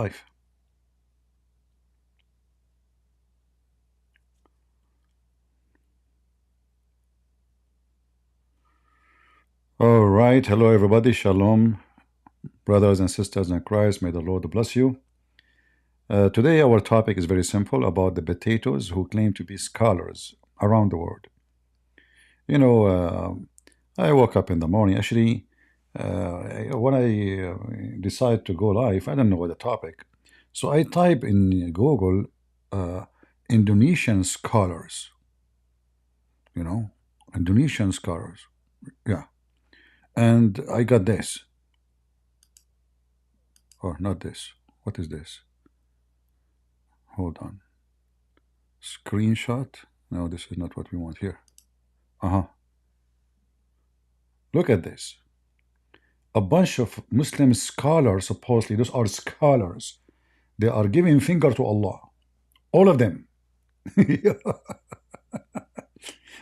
life. All right. Hello, everybody. Shalom, brothers and sisters in Christ. May the Lord bless you. Today, our topic is very simple about the potatoes who claim to be scholars around the world. You know, I woke up in the morning. Actually, when I decide to go live, I don't know what the topic. So I type in Google Indonesian scholars. You know, Indonesian scholars. Yeah. And I got this. Or not this. What is this? Hold on. Screenshot. No, this is not what we want here. Look at this. A bunch of Muslim scholars, supposedly, those are scholars. They are giving finger to Allah. All of them.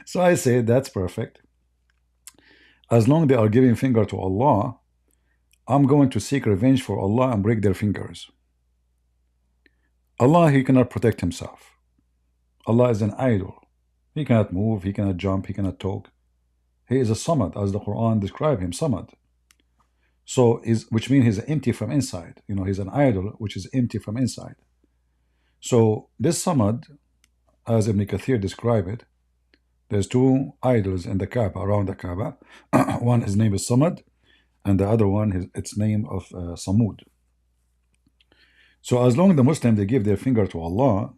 So I say, that's perfect. As long as they are giving finger to Allah, I'm going to seek revenge for Allah and break their fingers. Allah, He cannot protect Himself. Allah is an idol. He cannot move, He cannot jump, He cannot talk. He is a samad, as the Quran describes Him, samad. So, which means He's empty from inside. You know, He's an idol which is empty from inside. So, this samad, as Ibn Kathir described it, there's two idols in the Kaaba, around the Kaaba. One, his name is Samad, and the other one, its name of Samud. So as long as the Muslims, they give their finger to Allah,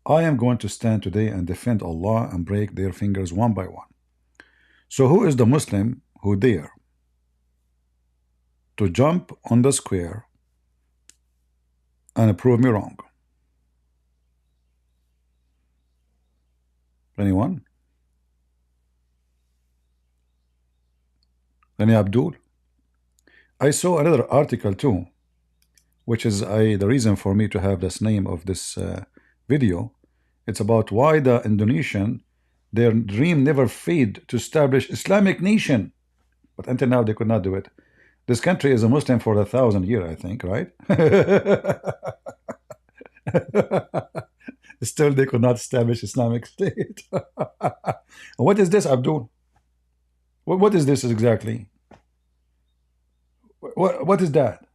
I am going to stand today and defend Allah and break their fingers one by one. So who is the Muslim who dare to jump on the square and prove me wrong? Anyone? Any Abdul? I saw another article too, which is the reason for me to have this name of this video. It's about why the Indonesian, their dream never fade to establish Islamic nation. But until now, they could not do it. This country is a Muslim for 1,000 years, I think, right? Still, they could not establish Islamic State. What is this, Abdul? What is this exactly? What is that?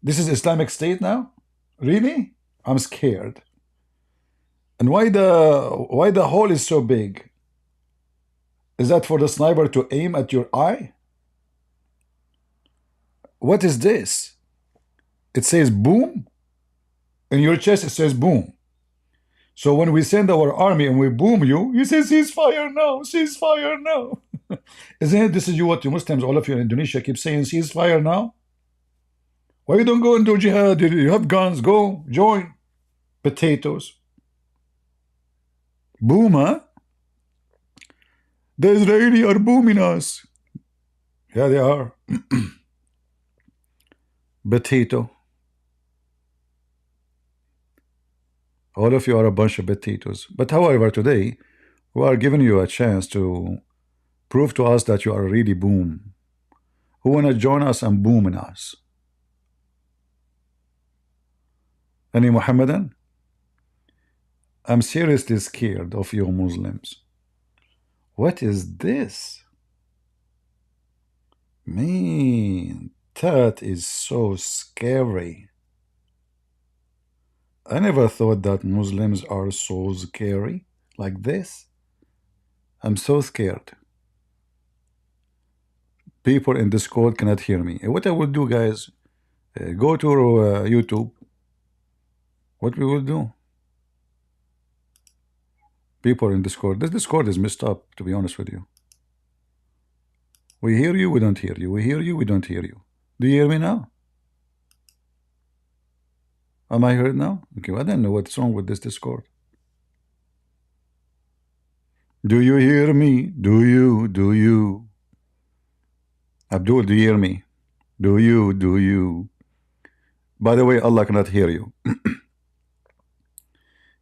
This is Islamic State now? Really? I'm scared. And why the hole is so big? Is that for the sniper to aim at your eye? What is this? It says boom. In your chest it says boom. So when we send our army and we boom you, you say ceasefire now, ceasefire now. Isn't it? This is what you Muslims, all of you in Indonesia, keep saying ceasefire now. Why you don't go into jihad? You have guns, go, join. Potatoes. Boom, huh? The Israeli are booming us. Yeah, they are. Potato. All of you are a bunch of potatoes. But however, today, we are giving you a chance to prove to us that you are really boom. Who want to join us and boom in us? Any Muhammadan? I'm seriously scared of you Muslims. What is this? Man, that is so scary. I never thought that Muslims are so scary like this. I'm so scared. People in Discord cannot hear me. What I will do, guys, go to YouTube. What we will do? People in Discord. This Discord is messed up, to be honest with you. We hear you, we don't hear you. We hear you, we don't hear you. Do you hear me now? Am I heard now? Okay, well, I don't know what's wrong with this Discord. Do you hear me? Do you? Do you? Abdul, do you hear me? Do you? Do you? By the way, Allah cannot hear you.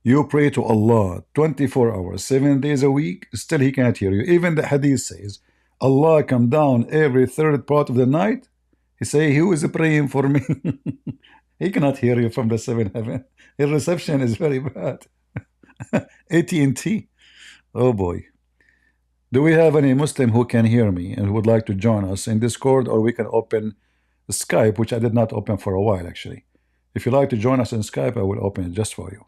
You pray to Allah 24 hours, 7 days a week, still He cannot hear you. Even the hadith says, Allah come down every third part of the night, He say, who is praying for me? He cannot hear you from the seventh heaven. His reception is very bad. AT&T. Oh boy. Do we have any Muslim who can hear me and who would like to join us in Discord, or we can open Skype, which I did not open for a while actually. If you'd like to join us in Skype, I will open it just for you.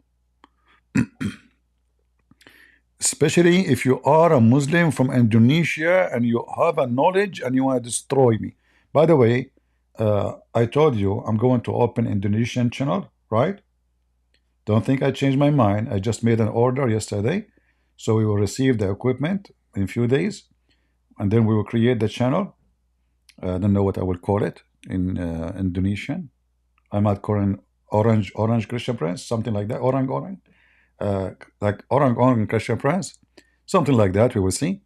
Especially if you are a Muslim from Indonesia and you have a knowledge and you want to destroy me. By the way, I told you I'm going to open Indonesian channel, right? Don't think I changed my mind. I just made an order yesterday. So we will receive the equipment in a few days. And then we will create the channel. I don't know what I will call it in Indonesian. I might call it Orange Christian Prince, something like that. Orang. Like Orang Christian Prince. Something like that, we will see.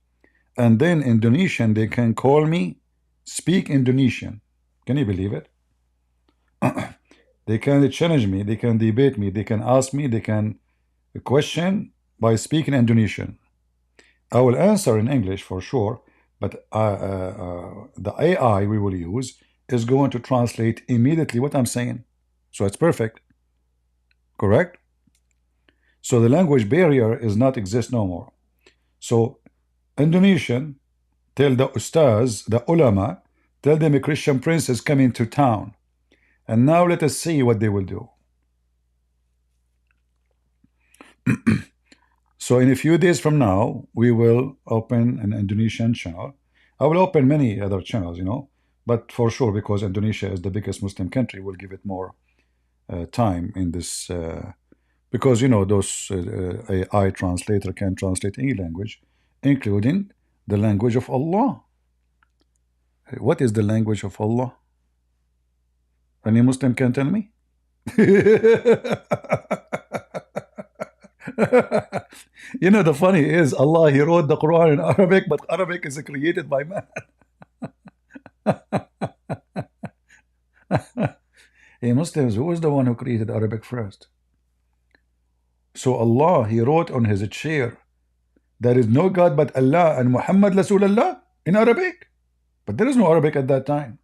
And then Indonesian, they can call me Speak Indonesian. Can you believe it? They can challenge me, they can debate me, they can ask me, they can question by speaking Indonesian. I will answer in English for sure, but the AI we will use is going to translate immediately what I'm saying. So it's perfect. Correct? So the language barrier is not exist no more. So Indonesian, tell the ustaz, the ulama, tell them a Christian prince is coming to town. And now let us see what they will do. So in a few days from now, we will open an Indonesian channel. I will open many other channels, you know, but for sure, because Indonesia is the biggest Muslim country, we'll give it more time in this, because, you know, those AI translator can translate any language, including the language of Allah. What is the language of Allah? Any Muslim can tell me? You know, the funny is, Allah, He wrote the Quran in Arabic, but Arabic is created by man. Hey, Muslims, who is the one who created Arabic first? So Allah, He wrote on His chair, there is no God but Allah and Muhammad Rasulullah in Arabic. But there is no Arabic at that time.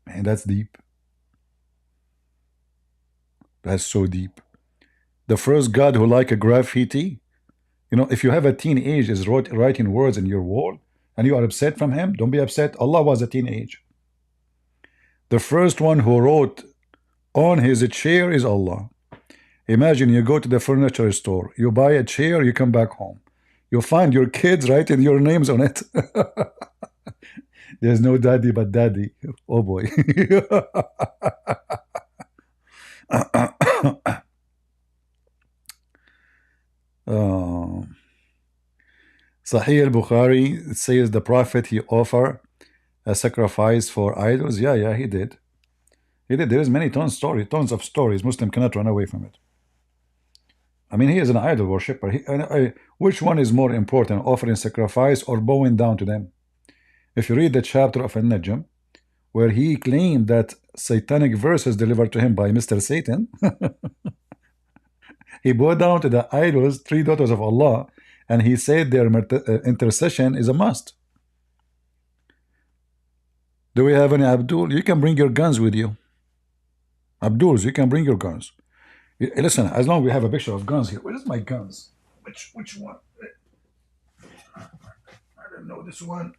Man, that's deep. That's so deep. The first God who like a graffiti, you know, if you have a teenage is writing words in your wall and you are upset from him, don't be upset. Allah was a teenage. The first one who wrote on his chair is Allah. Imagine you go to the furniture store, you buy a chair, you come back home. You find your kids writing your names on it. There's no daddy but daddy. Oh boy. Sahih al-Bukhari, it says the Prophet, he offered a sacrifice for idols. Yeah, he did. He did. There is many tons of stories. Muslim cannot run away from it. I mean, he is an idol worshipper. Which one is more important, offering sacrifice or bowing down to them? If you read the chapter of An-Najm, where he claimed that satanic verses delivered to him by Mr. Satan, he bowed down to the idols, 3 daughters of Allah, and he said their intercession is a must. Do we have any Abdul? You can bring your guns with you. Abduls, you can bring your guns. Listen, as long as we have a picture of guns here. Where is my guns? Which one? I don't know this one.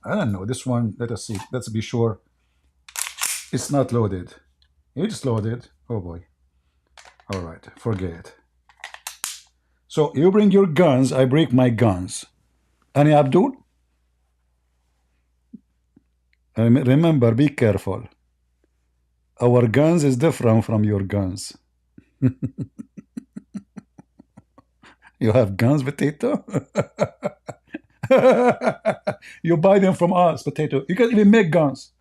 I don't know this one. Let us see. Let's be sure. It's not loaded. It's loaded. Oh boy. All right, forget it. So you bring your guns, I bring my guns. Any Abdul? Remember, be careful. Our guns is different from your guns. You have guns, Potato? You buy them from us, Potato. You can even make guns.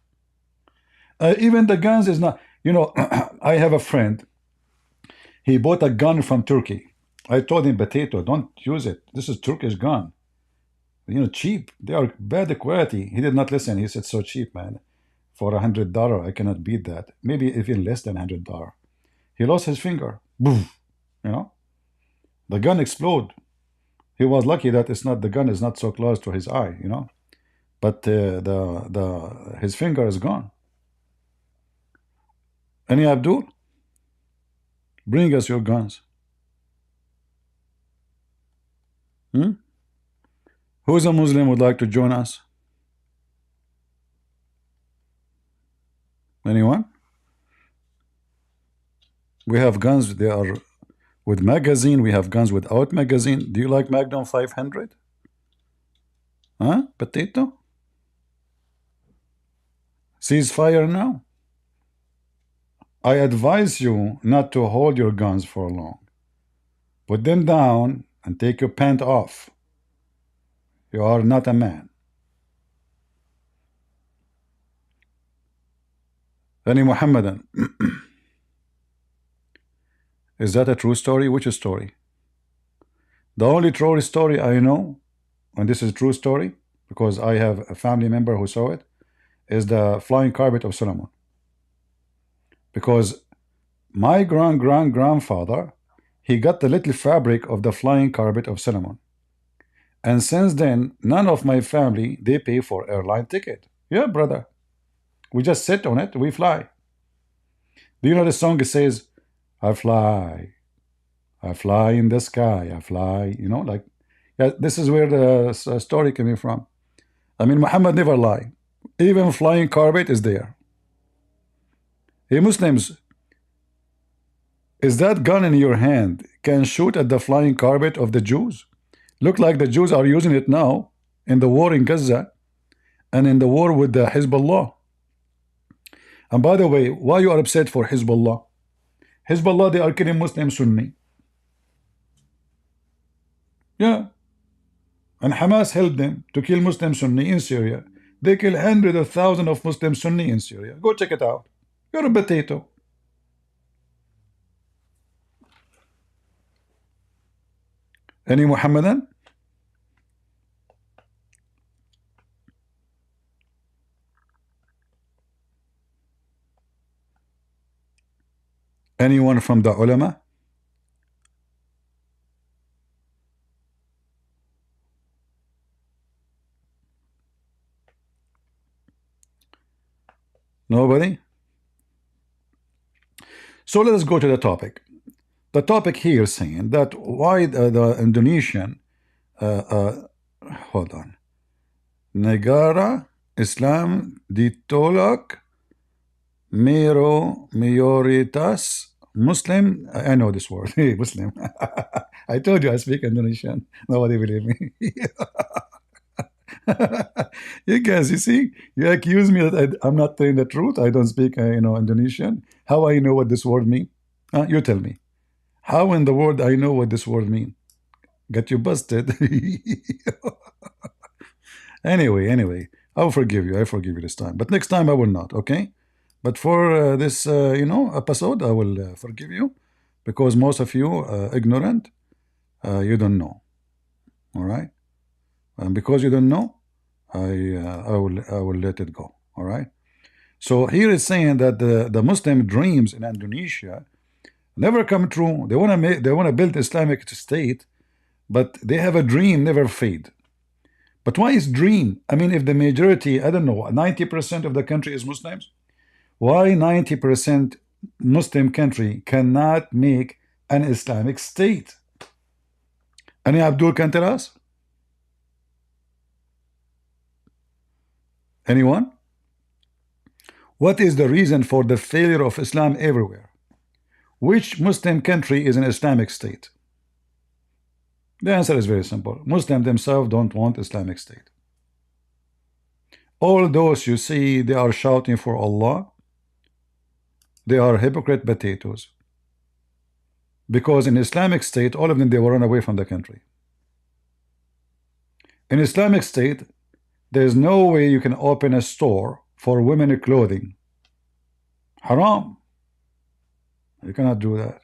Even the guns is not, you know, I have a friend. He bought a gun from Turkey. I told him, Potato, don't use it. This is Turkish gun. You know, cheap. They are bad quality. He did not listen. He said, so cheap, man. For $100, I cannot beat that. Maybe even less than $100. He lost his finger. Boof. You know, the gun exploded. He was lucky that the gun is not so close to his eye. You know, but his finger is gone. Any Abdul? Bring us your guns. Who is a Muslim would like to join us? Anyone? We have guns. They are with magazine. We have guns without magazine. Do you like Magnum 500? Huh? Potato? Ceasefire now? I advise you not to hold your guns for long. Put them down and take your pant off. You are not a man. Any Muhammadan? Is that a true story? Which story? The only true story I know, and this is a true story because I have a family member who saw it, is the flying carpet of Solomon. Because my grandfather, he got the little fabric of the flying carpet of Solomon. And since then, none of my family, they pay for airline ticket. Yeah, brother. We just sit on it, we fly. Do you know the song? It says, I fly in the sky, I fly, you know, like, yeah, this is where the story coming from. I mean, Muhammad never lie. Even flying carpet is there. Hey, Muslims, is that gun in your hand can shoot at the flying carpet of the Jews? Look like the Jews are using it now in the war in Gaza and in the war with the Hezbollah. And by the way, why you are upset for Hezbollah? Hezbollah, they are killing Muslim Sunni. Yeah. And Hamas helped them to kill Muslim Sunni in Syria. They kill hundreds of thousands of Muslim Sunni in Syria. Go check it out. You're a potato. Any Muhammadan? Anyone from the ulama? Nobody? So let us go to the topic. The topic here is saying that why the Indonesian, hold on, negara Islam ditolak mayoritas Muslim. I know this word. Muslim. I told you I speak Indonesian. Nobody believe me. You guys, you see, you accuse me that I'm not telling the truth. I don't speak, Indonesian. How I know what this word mean? You tell me. How in the world I know what this word mean? Got you busted. Anyway, I will forgive you. I forgive you this time. But next time I will not, okay? But for this, episode, I will forgive you because most of you ignorant. You don't know. All right? And because you don't know, I will let it go. All right? So here it's saying that the Muslim dreams in Indonesia never come true. They want to build Islamic state, but they have a dream never fade. But why is dream? I mean, if the majority, I don't know, 90% of the country is Muslims, why 90% Muslim country cannot make an Islamic state? Any Abdul can tell us? Anyone? What is the reason for the failure of Islam everywhere? Which Muslim country is an Islamic state? The answer is very simple. Muslims themselves don't want Islamic state. All those you see, they are shouting for Allah. They are hypocrite potatoes. Because in Islamic state, all of them, they will run away from the country. In Islamic state, there is no way you can open a store for women clothing. Haram. You cannot do that.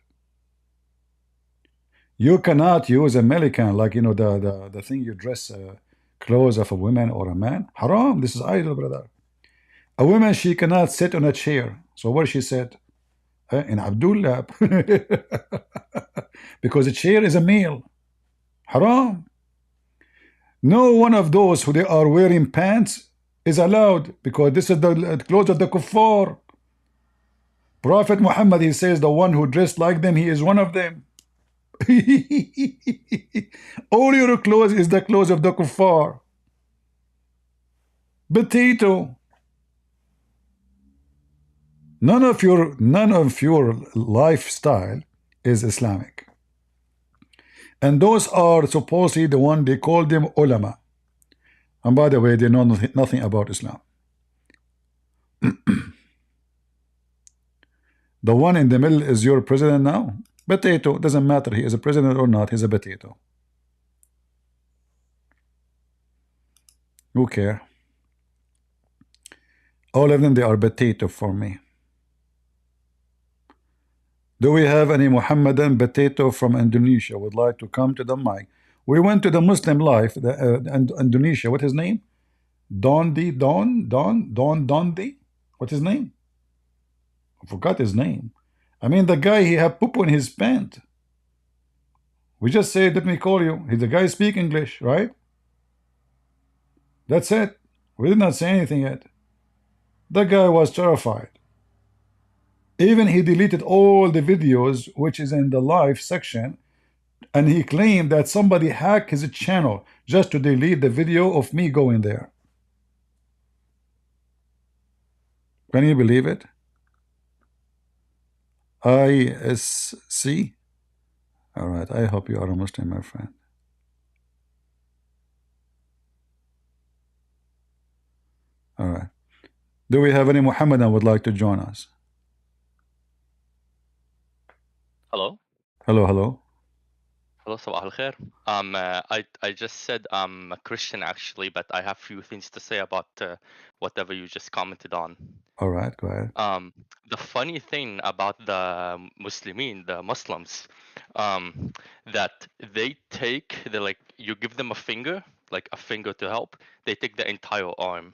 You cannot use a American, like, the thing you dress clothes of a woman or a man. Haram. This is idol, brother. A woman, she cannot sit on a chair. So what she said? In Abdul lap. Because a chair is a male. Haram. No one of those who they are wearing pants is allowed because this is the clothes of the kuffar. Prophet Muhammad, he says, the one who dressed like them, he is one of them. All your clothes is the clothes of the kuffar. Potato. None of your lifestyle is Islamic. And those are supposedly the one they call them ulama. And by the way, they know nothing about Islam. The one in the middle is your president now. Potato. Doesn't matter he is a president or not, he's a potato. Who care? All of them, they are potato for me. Do we have any Muhammadan potato from Indonesia would like to come to the mic? We went to the Muslim life, Indonesia. What his name? Dondi. What's his name? I forgot his name. I mean, the guy, he had poop in his pant. We just said, let me call you. The guy speak English, right? That's it. We did not say anything yet. The guy was terrified. Even he deleted all the videos which is in the live section, and he claimed that somebody hacked his channel just to delete the video of me going there. Can you believe it? ISC? All right, I hope you are a Muslim, my friend. All right. Do we have any Muhammadan would like to join us? Hello. Hello, hello. Hello, Sabah al-Khair. I just said I'm a Christian actually, but I have few things to say about whatever you just commented on. All right, go ahead. The funny thing about the Muslimin, the Muslims, that they like, you give them a finger, like a finger to help, they take the entire arm.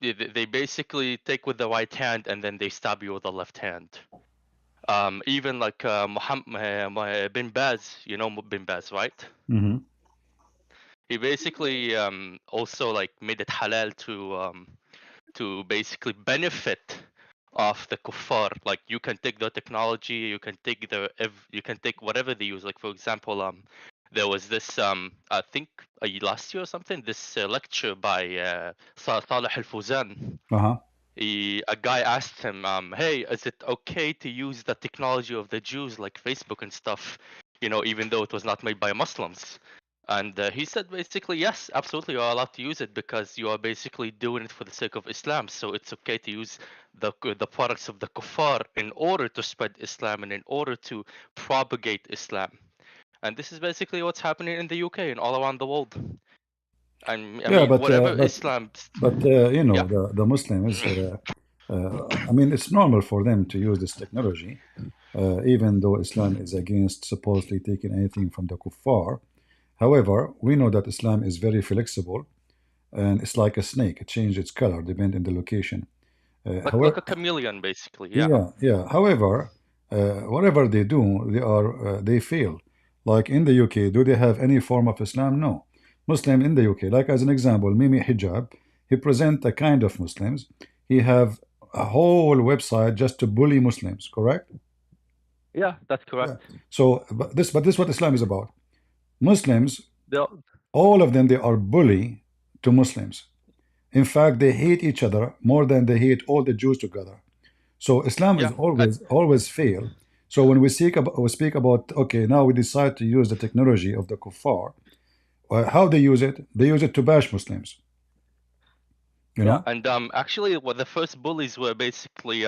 They basically take with the right hand and then they stab you with the left hand. Even like Muhammad bin Baz, you know bin Baz, right? Mm-hmm. He basically also like made it halal to basically benefit of the kuffar. Like you can take the technology, you can take whatever they use. Like for example, there was this I think last year or something, this lecture by Salih al-Fawzan. A guy asked him, hey, is it okay to use the technology of the Jews like Facebook and stuff, you know, even though it was not made by Muslims? And he said basically, yes, absolutely, you're allowed to use it because you are basically doing it for the sake of Islam. So it's okay to use the products of the kuffar in order to spread Islam and in order to propagate Islam. And this is basically what's happening in the UK and all around the world. I mean, whatever Islam. But you know, the Muslims, I mean, it's normal for them to use this technology, even though Islam is against supposedly taking anything from the kuffar. However, we know that Islam is very flexible, and it's like a snake. It changes its color depending on the location. Like a chameleon, basically. Yeah. Yeah. However, whatever they do, they fail. Like in the UK, do they have any form of Islam? No. Muslim in the UK, like as an example, Mimi Hijab, he present a kind of Muslims. He have a whole website just to bully Muslims, correct? Yeah, that's correct. Yeah. So, but this is what Islam is about. Muslims, all of them, they are bully to Muslims. In fact, they hate each other more than they hate all the Jews together. So Islam is always fail. So when we speak about okay, now we decide to use the technology of the kuffar. How they use it? They use it to bash Muslims. You know? And actually, the first bullies were basically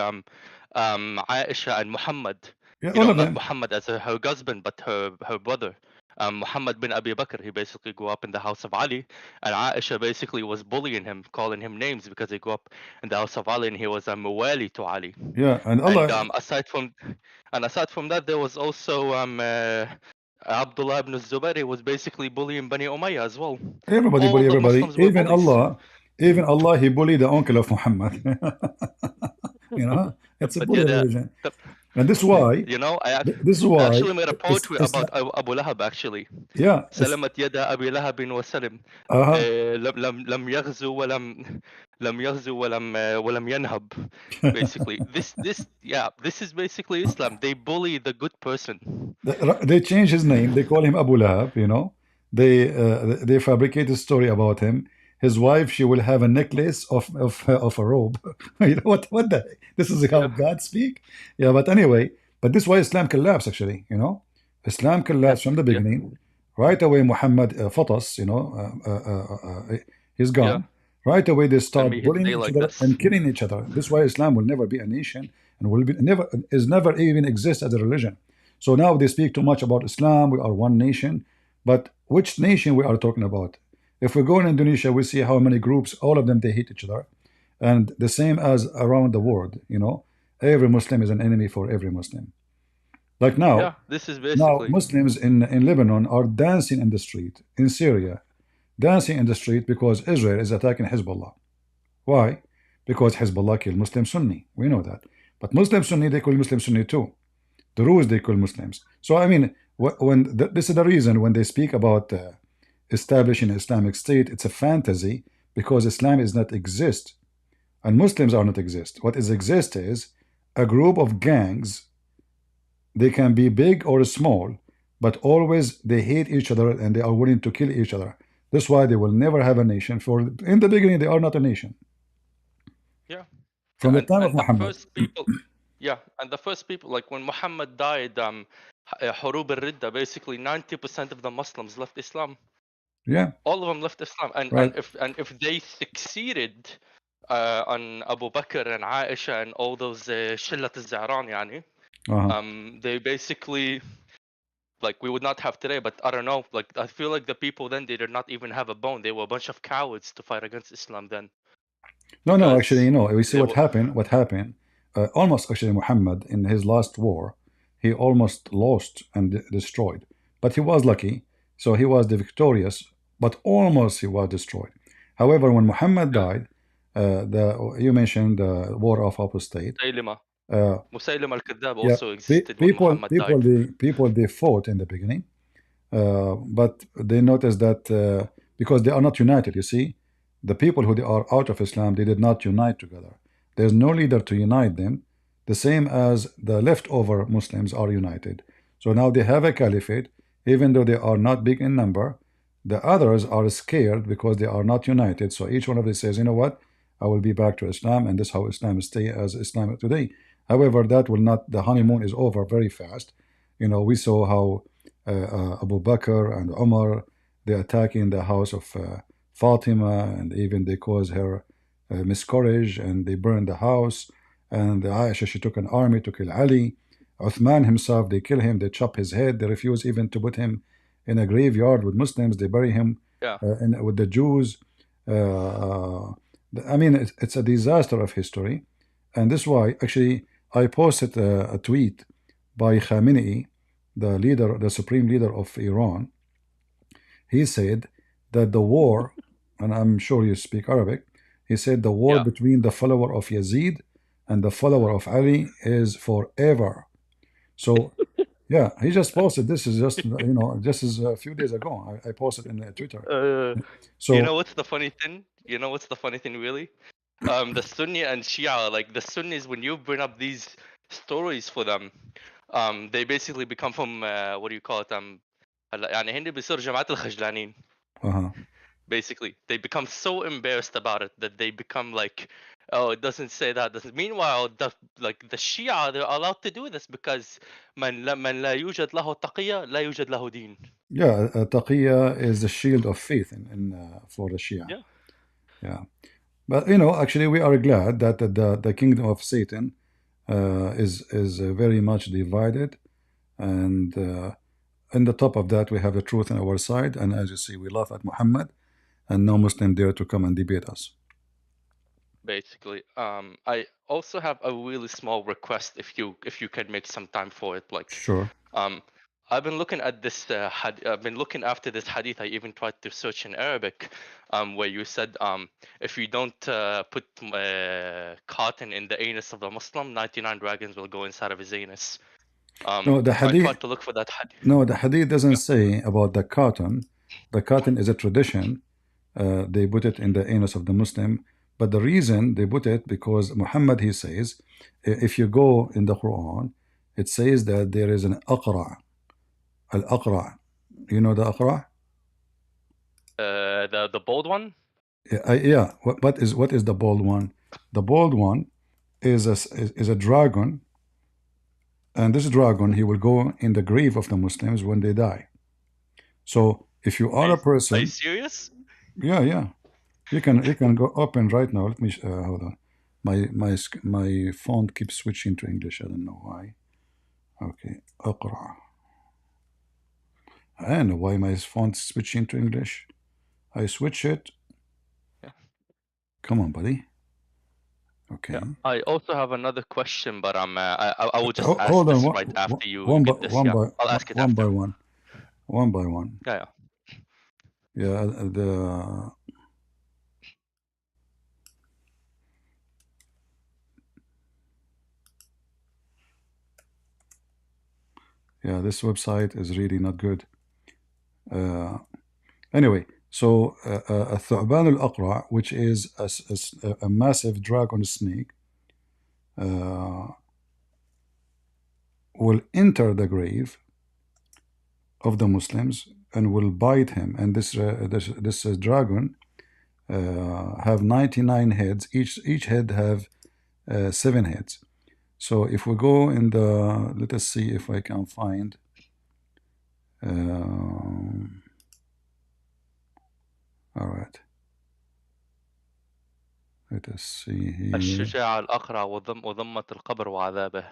Aisha and Muhammad. Yeah, you know, not Muhammad as her husband, but her brother. Muhammad bin Abi Bakr, he basically grew up in the house of Ali, and Aisha basically was bullying him, calling him names because he grew up in the house of Ali and he was a muwali to Ali. Yeah, and Allah. And aside from that, there was also Abdullah ibn Zubair was basically bullying Bani Umayyah as well. Everybody bully everybody. Even Allah, he bullied the uncle of Muhammad. You know, it's a bully religion. And this is why, You know, this is I why actually made a poetry Islam, about Abu Lahab actually. yeah, سلمت يد أبي لهب وسلم. uh-huh. لم يغزو لم يغزو ولم ينهب. Basically, this is basically Islam. They bully the good person. They changed his name. They call him Abu Lahab. They fabricate a story about him. His wife, she will have a necklace of a robe. What the heck? This is how Yeah, God speak. Yeah, but anyway, but this is why Islam collapsed. Actually, Islam yeah, collapsed from the yeah, beginning. Right away, Muhammad fatas. He's yeah. gone. Right away, they Let start me his bullying day each like other this. and killing each other. This is why Islam will never be a nation and will be never even exist as a religion. So now they speak too much about Islam. We are one nation, but which nation we are talking about? If we go in Indonesia, we see how many groups, all of them, they hate each other, and the same as around the world. Every Muslim is an enemy for every Muslim. Like now, Yeah, this is now basically. Muslims in Lebanon are dancing in the street, in Syria, dancing in the street because Israel is attacking Hezbollah. Why? Because Hezbollah killed Muslim Sunni. We know that. But Muslim Sunni, they call Muslim Sunni too. The rules they call Muslims. So I mean, this is the reason when they speak about establishing an Islamic State, it's a fantasy because Islam is not exist and Muslims are not exist. What is exist is a group of gangs. They can be big or small, but always they hate each other and they are willing to kill each other. That's why they will never have a nation. For in the beginning, they are not a nation. Yeah, From yeah, the time of and the Muhammad, first people. Yeah, and the first people, like when Muhammad died, حروب الردة, basically 90% of the Muslims left Islam. yeah, All of them left Islam, right, and if they succeeded on Abu Bakr and Aisha and all those شلة الزعران يعني, uh-huh. they basically, like, we would not have today. But I don't know, like, I feel like the people then, they did not even have a bone. They were a bunch of cowards to fight against Islam then, No, no, actually, because we see they what were. happened. What happened? Almost actually, Muhammad in his last war, he almost lost and destroyed, but he was lucky, so he was the victorious, but almost he was destroyed. However, when Muhammad Yeah, died, the you mentioned the war of apostate. Musaylima. Uh, Musaylima al-Kadhab yeah, also existed when people, Muhammad people, died. they fought in the beginning, but they noticed that because they are not united, you see, the people who they are out of Islam, they did not unite together. There's no leader to unite them, the same as the leftover Muslims are united. So now they have a caliphate, even though they are not big in number. The others are scared because they are not united. So each one of them says, you know what, I will be back to Islam, and this is how Islam stay as Islam today. However, that will not. The Yeah, honeymoon is over very fast. We saw how Abu Bakr and Umar, they attack in the house of Fatima, and even they cause her miscarriage, and they burn the house. And Aisha, she took an army to kill Ali. Uthman himself, they kill him, they chop his head, they refuse even to put him in a graveyard with Muslims, they bury him yeah, with the Jews. Uh, I mean, it's a disaster of history. And this is why, actually, I posted a tweet by Khamenei, the leader, the supreme leader of Iran. He said that the war, and I'm sure you speak Arabic, he said the war yeah. between the follower of Yazid and the follower of Ali is forever. So, yeah, he just posted this is just as a few days ago. I posted in Twitter. Uh, you know So, what's the funny thing? You know what's the funny thing, really? The Sunni and Shia, like the Sunnis, when you bring up these stories for them, they basically become from what do you call it? هلا يعني هن بيصير جماعة الخجلانين. uh-huh. Basically, they become so embarrassed about it that they become like, oh, it doesn't say that. Doesn't. Meanwhile, the Shia, they're allowed to do this because من لا يوجد له تقية لا يوجد له دين. Yeah, taqiyya is the shield of faith for the Shia. Yeah. Yeah. But actually, we are glad that the kingdom of Satan is very much divided, and in the top of that, we have the truth on our side. And as you see, we laugh at Muhammad, and no Muslim dare to come and debate us. Basically, I also have a really small request if you can make some time for it. Like, Sure. um, I've been looking at this. I've been looking after this hadith. I even tried to search in Arabic, where you said, if you don't put cotton in the anus of the Muslim, 99 dragons will go inside of his anus. No, the So I hadith. tried to look for that hadith. No, the hadith doesn't Yeah. say about the cotton. The cotton is a tradition. They put it in the anus of the Muslim. But the reason they put it, because Muhammad, he says, if you go in the Quran, it says that there is an aqra. Al-aqra. You know the aqra? The bold one. Yeah. What is the bald one? The bald one is a dragon, and this dragon, he will go in the grave of the Muslims when they die. So if you are a Are you person, serious? yeah, you can go open right now. Let me hold on. My phone keeps switching to English. I don't know why. Okay, اقرأ. I don't know why my phone's switching to English. I switch it. Yeah. Come on, buddy. Okay. Yeah. I also have another question, but I will just ask Hold on. this right after you get this. Yeah, I'll ask it One after. by one. One by one. Yeah. Yeah. This website is really not good. Anyway, so a Thu'ban al-Aqra, which is a massive dragon snake, will enter the grave of the Muslims and will bite him. And this dragon have 99 heads. Each head have 7 heads. So if we go in the, let us see if I can find. All right. Let us see here. الشجاع الأقرع وضمة القبر وعذابه.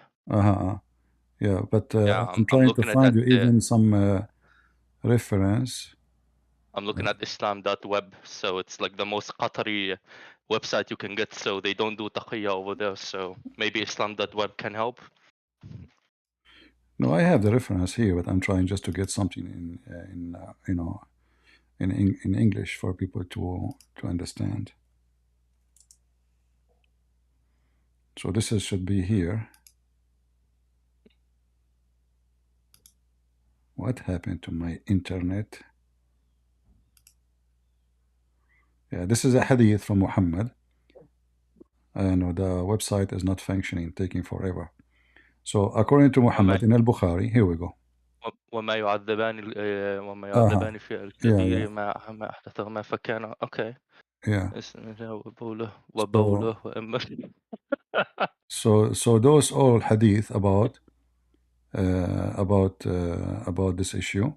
Yeah, but Yeah, I'm trying to looking find at you even some reference. I'm looking at Islam.web, so it's like the most Qatari website you can get. So they don't do taqiyya over there. So maybe Islam.web can help. No, I have the reference here, but I'm trying just to get something in English for people to understand. So this should be here. What happened to my internet? Yeah, this is a hadith from Muhammad. I know the website is not functioning, taking forever. So according to Muhammad in al-Bukhari, here we go. وما يعذبان في الكبير ما أحدثهما فكان okay. Yeah. وبوله So those all hadith about this issue.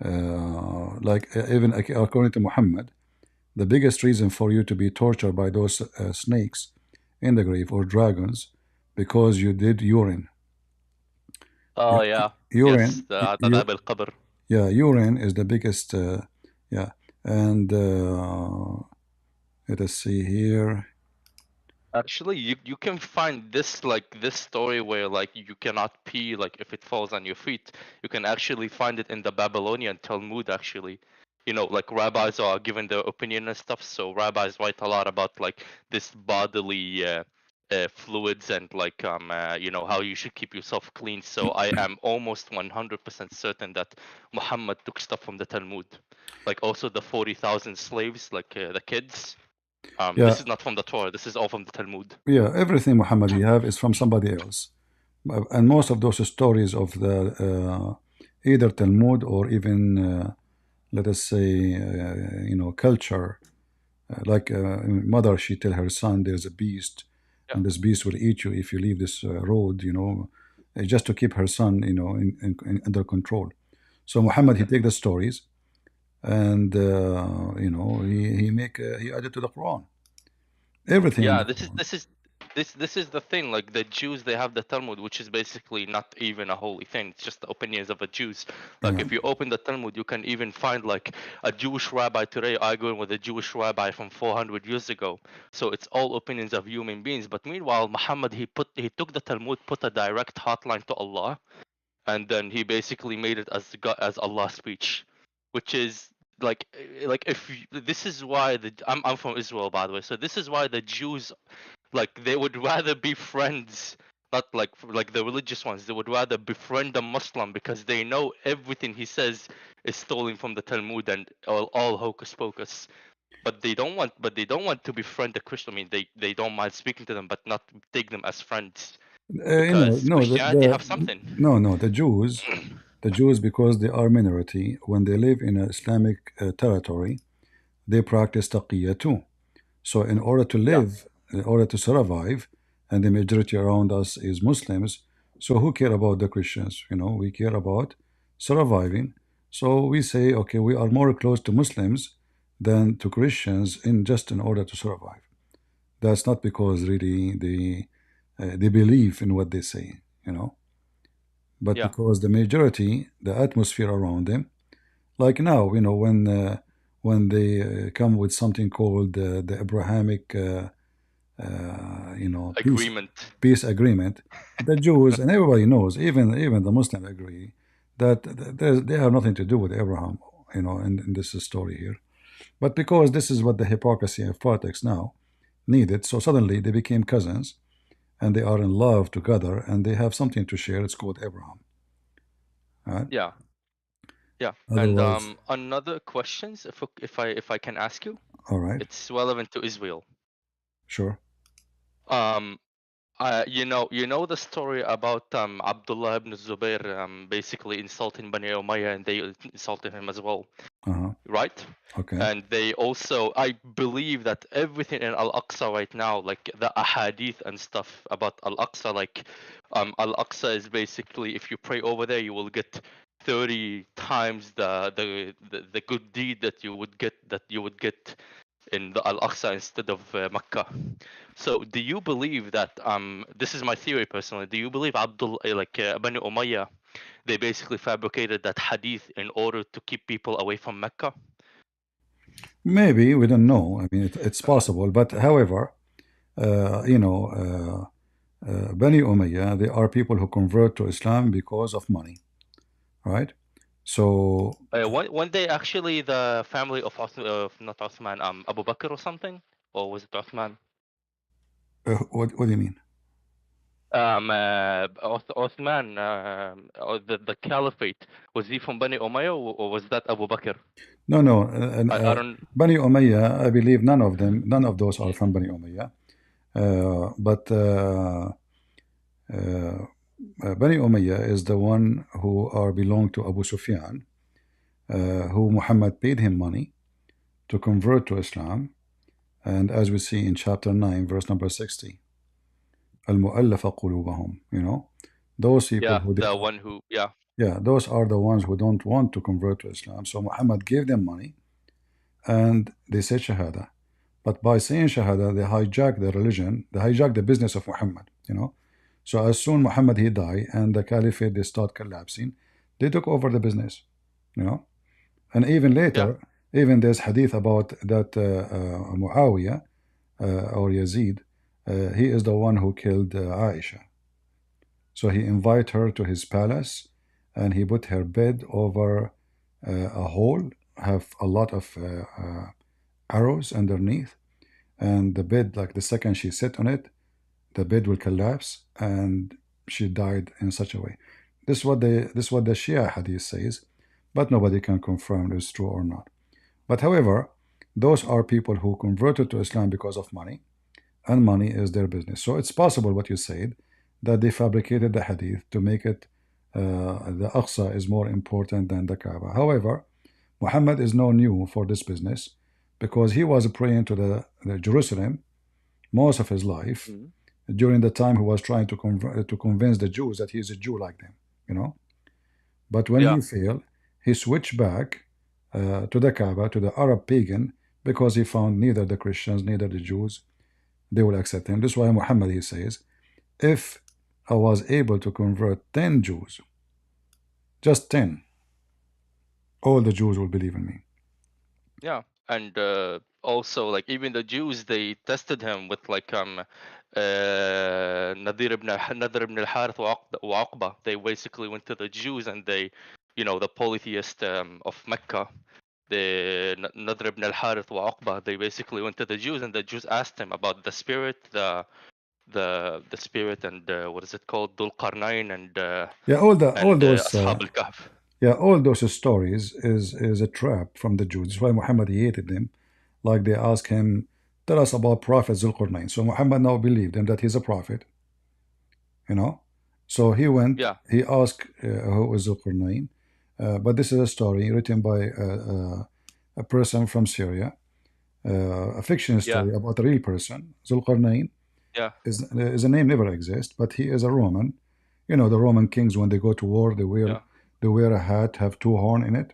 Like even according to Muhammad, the biggest reason for you to be tortured by those snakes in the grave or dragons, because you did urine. Oh yeah. Urine. Yes, yeah, urine is the biggest. Yeah, and let us see here. Actually, you can find this story where like you cannot pee like if it falls on your feet. You can actually find it in the Babylonian Talmud. Actually, like rabbis are given their opinion and stuff. So rabbis write a lot about like this bodily fluids and like how you should keep yourself clean. So I am almost 100% certain that Muhammad took stuff from the Talmud, like also the 40,000 slaves, like the kids. This is not from the Torah. This is all from the Talmud. Yeah, everything Muhammad you have is from somebody else, and most of those stories of the either Talmud or even let us say culture, like mother, she tell her son there's a beast, and this beast will eat you if you leave this road, just to keep her son under control. So Muhammad he take the stories, and he added to the Quran everything. Yeah, this is the thing. Like the Jews, they have the Talmud, which is basically not even a holy thing. It's just the opinions of the Jews. Like if you open the Talmud, you can even find like a Jewish rabbi today arguing with a Jewish rabbi from 400 years ago. So it's all opinions of human beings. But meanwhile, Muhammad he took the Talmud, put a direct hotline to Allah, and then he basically made it as God, as Allah's speech, which is like if this is why I'm from Israel, by the way, so this is why the Jews, like, they would rather be friends, not like the religious ones, they would rather befriend a Muslim because they know everything he says is stolen from the Talmud and all hocus pocus. But they don't want to befriend a Christian. I mean, they don't mind speaking to them, but not take them as friends because No, Christianity have something. no, the Jews, because they are minority, when they live in an Islamic territory, they practice taqiyya too. So in order to Yeah, live, in order to survive, and the majority around us is Muslims, so who care about the Christians? We care about surviving. So we say, okay, we are more close to Muslims than to Christians in order to survive. That's not because really they believe in what they say, but yeah, because the majority, the atmosphere around them, like now, when they come with something called the Abrahamic, agreement. peace agreement, the Jews and everybody knows, even the Muslim agree that they have nothing to do with Abraham, in this story here. But because this is what the hypocrisy of politics now needed, so suddenly they became cousins and they are in love together and they have something to share. It's called Abraham. Right? Yeah, yeah. And Otherwise, another questions, if I can ask you, all right, it's relevant to Israel. sure. Um, you know the story about Abdullah ibn Zubair basically insulting Bani Umayyah, and they insulted him as well, Uh-huh. right? Okay. And they also, I believe that everything in Al-Aqsa right now, like the ahadith and stuff about Al-Aqsa, like Al-Aqsa is basically, if you pray over there, you will get 30 times the good deed that you would get in the Al-Aqsa instead of Mecca. So do you believe that this is my theory personally, do you believe Bani Umayyah, they basically fabricated that hadith in order to keep people away from Mecca? Maybe we don't know. I mean, it's possible. But however, Bani Umayyah, they are people who convert to Islam because of money, right? So, One day, actually, the family of not Uthman, Abu Bakr or something, or was it Uthman? what do you mean? Uthman, or the caliphate, was he from Bani Umayyah, or was that Abu Bakr? No, no. I don't. Bani Umayyah, I believe none of those are from Bani Umayyah. But Bani Umayyah is the one who are belong to Abu Sufyan, who Muhammad paid him money to convert to Islam. And as we see in chapter 9, verse number 60, Al-Mu'allafa qulubahum, those people Yeah, who, the one who. Yeah, yeah, those are the ones who don't want to convert to Islam. So Muhammad gave them money and they said Shahada. But by saying Shahada, they hijacked the religion, they hijacked the business of Muhammad. So as soon Muhammad he died and the caliphate they start collapsing, they took over the business. And even yeah, later, even there's hadith about that Muawiyah or Yazid, he is the one who killed Aisha. So he invited her to his palace and he put her bed over a hole, have a lot of arrows underneath, and the bed, like the second she sat on it, the bed will collapse and she died in such a way. This is what the Shia hadith says, but nobody can confirm it's true or not. But however, those are people who converted to Islam because of money, and money is their business. So it's possible what you said, that they fabricated the hadith to make it the Aqsa is more important than the Kaaba. However, Muhammad is no new for this business because he was praying to the Jerusalem most of his life Mhm. during the time he was trying to convince the Jews that he is a Jew like them. But when yeah, he failed, he switched back to the Kaaba, to the Arab pagan, because he found neither the Christians, neither the Jews, they will accept him. This is why Muhammad, he says, if I was able to convert 10 Jews, just 10, all the Jews will believe in me. yeah. And also, like, even the Jews, they tested him with like Nadir ibn al-Harith wa they basically went to the Jews and they, the polytheist of Mecca, the Nadir ibn al-Harith wa they basically went to the Jews and the Jews asked him about the spirit, the spirit and what is it called, Dhul Qarnayn Yeah, all and those Ashab al-Kahf. yeah, all those stories is a trap from the Jews. That's why Muhammad hated them. Like they ask him, tell us about Prophet Zulqarnain. So Muhammad now believed him that he's a prophet, you know. So he went, Yeah, he asked who is Zulqarnain. But this is a story written by a person from Syria, a fiction yeah, story about a real person. Zulqarnain yeah, is a name never exists, but he is a Roman. You know, the Roman kings when they go to war, yeah, they wear a hat, have two horn in it.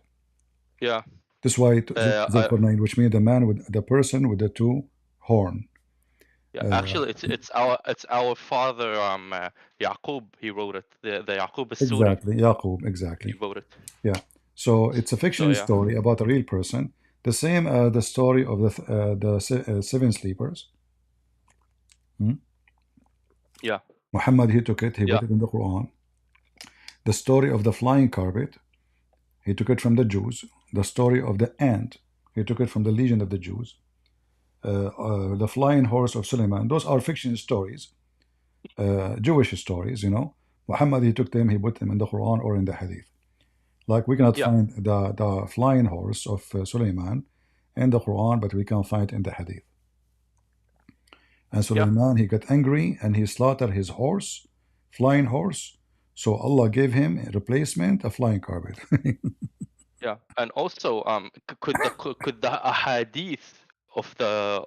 yeah. That's why I, Zulqarnain, which means the man with the person with the two horn. Yeah, Uh, actually, it's our father, Yaqub. He wrote it. The Yaqub al-Suri. exactly, Yaqub, He exactly. wrote it. Yeah. So it's a So fiction yeah, story about a real person. The same the story of the seven sleepers. Hmm? yeah, Muhammad, he took it, he yeah, put it in the Quran. The story of the flying carpet, he took it from the Jews. The story of the ant, he took it from the Legion of the Jews. The flying horse of Suleiman, those are fiction stories, Jewish stories, you know. Muhammad, he took them, he put them in the Quran or in the Hadith. Like we cannot yeah, find the flying horse of Suleiman in the Quran, but we can find it in the Hadith. And yeah, Suleiman, he got angry and he slaughtered his horse, flying horse. So Allah gave him a replacement, a flying carpet. yeah. And also, could the ahadith of the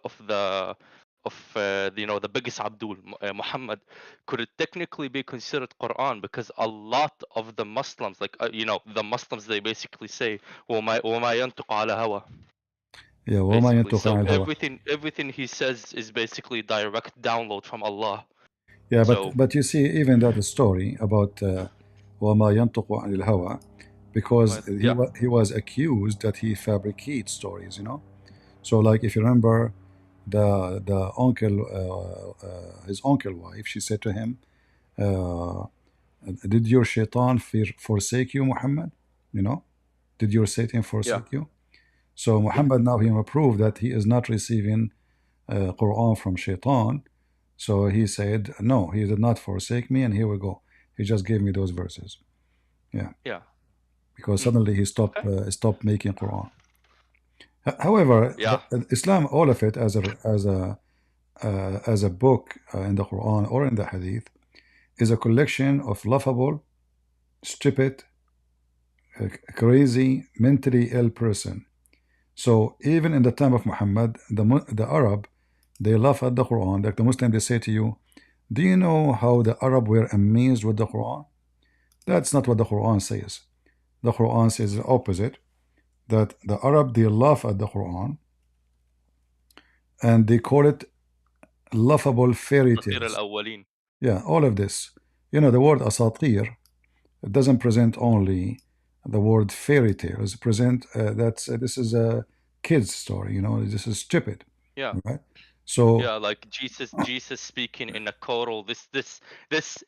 biggest Abdul Muhammad, could it technically be considered Quran? Because a lot of the Muslims, like the Muslims, they basically say وما ينطق على هوى. Yeah, وما Basically, ينطق so عن الهوى. everything he says is basically direct download from Allah. Yeah, So but you see, even that story about وما ينطق عن الهوى, because yeah, he was accused that he fabricates stories, you know. So like if you remember, the uncle, his uncle wife, she said to him, uh, "Did your shaitan forsake you, Muhammad? You know, did your Satan yeah, forsake you?" So Muhammad now he proved that he is not receiving Quran from shaitan. So he said, "No, he did not forsake me," and here we go. He just gave me those verses. Yeah, yeah. because Mm, suddenly he okay. stopped making Quran. However, Yeah, Islam, all of it as a book in the Quran or in the Hadith, is a collection of laughable, stupid, crazy, mentally ill person. So even in the time of Muhammad, the Arab, they laugh at the Quran. Like the Muslim, they say to you, "Do you know how the Arab were amazed with the Quran?" That's not what the Quran says. The Quran says the opposite. That the Arab they laugh at the Quran and they call it laughable fairy Asatir tales. al-awwalin. Yeah, all of this. You know, the word asatir, it doesn't present only the word fairy tales. Present that's this is a kid's story. You know, this is stupid, Yeah, right? So yeah. Like Jesus speaking in a choral. This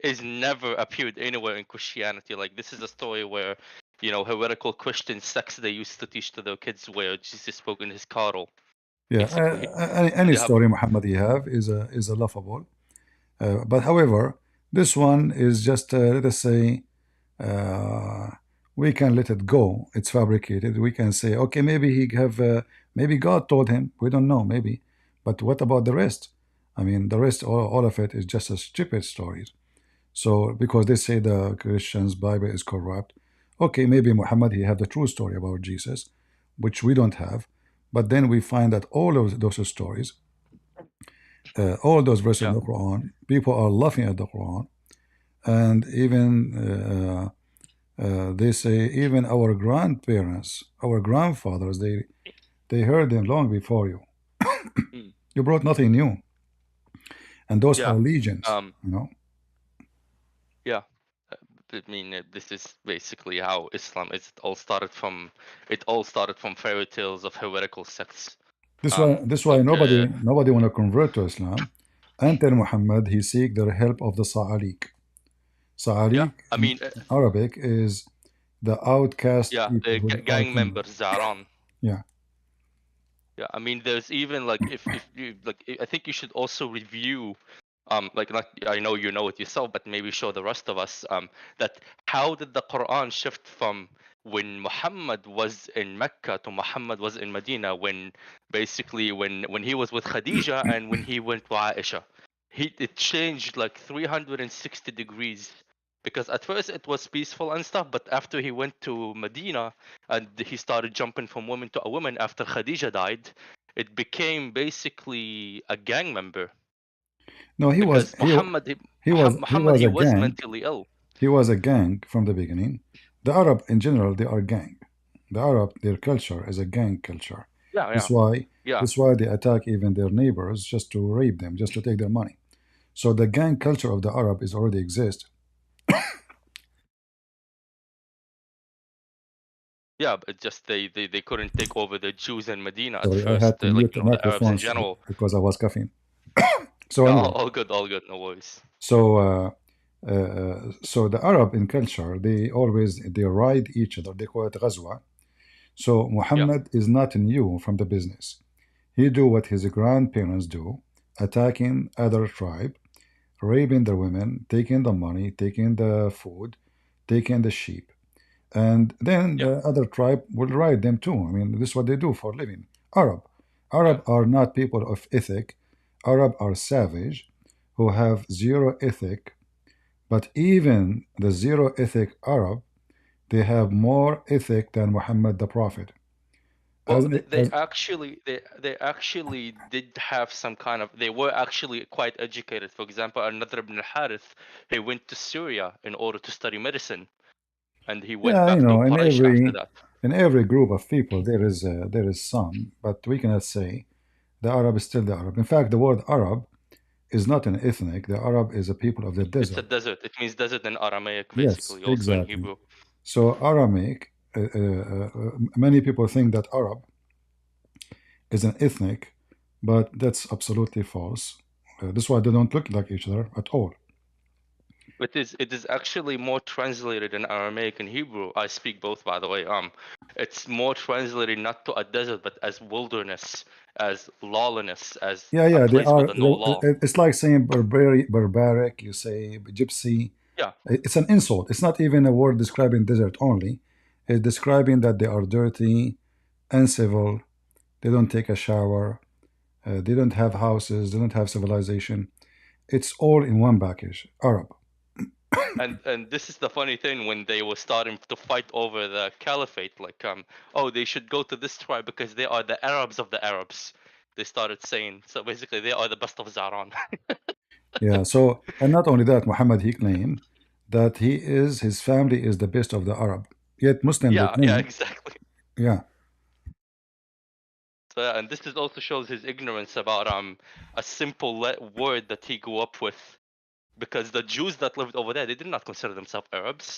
is never appeared anywhere in Christianity. Like this is a story where heretical Christian sects they used to teach to their kids where Jesus spoke in his choral. yeah, Basically, any they have. story Muhammad you have is a laughable. But however, this one is just let us say uh, we can let it go. It's fabricated. We can say, okay, maybe he have, maybe God told him. We don't know, maybe. But what about the rest? I mean, the rest, all of it is just a stupid stories. So because they say the Christians' Bible is corrupt, okay, maybe Muhammad he have the true story about Jesus, which we don't have. But then we find that all of those stories, all those verses in Yeah, the Quran, people are laughing at the Quran, and even they say even our grandparents, our grandfathers, they heard them long before you. mm, You brought nothing new, and those are yeah. legions. Um, You know. yeah. I mean, this is basically how Islam is. It all started from fairy tales of heretical sects. This why Like nobody want to convert to Islam until Muhammad he seek the help of the Sa'alik. Yeah, Sa'alik I in mean, Arabic is the outcast yeah, people the who are gang kingdom. members Zaran. Yeah. Yeah, I mean, there's even like if you like, I think you should also review, like not I know you know it yourself, but maybe show the rest of us, that how did the Quran shift from when Muhammad was in Mecca to Muhammad was in Medina, when basically when he was with Khadija and when he went to Aisha, it changed like 360 degrees. Because at first it was peaceful and stuff, but after he went to Medina and he started jumping from woman to a woman after Khadija died, it became basically a gang member. No, Because he Muhammad, was he a was gang. mentally ill. He was a gang from the beginning. The Arab in general, they are gang. The Arab, their culture is a gang culture. Yeah, That's yeah, why yeah, that's why they attack even their neighbors just to rape them, just to take their money. So the gang culture of the Arab is already exist. yeah. But just they couldn't take over the Jews in Medina at Sorry, I first, had to like mute the the Arabs in microphones general. because I was coughing. So Yeah, anyway, all good, no worries. so so the Arab in culture, they ride each other. They call it ghazwa. So Yeah, Muhammad is not new from the business. He do what his grandparents do, attacking other tribe, raping the women, taking the money, taking the food, taking the sheep. And then yeah, the other tribe will ride them too. I mean, this is what they do for a living. Arab. yeah. Arab are not people of ethic. Arab are savage who have zero ethic. But even the zero ethic Arab, they have more ethic than Muhammad the Prophet. Well, As, they as actually they actually did have some kind of they were actually quite educated. For example, another Ibn al-Harith, he went to Syria in order to study medicine, and he went Yeah, you back to know, Quraysh after that. in every group of people there is some, but we cannot say the Arab is still the Arab. In fact, the word Arab is not an ethnic. The Arab is a people of the It's a desert. desert. It means desert in Aramaic, Yes, basically, also in exactly. Hebrew. So Aramic, many people think that Arab is an ethnic, but that's absolutely false. That's why they don't look like each other at all. It is actually more translated in Aramaic and Hebrew. I speak both, by the way. It's more translated not to a desert, but as wilderness, as lawlessness, as Yeah, a yeah, they place are. with no law. It's like saying barbaric. You say gypsy. Yeah, It's an insult. It's not even a word describing desert only. It's describing that they are dirty, uncivil. They don't take a shower. They don't have houses. They don't have civilization. It's all in one package. Arab. and this is the funny thing when they were starting to fight over the caliphate, like oh, they should go to this tribe because they are the Arabs of the Arabs. They started saying so. Basically, they are the best of Zaran. Yeah. So, and not only that, Muhammad he claimed that his family is the best of the Arab. Yet Muslim they Yeah, claim, exactly. yeah, So, and this is also shows his ignorance about a simple word that he grew up with, because the Jews that lived over there, they did not consider themselves Arabs.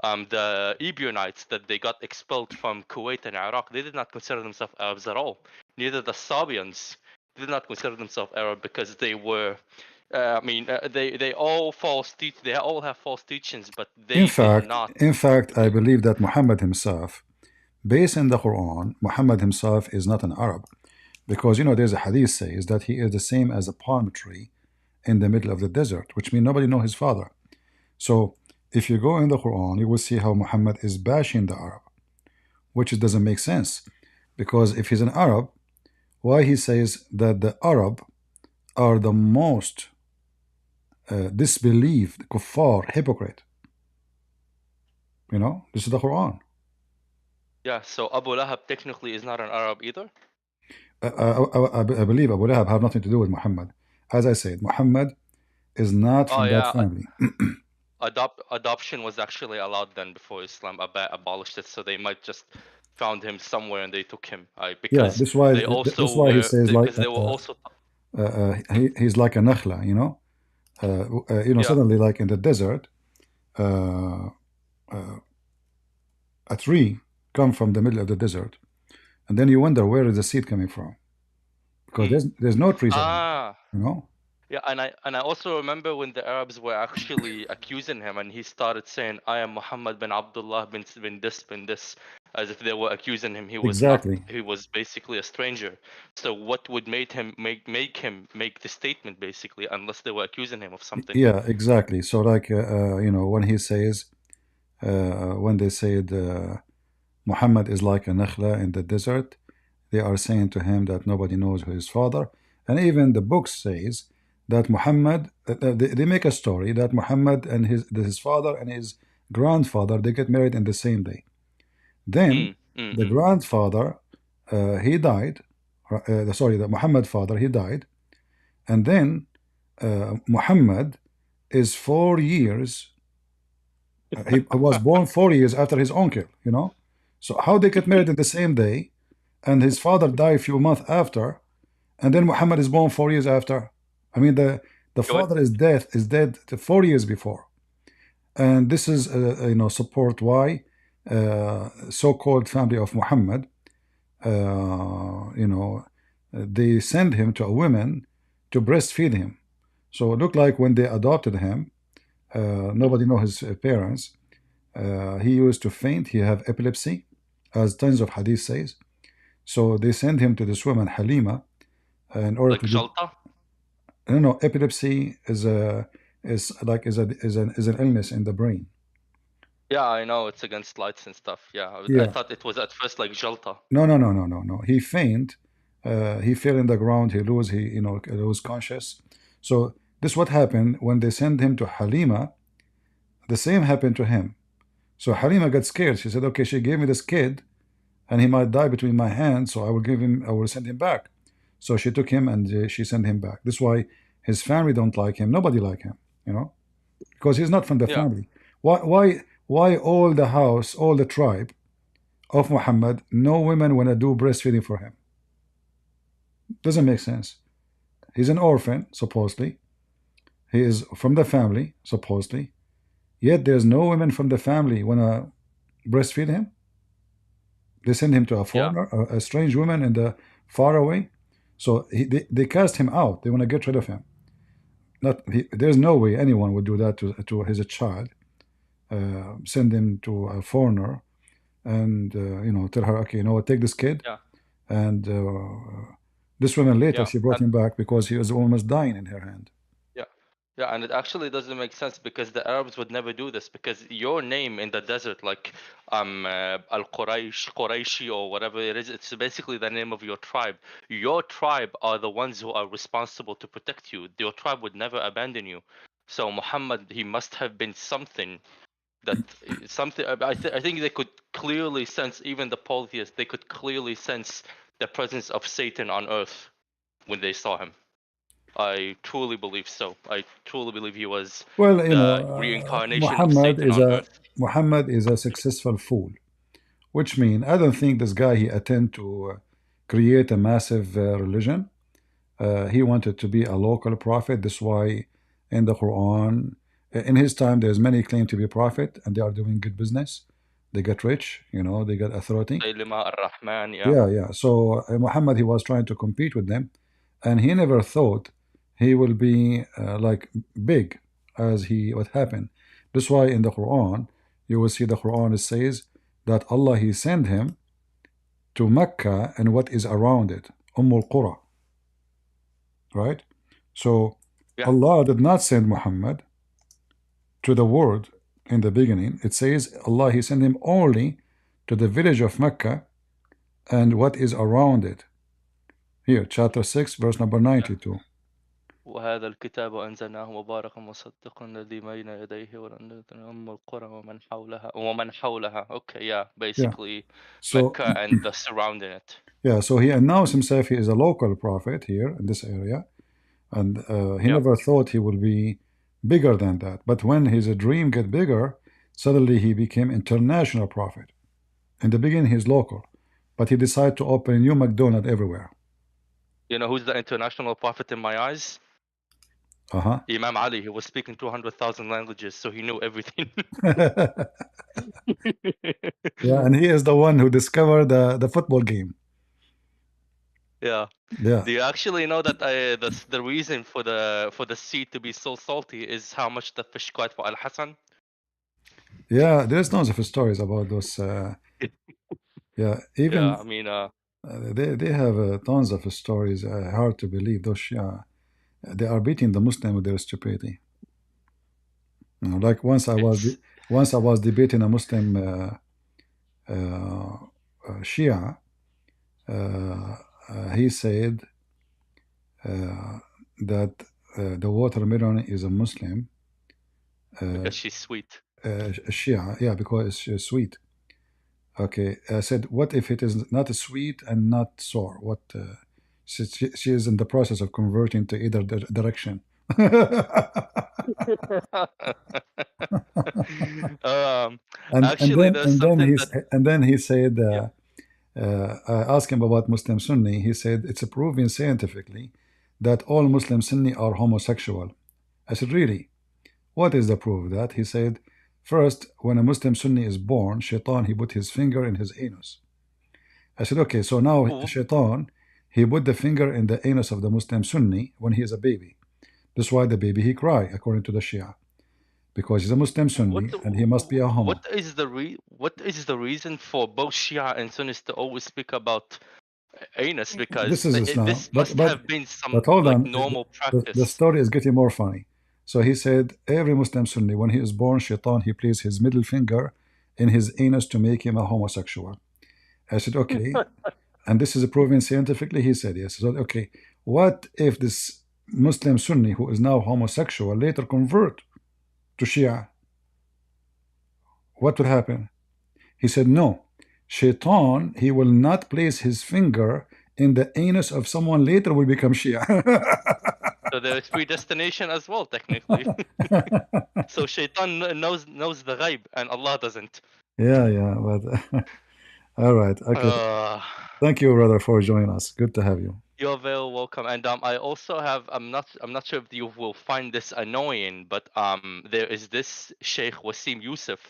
The Ebionites that they got expelled from Kuwait and Iraq, they did not consider themselves Arabs at all. Neither the Sabians did not consider themselves Arab because they were. They all have false teachings, but In they did fact, not. in fact, I believe that Muhammad himself, based in the Quran, Muhammad himself is not an Arab. Because you know there's a hadith says that he is the same as a palm tree in the middle of the desert, which means nobody know his father. So if you go in the Quran, you will see how Muhammad is bashing the Arab, which doesn't make sense. Because if he's an Arab, why he says that the Arab are the most disbelieved, kuffar, hypocrite. You know, this is the Quran. Yeah, so Abu Lahab technically is not an Arab either. I believe Abu Lahab have nothing to do with Muhammad. As I said, Muhammad is not Oh from that yeah, family. adoption was actually allowed then before Islam abolished it, so they might just found him somewhere and they took him. Yeah, Because they also that's why he were says like because they were also he's like a nakhla, you know, yeah. suddenly like in the desert, uh, uh, a tree come from the middle of the desert, and then you wonder where is the seed coming from because Mm. there's no trees around, Ah, you know. Yeah, and I also remember when the Arabs were actually accusing him, and he started saying, "I am Muhammad bin Abdullah bin this," as if they were accusing him. He was not. Exactly. He was basically a stranger. So what would make him make the statement basically, unless they were accusing him of something? Yeah, exactly. So like when he says when they said Muhammad is like a nakhla in the desert, they are saying to him that nobody knows who his father, and even the book says that Muhammad. They make a story that Muhammad and his father and his grandfather, they get married in the same day. Then Mm, mm, the mm. grandfather, he died. Sorry, the Muhammad father, he died, and then Muhammad is 4 years. He was born 4 years after his uncle. So how they get married in the same day, and his father died a few months after, and then Muhammad is born 4 years after. I mean, the What? father is dead 4 years before, and this is support why so-called family of Muhammad, they send him to a woman to breastfeed him. So it looked like when they adopted him, nobody know his parents. He used to faint. He have epilepsy, as tons of hadith says. So they send him to this woman Halima in order Like to do. Jalta? No, epilepsy is an illness in the brain. Yeah, I know it's against lights and stuff. Yeah, I Yeah. thought it was at first like Jalta. No, no, no, no, no, no. He faint. He fell in the ground. He lose conscious. So this what happened when they send him to Halima. The same happened to him. So Halima got scared. She said, "Okay, she gave me this kid, and he might die between my hands. So I will send him back." So she took him and she sent him back. This is why his family don't like him. Nobody like him, because he's not from the Yeah, family. Why all the house, all the tribe of Muhammad, no women want to do breastfeeding for him? Doesn't make sense. He's an orphan, supposedly. He is from the family, supposedly. Yet there's no women from the family want to breastfeed him. They send him to a yeah, foreigner, a strange woman in the far away. So they cast him out. They want to get rid of him. There's no way anyone would do that to his child. Send him to a foreigner and tell her, okay, take this kid. yeah, And this woman later yeah. she brought him back because he was almost dying in her hand. Yeah, yeah, and it actually doesn't make sense because the Arabs would never do this because your name in the desert, like Al Quraishi or whatever it is, it's basically the name of your tribe. Your tribe are the ones who are responsible to protect you. Your tribe would never abandon you. So Muhammad, he must have been something that something. I think they could clearly sense, even the polytheists, they could clearly sense the presence of Satan on earth when they saw him. I truly believe so. I truly believe he was Well, the reincarnation of Muhammad Satan is on a earth. Muhammad is a successful fool, which means I don't think this guy he attend to create a massive religion. He wanted to be a local prophet. That's why in the Quran, in his time, there's many claim to be prophet, and they are doing good business. They get rich, they get authority. Saylima ar-Rahman, yeah. Yeah, yeah. So Muhammad, he was trying to compete with them, and he never thought he will be like big as he what happened. That's why in the Quran, you will see the Quran says that Allah he sent him to Mecca and what is around it, Ummul Qura, right? So Yeah, Allah did not send Muhammad to the world in the beginning. It says Allah he sent him only to the village of Mecca and what is around it. Here, chapter 6, verse number yeah. 92. وهذا الكتاب أنزلناه مباركا مصدقا الذي بين يديه أم القرى ومن حولها. Okay, yeah, Yeah. basically So, Mecca and the surrounding it. yeah, so he announced himself he is a local prophet here in this area, and he Yeah, never thought he would be bigger than that. But when his dream get bigger, suddenly he became international prophet. In the beginning, he's local, but he decided to open a new McDonald's everywhere. you know who's the international prophet in my eyes? Uh-huh. Imam Ali. He was speaking 200,000 languages, so he knew everything. Yeah, and he is the one who discovered the football game. Yeah. Yeah, Do you actually know that the reason for the sea to be so salty is how much the fish caught for Al Hassan? yeah. There's tons of stories about those. Yeah, Yeah, even I mean, they have tons of stories. Hard to believe those Shia. They are beating the Muslim with their stupidity. You know, like it's once I was debating a Muslim Shia. He said that the watermelon is a Muslim uh, because she's sweet. Shia. Yeah, because it's sweet. Okay, I said, what if it is not sweet and not sour? What? She is in the process of converting to either direction. um, and actually, then there's something that and then he said, yeah. I asked him about Muslim Sunni. He said it's proven scientifically that all Muslim Sunni are homosexual. I said, really? What is the proof of that? He said, first, when a Muslim Sunni is born, Shaitan, he put his finger in his anus. I said, okay, so now W- Shaitan, he put the finger in the anus of the Muslim Sunni when he is a baby. That's why the baby he cry, according to the Shia, because he's a Muslim What Sunni and he must be a homo. what is the reason for both Shia and Sunnis to always speak about anus? This Because is Islam, this must have been some but hold like on, normal the practice. story is getting more funny. So he said every Muslim Sunni, when he is born, Shaitan, he placed his middle finger in his anus to make him a homosexual. I said, okay, and this is proven scientifically? He said yes. So, okay, what if this Muslim Sunni who is now homosexual later convert to Shia? What will happen? He said, no. Shaitan, he will not place his finger in the anus of someone later will become Shia. So there is predestination as well, technically. So Shaitan knows the ghaib and Allah doesn't. Yeah, yeah, but all right. Okay. Uh, Thank you, brother, for joining us. Good to have you. you're very welcome. And I also have I'm not sure if you will find this annoying, but there is this Sheikh Wasim Yusuf.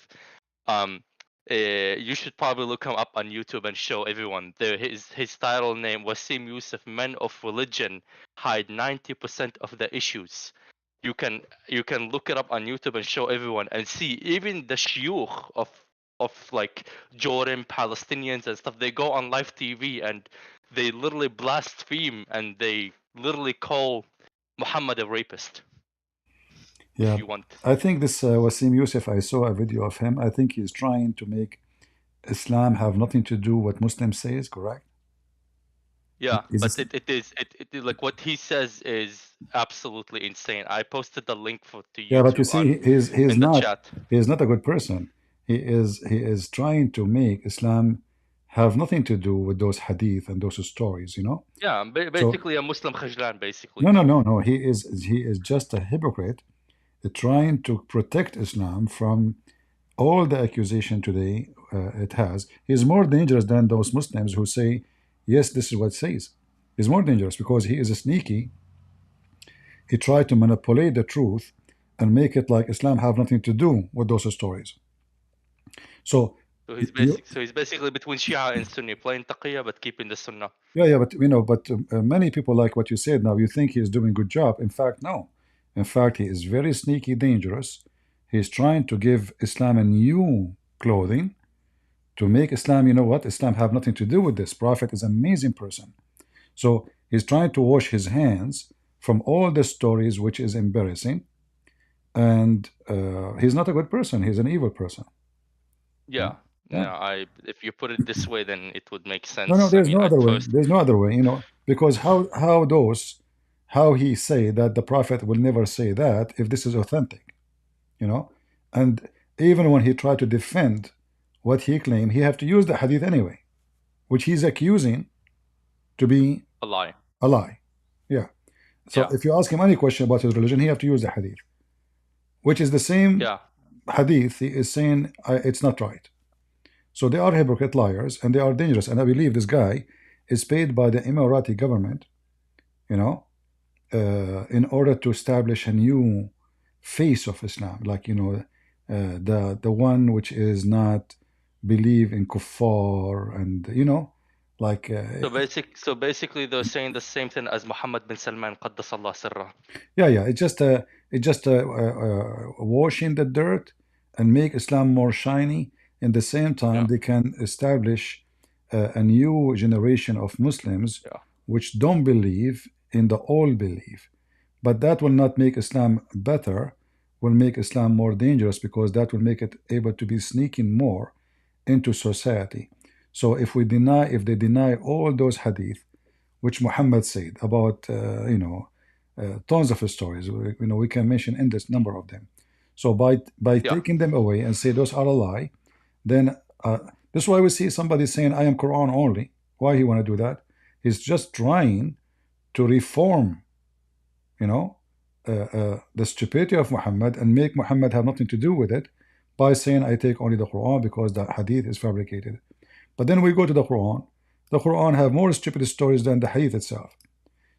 Um you should probably look him up on YouTube and show everyone. There his title name Wasim Yusuf, Men of Religion Hide 90% of the Issues. You can look it up on YouTube and show everyone and see even the shuyukh of like Jordan, Palestinians and stuff. They go on live TV and they literally blaspheme and they literally call Muhammad a rapist. If Yeah. you want, I think this Wasim Youssef, I saw a video of him. I think he's trying to make Islam have nothing to do what Muslims say is correct. yeah, Is but this, it like what he says is absolutely insane. I posted the link to yeah, but you YouTube see, on in the chat. he is not a good person. He is trying to make Islam have nothing to do with those hadith and those stories, you know? Yeah, So basically a Muslim khajlan, basically. no. He is just a hypocrite trying to protect Islam from all the accusation today it has. He's more dangerous than those Muslims who say, yes, this is what it says. He's more dangerous because he is a sneaky. He tried to manipulate the truth and make it like Islam have nothing to do with those stories. So you, So he's basically between Shia and Sunni, playing taqiyya but keeping the Sunnah. yeah, but you know, but many people like what you said. Now you think he's doing a good job. In fact, no. In fact, he is very sneaky, dangerous. He's trying to give Islam a new clothing to make Islam. You know what? Islam have nothing to do with this. Prophet is an amazing person. So he's trying to wash his hands from all the stories, which is embarrassing. And he's not a good person. He's an evil person. Yeah. Yeah. No, if you put it this way, then it would make No, sense. I there's mean, no at other way. first, There's no other way, you know, because how he say that the prophet will never say that if this is authentic, you know, and even when he tried to defend what he claimed, he have to use the hadith anyway, which he's accusing to be a lie. a lie. Yeah. So Yeah. if you ask him any question about his religion, he have to use the hadith, which is the same Yeah. hadith he is saying it's not right. So they are hypocrite liars and they are dangerous. And I believe this guy is paid by the Emirati government, you know, in order to establish a new face of Islam, like you know, the one which is not believe in kuffar and you know, Like, So basically, they're saying the same thing as Muhammad bin Salman, Qaddasallah sirrah. yeah, yeah. It just washing the dirt and make Islam more shiny. In the same time, Yeah, they can establish a new generation of Muslims yeah, which don't believe in the old belief. But that will not make Islam better, will make Islam more dangerous because that will make it able to be sneaking more into society. So if they deny all those hadith, which Muhammad said about, tons of stories, we can mention endless number of them. So by yeah, taking them away and say those are a lie, then this is why we see somebody saying I am Quran only. Why he want to do that? He's just trying to reform, you know, the stupidity of Muhammad and make Muhammad have nothing to do with it by saying I take only the Quran because the hadith is fabricated. But then we go to the Quran. The Quran have more stupid stories than the hadith itself.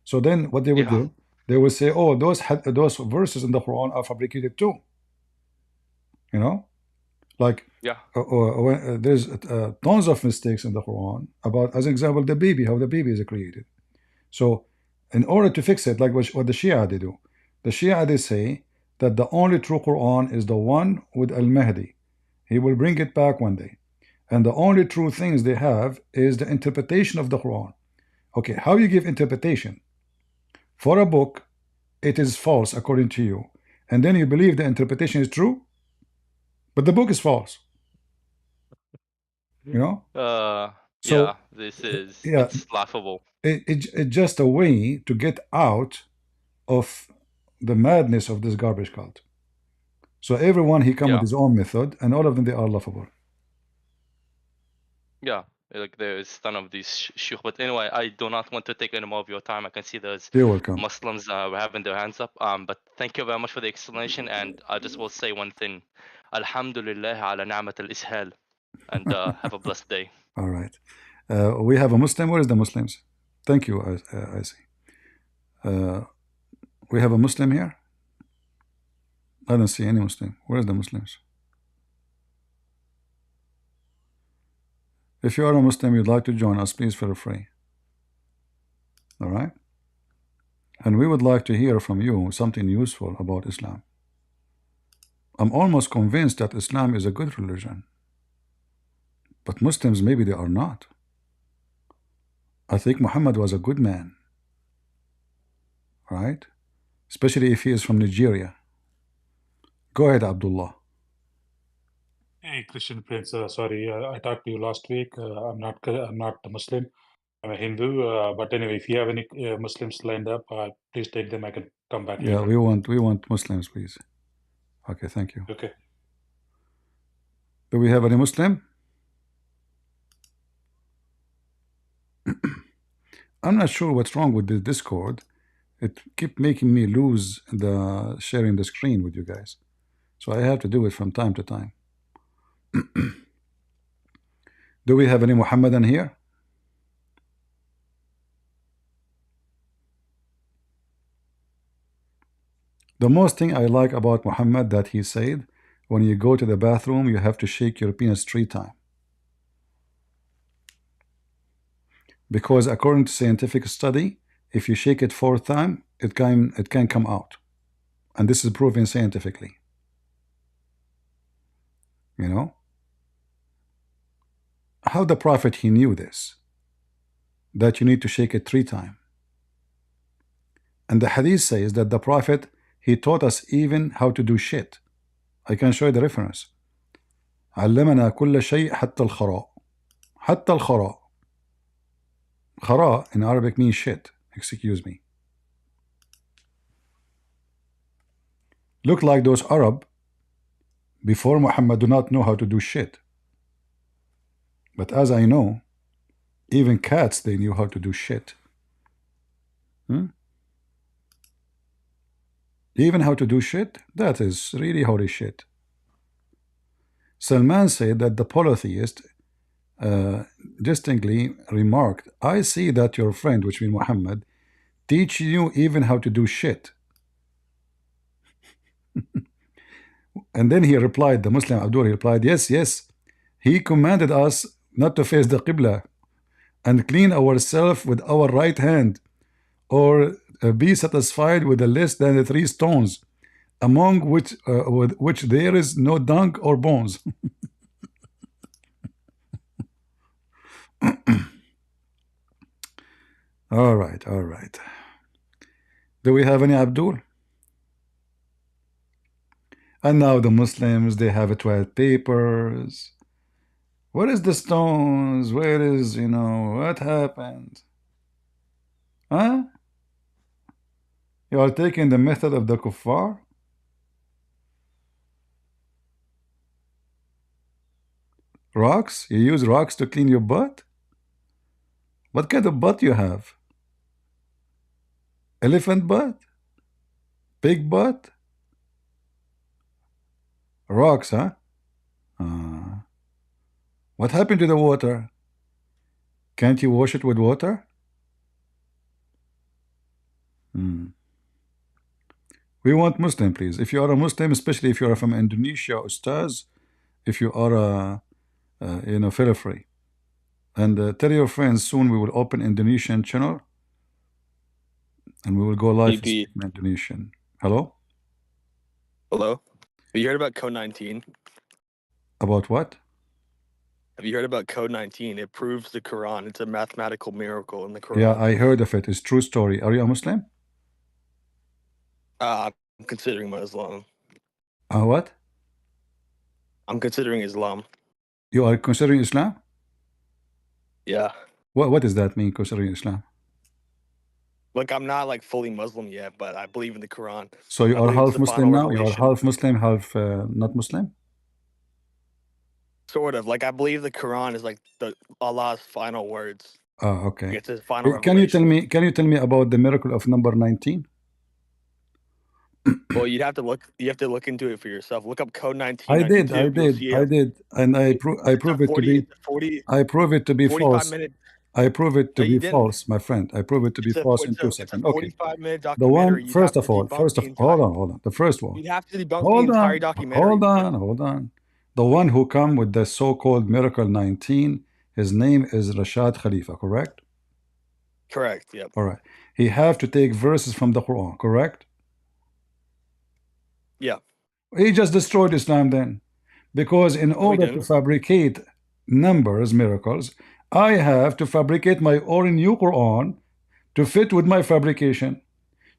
So then what they would yeah, do, they would say, oh, those verses in the Quran are fabricated too. You know, like yeah, there's tons of mistakes in the Quran about, as an example, the baby, how the baby is created. So in order to fix it, like what the Shia they do, the Shia they say that the only true Quran is the one with Al-Mahdi. He will bring it back one day. And the only true things they have is the interpretation of the Quran. Okay, how you give interpretation? For a book, it is false according to you. And then you believe the interpretation is true, but the book is false. You know? yeah. So, yeah, It's laughable. it's just a way to get out of the madness of this garbage cult. So everyone he come with Yeah, his own method, and all of them they are laughable. yeah. Like there's ton of these shuyukh. But anyway, I do not want to take any more of your time. I can see there's You're welcome. Muslims were having their hands up. But thank you very much for the explanation. And I just will say one thing: Alhamdulillah ala ni'mat al-ishal. And have a blessed day. All right. We have a Muslim. Where is the Muslims? Thank you, I see. We have a Muslim here? I don't see any Muslim. Where is the Muslims? If you are a Muslim, you'd like to join us, please feel free. All right? And we would like to hear from you something useful about Islam. I'm almost convinced that Islam is a good religion. But Muslims, maybe they are not. I think Muhammad was a good man. Right? Especially if he is from Nigeria. Go ahead, Abdullah. Hey, Christian Prince. Sorry, I talked to you last week. I'm not a Muslim. I'm a Hindu. But anyway, if you have any Muslims lined up, please take them. I can come back Yeah, later. we want Muslims, please. Okay, thank you. Okay. Do we have any Muslim? I'm not sure what's wrong with the Discord. It keep making me lose the sharing the screen with you guys. So I have to do it from time to time. Do we have any Muhammadan here? The most thing I like about Muhammad that he said, when you go to the bathroom, you have to shake your penis 3 times. Because according to scientific study, if you shake it 4th time, it can come out. And this is proven scientifically. You know? How the Prophet, he knew this, that you need to shake it 3 times. And the hadith says that the Prophet, he taught us even how to do shit. I can show you the reference. علمنا كل شيء حتى الخراء. حتى الخراء. Khara in Arabic means shit. Excuse me. Look like those Arab before Muhammad do not know how to do shit. But as I know, even cats, they knew how to do shit. Even how to do shit, that is really holy shit. Salman said that the polytheist distinctly remarked, I see that your friend, which means Muhammad, teach you even how to do shit. And then he replied, the Muslim Abdul replied, yes, he commanded us not to face the Qibla and clean ourselves with our right hand, or be satisfied with a less than 3 stones, among which with which there is no dung or bones. All right, all right. Do we have any Abdul? And now the Muslims, they have 12 papers. Where is the stones? Where is, what happened? Huh? You are taking the method of the kuffar? Rocks? You use rocks to clean your butt? What kind of butt you have? Elephant butt? Pig butt? Rocks, huh? What happened to the water? Can't you wash it with water? We want Muslim, please. If you are a Muslim, especially if you are from Indonesia, Ustaz, if you are a, feel free. And tell your friends, soon we will open Indonesian channel and we will go live in Indonesian. Hello? Hello? Have you heard about Code 19? About what? Have you heard about Code 19? It proves the Quran. It's a mathematical miracle in the Quran. Yeah, I heard of it. It's true story. Are you a Muslim? I'm considering Muslim. What? I'm considering Islam. You are considering Islam? Yeah. What does that mean, considering Islam? Like, I'm not like fully Muslim yet, but I believe in the Quran. So you I are believe it's half the Muslim final now? You are revelation. half Muslim, half not Muslim? Sort of. Like, I believe the Quran is like Allah's final words. Oh, okay. It's his final Can you revelation. tell me about the miracle of number 19? Well, you have to look into it for yourself. Look up Code 19 I on did, YouTube. You'll see it. and I prove it to be. I prove it to be 45 false. minute. I prove it to No, you be didn't. false, my friend. I prove it to be false in 2 It's a seconds. Okay. 45-minute The documentary. one, first of all, hold on. The first one. You'd have to debunk Hold the entire on, documentary. hold on. The one who come with the so-called miracle 19, his name is Rashad Khalifa, correct? Correct. Yep. All right. He have to take verses from the Quran, correct? Yeah. He just destroyed Islam then. Because in order to fabricate numbers, miracles, I have to fabricate my own new Quran to fit with my fabrication.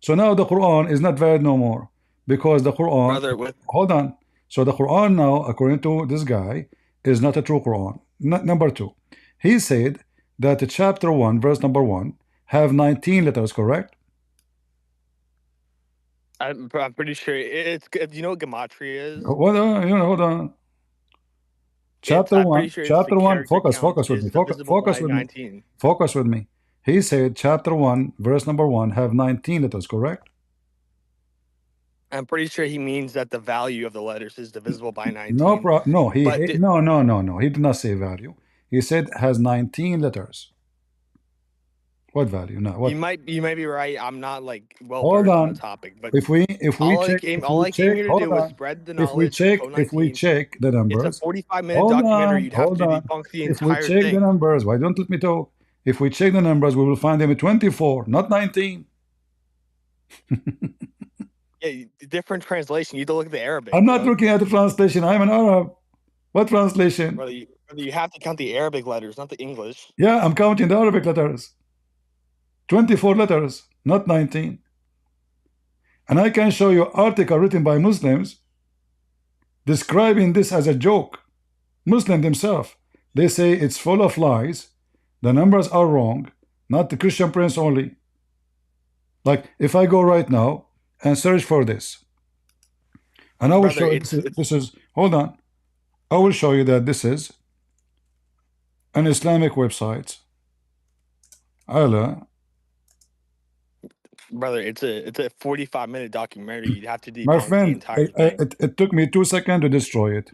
So now the Quran is not valid no more. Because the Quran, hold on. So the Quran now, according to this guy, is not a true Quran. Number 2, he said that chapter 1, verse number 1, have 19 letters, correct? I'm pretty sure it's. You know what gematria is? Hold on. Chapter 1, chapter 1. Focus with me. Focus with me. Focus with me. He said chapter 1, verse number 1, have 19 letters, correct? I'm pretty sure he means that the value of the letters is divisible by 19. No, he did not say value. He said has 19 letters. What value? No, what? You might be right. I'm not like well Hold versed on. on the topic, but If we all I check, came here to do was spread the knowledge. if we check the numbers, it's a 45-minute documentary. You'd have to debunk the if entire we check thing. the numbers, why don't let me talk? If we check the numbers, we will find them at 24, not 19. Yeah, different translation. You need to look at the Arabic. I'm not looking at the translation. I'm an Arab. What translation? Brother, you have to count the Arabic letters, not the English. Yeah, I'm counting the Arabic letters. 24 letters, not 19. And I can show you article written by Muslims describing this as a joke. Muslim themselves, they say it's full of lies. The numbers are wrong, not the Christian Prince only. Like if I go right now and search for this, and I will show you this is hold on. I will show you that this is an Islamic website. Allah. Brother, it's a 45-minute documentary. You'd have to debunk My friend, the entire thing. It took me 2 seconds to destroy it.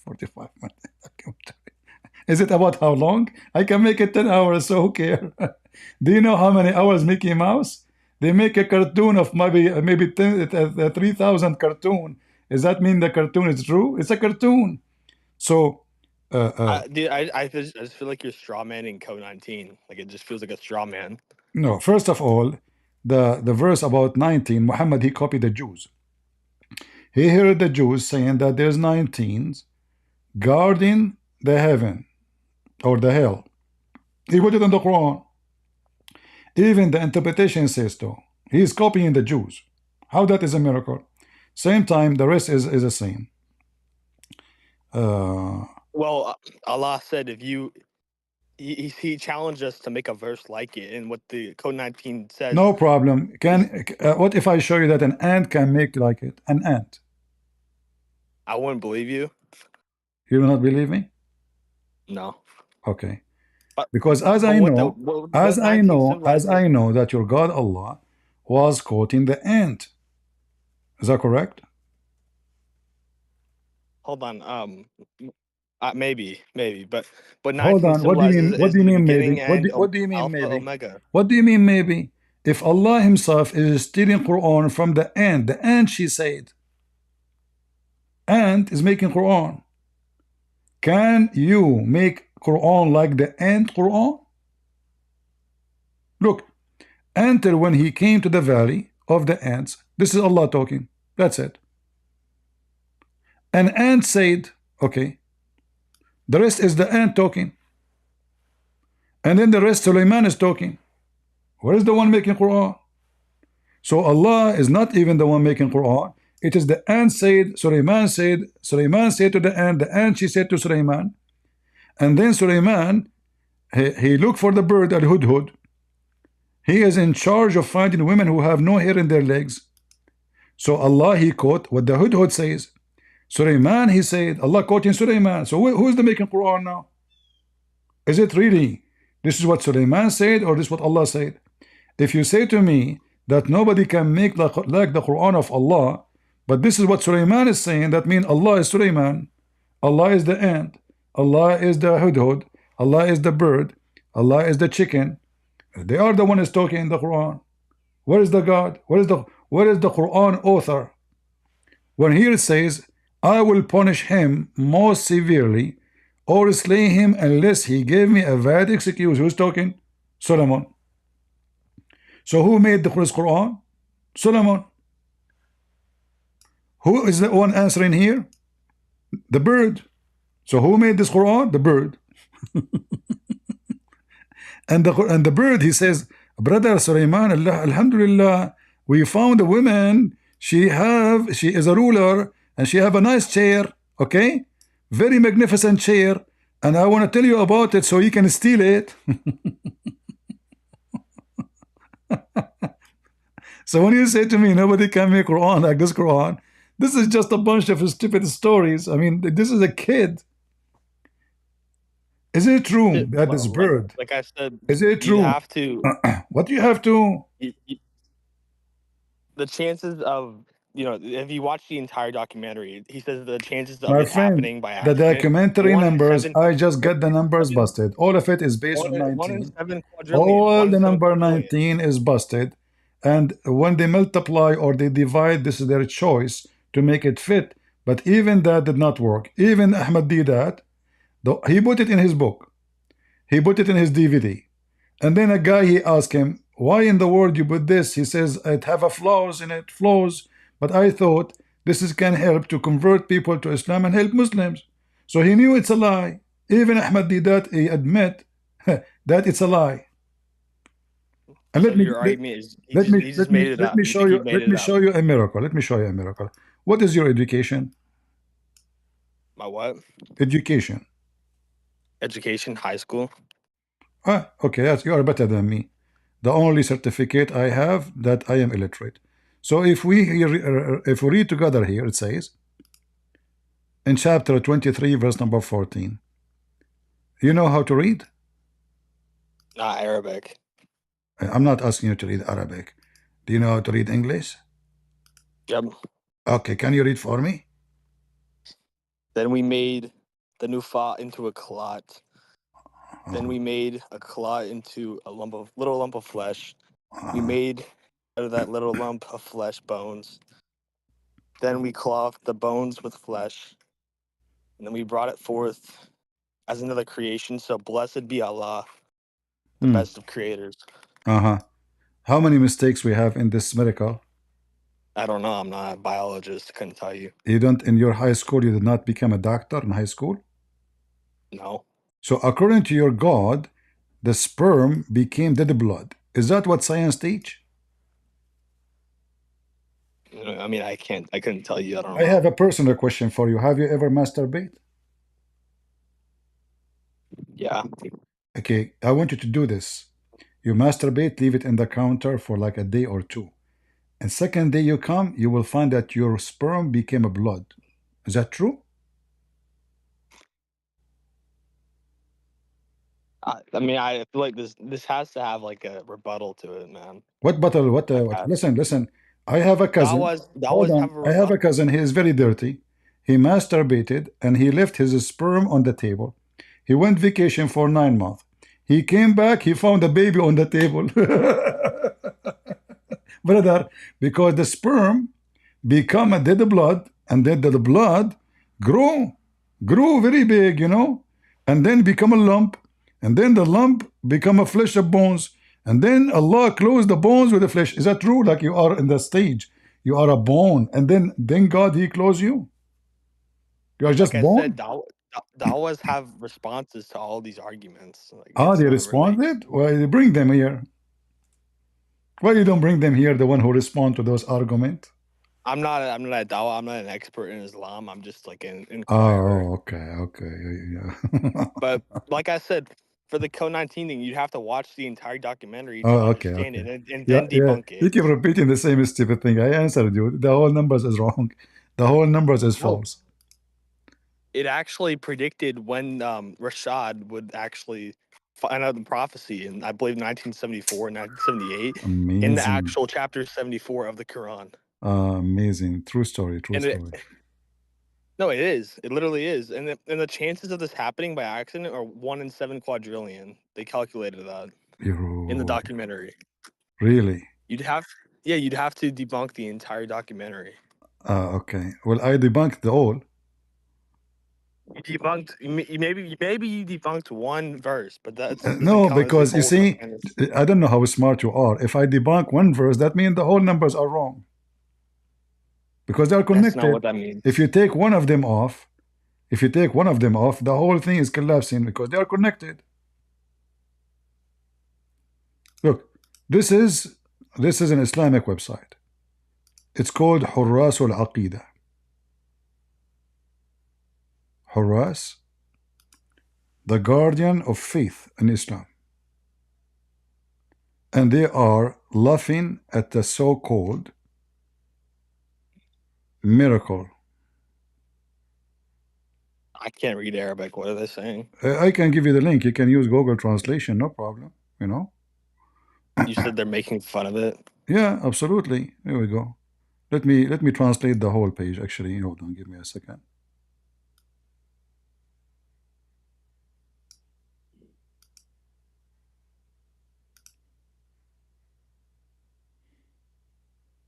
45 minutes. Is it about how long? I can make it 10 hours, so who cares? Do you know how many hours Mickey Mouse? They make a cartoon of maybe 3,000 cartoon. Does that mean the cartoon is true? It's a cartoon. So Dude, I just feel like you're straw manning code 19. Like it just feels like a straw man. No, first of all, the verse about 19, Muhammad, he copied the Jews. He heard the Jews saying that there's 19s guarding the heaven or the hell. He put it in the Quran. Even the interpretation says so. He is copying the Jews. How that is a miracle? Same time, the rest is the same. Well, Allah said if you, he challenged us to make a verse like it, and what the code 19 says. No problem. What if I show you that an ant can make like it? An ant. I wouldn't believe you. You will not believe me? No. Okay. But, because as I know that your God Allah was quoting the ant. Is that correct? Hold on. Maybe, but hold on. What do you mean? What do you mean maybe? What do you mean maybe? Omega. What do you mean maybe? If Allah Himself is stealing Quran from the ant, she said, ant is making Quran. Can you make Quran like the ant Quran? Look, enter when he came to the valley of the ants. This is Allah talking. That's it. An ant said, okay. The rest is the ant talking. And then the rest, Sulaiman is talking. Where is the one making Quran? So Allah is not even the one making Quran. It is the ant said, Sulaiman said to the ant, she said to Sulaiman. And then Sulaiman, he looked for the bird, al-hudhud. He is in charge of finding women who have no hair in their legs. So Allah, he quote what the hudhud says. Sulaiman, he said, Allah quoting Sulaiman. So who is the making Quran now? Is it really, this is what Sulaiman said, or this is what Allah said? If you say to me that nobody can make like the Quran of Allah, but this is what Sulaiman is saying, that means Allah is Sulaiman, Allah is the ant, Allah is the hudhud, Allah is the bird, Allah is the chicken. They are the one is talking in the Quran. Where is the God? Where is the Quran author? When here it says, I will punish him most severely or slay him unless he gave me a valid excuse. Who's talking? Solomon. So who made the Quran? Solomon. Who is the one answering here? The bird. So who made this Quran? The bird. and the bird, he says, brother Sulaiman, alhamdulillah, we found a woman, she is a ruler, and she have a nice chair, okay? Very magnificent chair, and I want to tell you about it so you can steal it. So when you say to me, nobody can make Quran like this Quran, this is just a bunch of stupid stories. I mean, this is a kid. Is it true that this bird? Like I said, is it true? You have to. What do you have to? The chances of, if you watch the entire documentary, he says the chances of My it friend, happening by the accident. documentary numbers, I just get the numbers busted. All of it is based on 19. All the number 19 is busted. And when they multiply or they divide, this is their choice to make it fit. But even that did not work. Even Ahmad did that. He put it in his book. He put it in his DVD. And then a guy, he asked him, why in the world you put this? He says, it have a flaws in it, flaws. But I thought this can help to convert people to Islam and help Muslims. So he knew it's a lie. Even Ahmad did that. He admit that it's a lie. And let me show you a miracle. Let me show you a miracle. What is your education? My what? Education. Education, high school. Okay, you are better than me. The only certificate I have that I am illiterate. So if we read together here, it says in chapter 23, verse number 14. You know how to read? Not Arabic. I'm not asking you to read Arabic. Do you know how to read English? Yep. Okay, can you read for me? Then we made the Nufa into a clot. Then we made a clot into a little lump of flesh. We made out of that little lump of flesh bones. Then we clothed the bones with flesh. And then we brought it forth as another creation. So blessed be Allah, the best of creators. How many mistakes we have in this miracle? I don't know. I'm not a biologist. Couldn't tell you. You don't, in your high school, you did not become a doctor in high school? No. So according to your God, the sperm became dead blood. Is that what science teach? I mean, I couldn't tell you. I don't I know. have a personal question for you. Have you ever masturbated? Yeah. Okay, I want you to do this. You masturbate, leave it in the counter for like a day or two. And second day you come, you will find that your sperm became a blood. Is that true? I mean, I feel like this has to have like a rebuttal to it, man. What battle? What? Listen. I have a cousin. That was have a I have a rebuttal. cousin. He is very dirty. He masturbated and he left his sperm on the table. He went vacation for 9 months. He came back. He found a baby on the table. Brother, because the sperm become a dead blood, and then the blood grow very big, you know, and then become a lump, and then the lump become a flesh of bones, and then Allah close the bones with the flesh. Is that true? Like you are in the stage, you are a bone, and then God, He close you. You are just Like I bone. said, Dawas have responses to all these arguments. Like, They it's not responded. Well, bring them here. Why you don't bring them here? The one who respond to those arguments. I'm not a Dawa. I'm not an expert in Islam. I'm just like an inquirer. Oh, okay, yeah. But like I said, for the Co-19 thing, you'd have to watch the entire documentary to understand it and then debunk You it. keep repeating the same stupid thing. I answered you. The whole numbers is wrong. The whole numbers is false. It actually predicted when Rashad would actually find out the prophecy in, I believe, 1974, 1978, Amazing. in the actual chapter 74 of the Quran. Amazing. True story. No, it is. It literally is. And the chances of this happening by accident are 1 in 7 quadrillion. They calculated that in the documentary. Really? You'd have to debunk the entire documentary. Okay. Well, I debunked the all. You debunked maybe you debunked one verse, but that's no, because you see, I don't know how smart you are. If I debunk one verse, that means the whole numbers are wrong. Because they are connected. That's not what that means. If you take one of them off, the whole thing is collapsing because they are connected. Look, this is an Islamic website. It's called Hurras al-Aqidah. Hurras, the guardian of faith in Islam. And they are laughing at the so-called miracle. I can't read Arabic. What are they saying? I can give you the link. You can use Google Translation, no problem. You know. You said they're making fun of it. Yeah, absolutely. Here we go. Let me translate the whole page. Actually, hold on. Give me a second.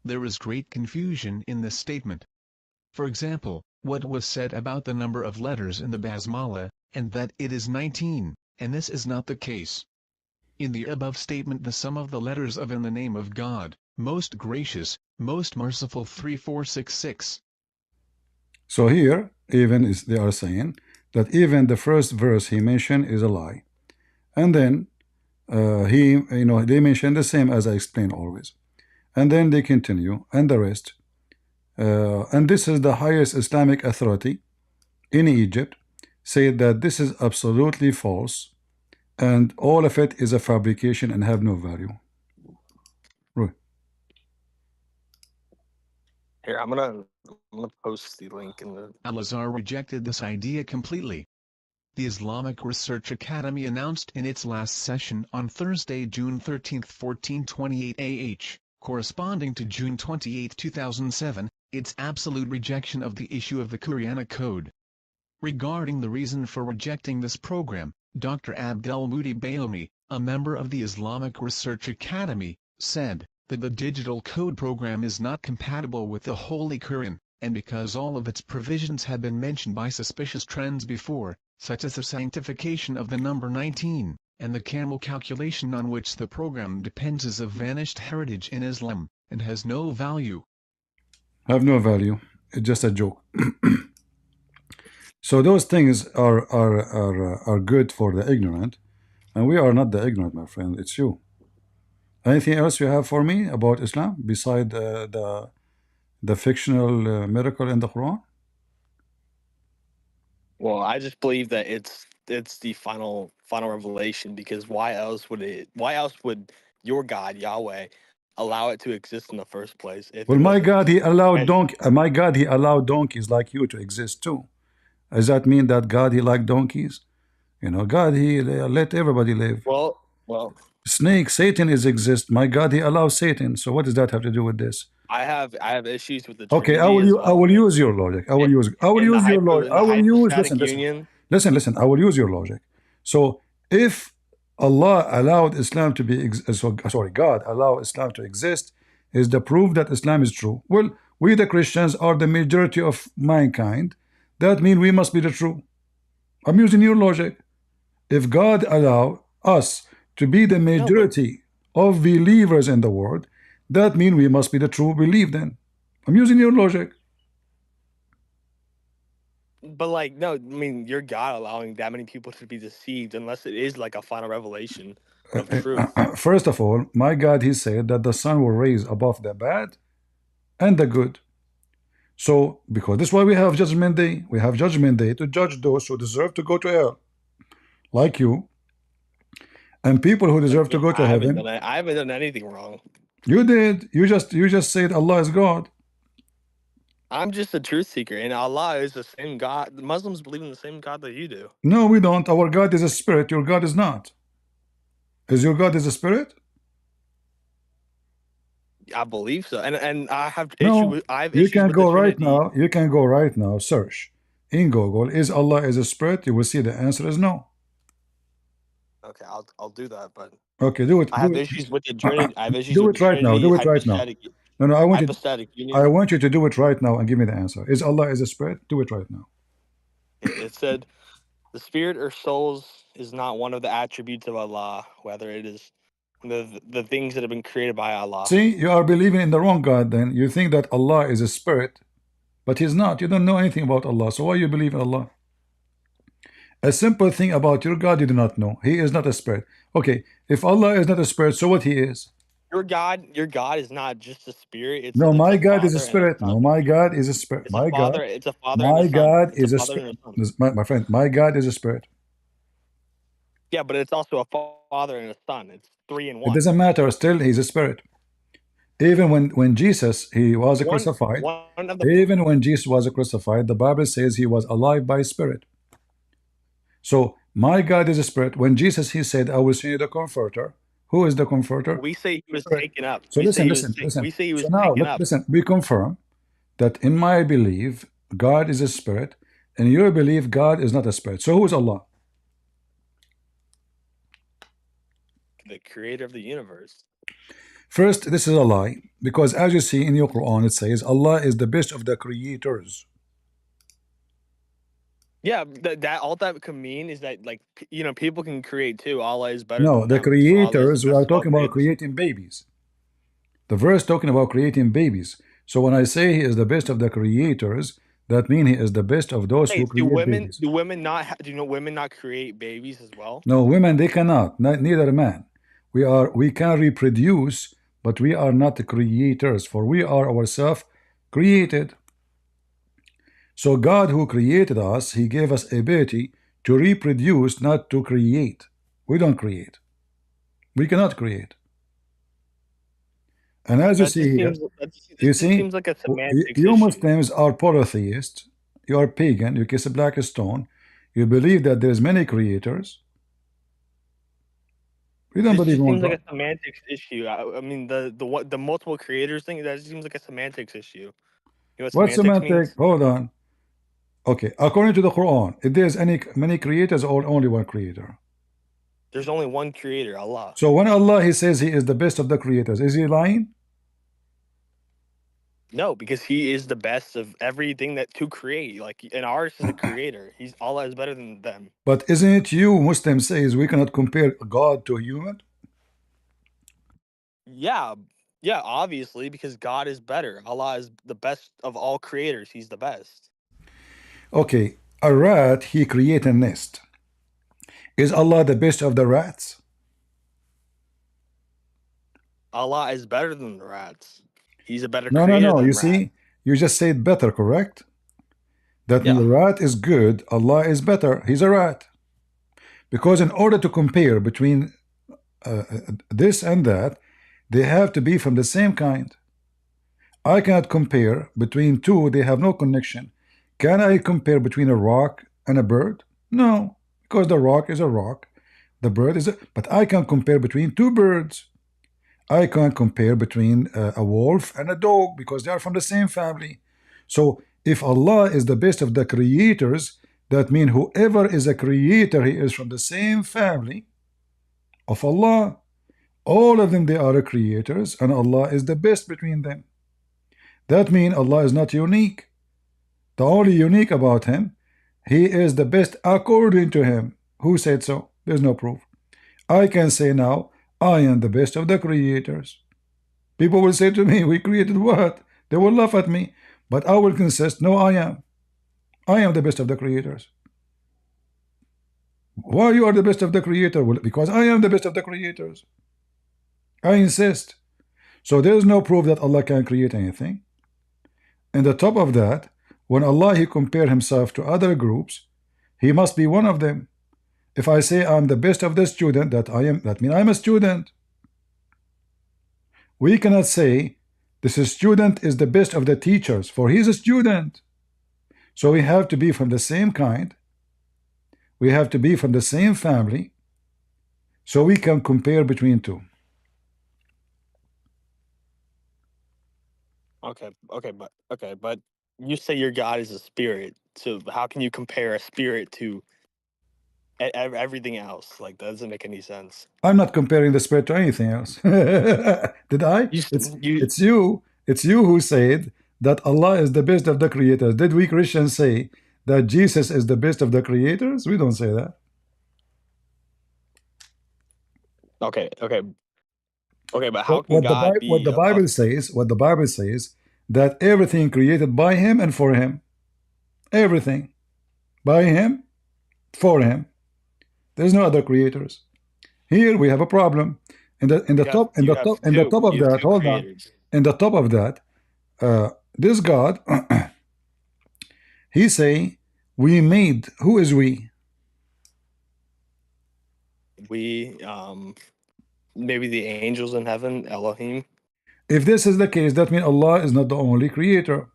There is great confusion in this statement. For example, what was said about the number of letters in the Basmala, and that it is 19, and this is not the case. In the above statement the sum of the letters of in the name of God, most gracious, most merciful 3466. So here, even is they are saying that even the first verse he mentioned is a lie. And then they mention the same as I explain always. And then they continue, and the rest. And this is the highest Islamic authority in Egypt, said that this is absolutely false, and all of it is a fabrication and have no value. Right. Here, I'm gonna post the link in the. Al-Azhar rejected this idea completely. The Islamic Research Academy announced in its last session on Thursday, June 13, 1428 AH, corresponding to June 28, 2007, its absolute rejection of the issue of the Quranic code. Regarding the reason for rejecting this program, Dr. Abdelmoudi Bayoumi, a member of the Islamic Research Academy, said that the digital code program is not compatible with the Holy Quran, and because all of its provisions had been mentioned by suspicious trends before, such as the sanctification of the number 19, and the camel calculation on which the program depends is of vanished heritage in Islam, and has no value. Have no value. It's just a joke. So those things are good for the ignorant, and we are not the ignorant, my friend. It's you. Anything else you have for me about Islam beside the fictional miracle in the Quran? Well, I just believe that it's the final revelation, because why else would your God Yahweh allow it to exist in the first place if Well, it my wasn't? God, He allowed And My God, He allowed donkeys like you to exist too. Does that mean that God, He liked donkeys? You know, God, He let everybody live. well, Snake, Satan exist. My God, He allows Satan. So what does that have to do with this? I have issues with the Okay, Trinity as I well. will use your logic. I will In the use your logic. in the hypostatic union. Listen. I will use your logic. So if Allah allowed Islam to be, God allowed Islam to exist, is the proof that Islam is true. Well, we the Christians are the majority of mankind. That means we must be the true. I'm using your logic. If God allowed us to be the majority of believers in the world, that means we must be the true belief then. I'm using your logic. But like, no, I mean, your God allowing that many people to be deceived, unless it is like a final revelation of truth. First of all, my God, He said that the sun will rise above the bad and the good. So, because this is why we have Judgment Day. We have Judgment Day to judge those who deserve to go to hell, like you, and people who deserve to go to heaven. I haven't done anything wrong. You did. You just said Allah is God. I'm just a truth seeker, and Allah is the same God. The Muslims believe in the same God that you do. No, we don't. Our God is a spirit. Your God is not. Is your God is a spirit? I believe so, and I have No. I have You issues can with go the right Trinity. now. You can go right now. Search in Google. Is Allah is a spirit? You will see the answer is no. Okay, I'll do that, but Okay, do it. I have issues with the Trinity. I have issues Do with it the right now. Trinity, Do it right now. No, hypostatic I union. want you to do it right now and give me the answer. Is Allah is a spirit? Do it right now. It said, the spirit or souls is not one of the attributes of Allah, whether it is the things that have been created by Allah. See, you are believing in the wrong God then. You think that Allah is a spirit, but He's not. You don't know anything about Allah. So why you believe in Allah? A simple thing about your God you do not know. He is not a spirit. Okay, if Allah is not a spirit, so what He is? Your God is not just a spirit. It's No, my a God is a father and a spirit. No, son. my God is a spirit. It's a father. It's a father and My a son. God It's is a a father and spirit. a son. My friend, my God is a spirit. Yeah, but it's also a father and a son. It's 3 in 1. It doesn't matter. Still, He's a spirit. Even when Jesus He was crucified. One of the Even when Jesus was crucified, the Bible says He was alive by spirit. So my God is a spirit. When Jesus He said, "I will send you the Comforter." Who is the Comforter? we say he was Spirit. taken up. So We say listen. we say he was So now taken up. listen. We confirm that in my belief, God is a spirit. In your belief, God is not a spirit. So who is Allah? The creator of the universe. First, this is a lie, because as you see in your Quran, it says Allah is the best of the creators. Yeah, that all that could mean is that, like, people can create too. Allah is better No, than the them. So Allah is creators, the we best are of all talking about creators. creating babies. The verse talking about creating babies. So when I say He is the best of the creators, that means He is the best of those who Hey, create babies. do women not women not create babies as well? No, women, they cannot, neither man. We can reproduce, but we are not the creators, for we are ourselves created. So God who created us, He gave us ability to reproduce, not to create. We don't create. We cannot create. And as you see here, you see, seems like a semantics you issue. Muslims are polytheists. You are pagan. You kiss a black stone. You believe that there's many creators. We don't believe in one seems like God. a semantics issue. I mean, the multiple creators thing, that seems like a semantics issue. You know what What semantics semantic? means? Hold on. Okay, according to the Quran, if there's many creators or only one creator? There's only one creator, Allah. So when Allah He says He is the best of the creators, is He lying? No, because he is the best of everything that to create. Like, and ours is the creator. Allah is better than them. But isn't it you Muslims says we cannot compare God to a human? Yeah, yeah, obviously, because God is better. Allah is the best of all creators. He's the best. Okay, a rat, he create a nest. Is Allah the best of the rats? Allah is better than the rats. He's a better No, creator you than rat. see, you just said better, correct? That means Yeah. the rat is good, Allah is better, he's a rat. Because in order to compare between this and that, they have to be from the same kind. I cannot compare between two, they have no connection. Can I compare between a rock and a bird? No, because the rock is a rock, the bird is a, but I can compare between two birds. I can't compare between a wolf and a dog because they are from the same family. So if Allah is the best of the creators, that means whoever is a creator, he is from the same family of Allah. All of them, they are creators, and Allah is the best between them. That means Allah is not unique. The only unique about him, he is the best according to him. Who said so? There's no proof. I can say now, I am the best of the creators. People will say to me, we created what? They will laugh at me. But I will insist, no, I am. I am the best of the creators. Why you are the best of the creator? Well, because I am the best of the creators. I insist. So there is no proof that Allah can create anything. And the top of that, when Allah he compare himself to other groups, he must be one of them. If I say I'm the best of the student, that means I'm a student. We cannot say this student is the best of the teachers, for he's a student. So we have to be from the same kind. We have to be from the same family, so we can compare between two. Okay, but you say your God is a spirit. So how can you compare a spirit to everything else? Like, that doesn't make any sense. I'm not comparing the spirit to anything else. Did I? It's you who said that Allah is the best of the creators. Did we Christians say that Jesus is the best of the creators? We don't say that. Okay, but how can What God be the Bible says that everything created by him and for him. Everything by him, for him. There's no other creators. Here we have a problem. In the top of that, hold on. In the top of that, this God, he say, we made. Who is we? We, maybe the angels in heaven, Elohim. If this is the case, that means Allah is not the only creator.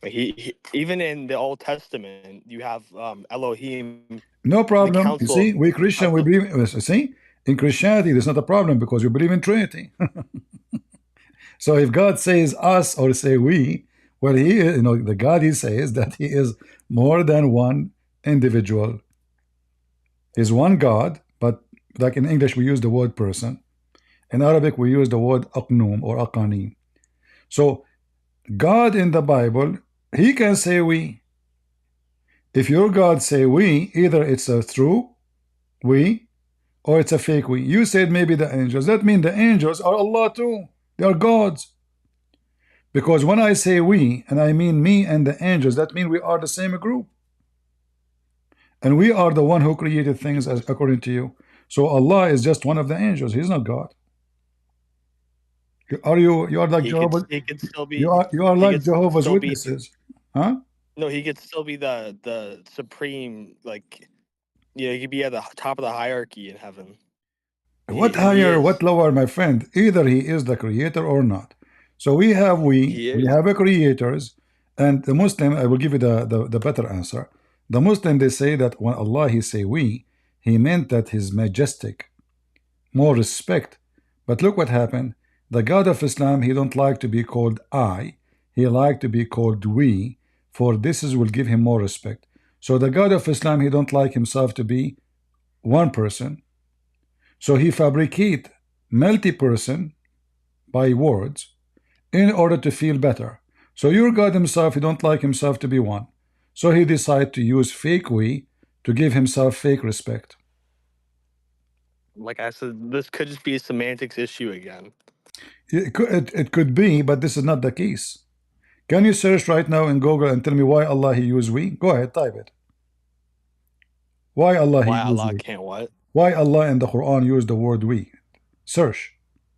He even in the Old Testament, you have Elohim. No problem. You see, we Christian, we believe. See, in Christianity, there's not a problem because we believe in Trinity. So if God says us or say we, well, he, the God, he says that he is more than one individual. He's one God, but like in English, we use the word person. In Arabic, we use the word aqnum or aqanim. So God in the Bible, he can say we. If your God say we, either it's a true we or it's a fake we. You said maybe the angels. That means the angels are Allah too. They are gods. Because when I say we, and I mean me and the angels, that means we are the same group. And we are the one who created things as according to you. So Allah is just one of the angels. He's not God. You are like Jehovah's. He could still be. You are like Jehovah's Witnesses, huh? No, he could still be the supreme. Like, he could be at the top of the hierarchy in heaven. What higher, what lower, my friend? Either he is the creator or not. So we have a creators, and the Muslim. I will give you the better answer. The Muslim, they say that when Allah he say we, he meant that he's majestic, more respect. But look what happened. The God of Islam, he don't like to be called I. He like to be called we, for this will give him more respect. So the God of Islam, he don't like himself to be one person. So he fabricate multi-person by words, in order to feel better. So your God himself, he don't like himself to be one. So he decided to use fake we to give himself fake respect. Like I said, this could just be a semantics issue again. It could be, but this is not the case. Can you search right now in Google and tell me why Allah he used we? Go ahead, type it. Why Allah he Why used Allah we? can't what? Why Allah in the Quran used the word we? Search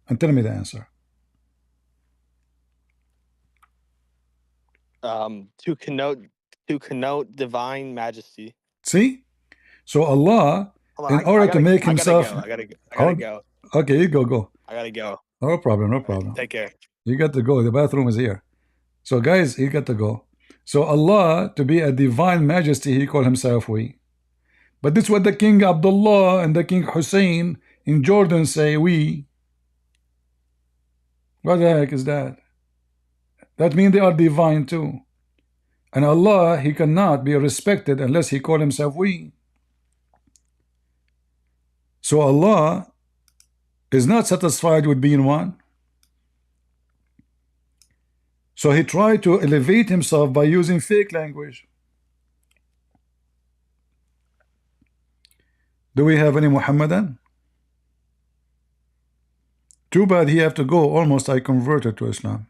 and tell me the answer. To connote divine majesty. See? So Allah, Hold on, in order to make himself... I gotta go. Okay, you go. I gotta go. No problem. Take care. You got to go. The bathroom is here. So guys, you got to go. So Allah, to be a divine majesty, he called himself we. But this is what the King Abdullah and the King Hussein in Jordan say, we. What the heck is that? That means they are divine too. And Allah, he cannot be respected unless he call himself we. So Allah is not satisfied with being one. So he tried to elevate himself by using fake language. Do we have any Muhammadan? Too bad he have to go. Almost I converted to Islam.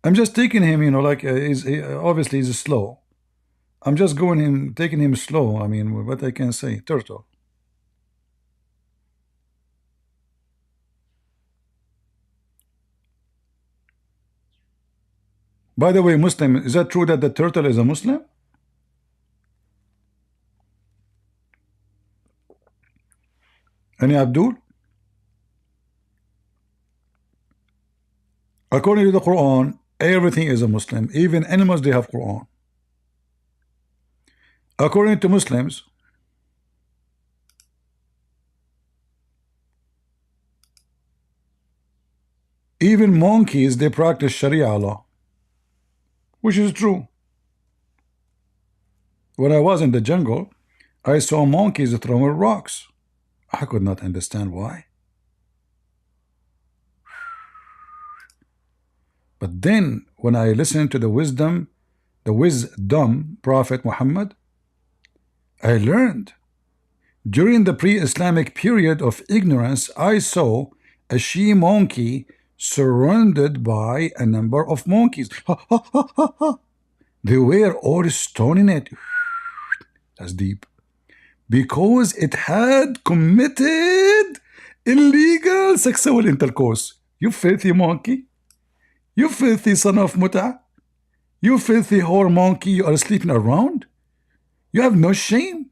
I'm just taking him, you know, like obviously he's slow. I'm just taking him slow. I mean, what I can say, turtle. By the way, Muslim, is that true that the turtle is a Muslim? Any Abdul? According to the Quran, everything is a Muslim. Even animals, they have Quran. According to Muslims, even monkeys, they practice Sharia law, which is true. When I was in the jungle, I saw monkeys throwing rocks. I could not understand why. But then, when I listened to the wisdom Prophet Muhammad, I learned. During the pre-Islamic period of ignorance, I saw a she-monkey surrounded by a number of monkeys. They were all stoning it. That's deep. Because it had committed illegal sexual intercourse. You filthy monkey. You filthy son of muta. You filthy whore monkey. You are sleeping around. You have no shame.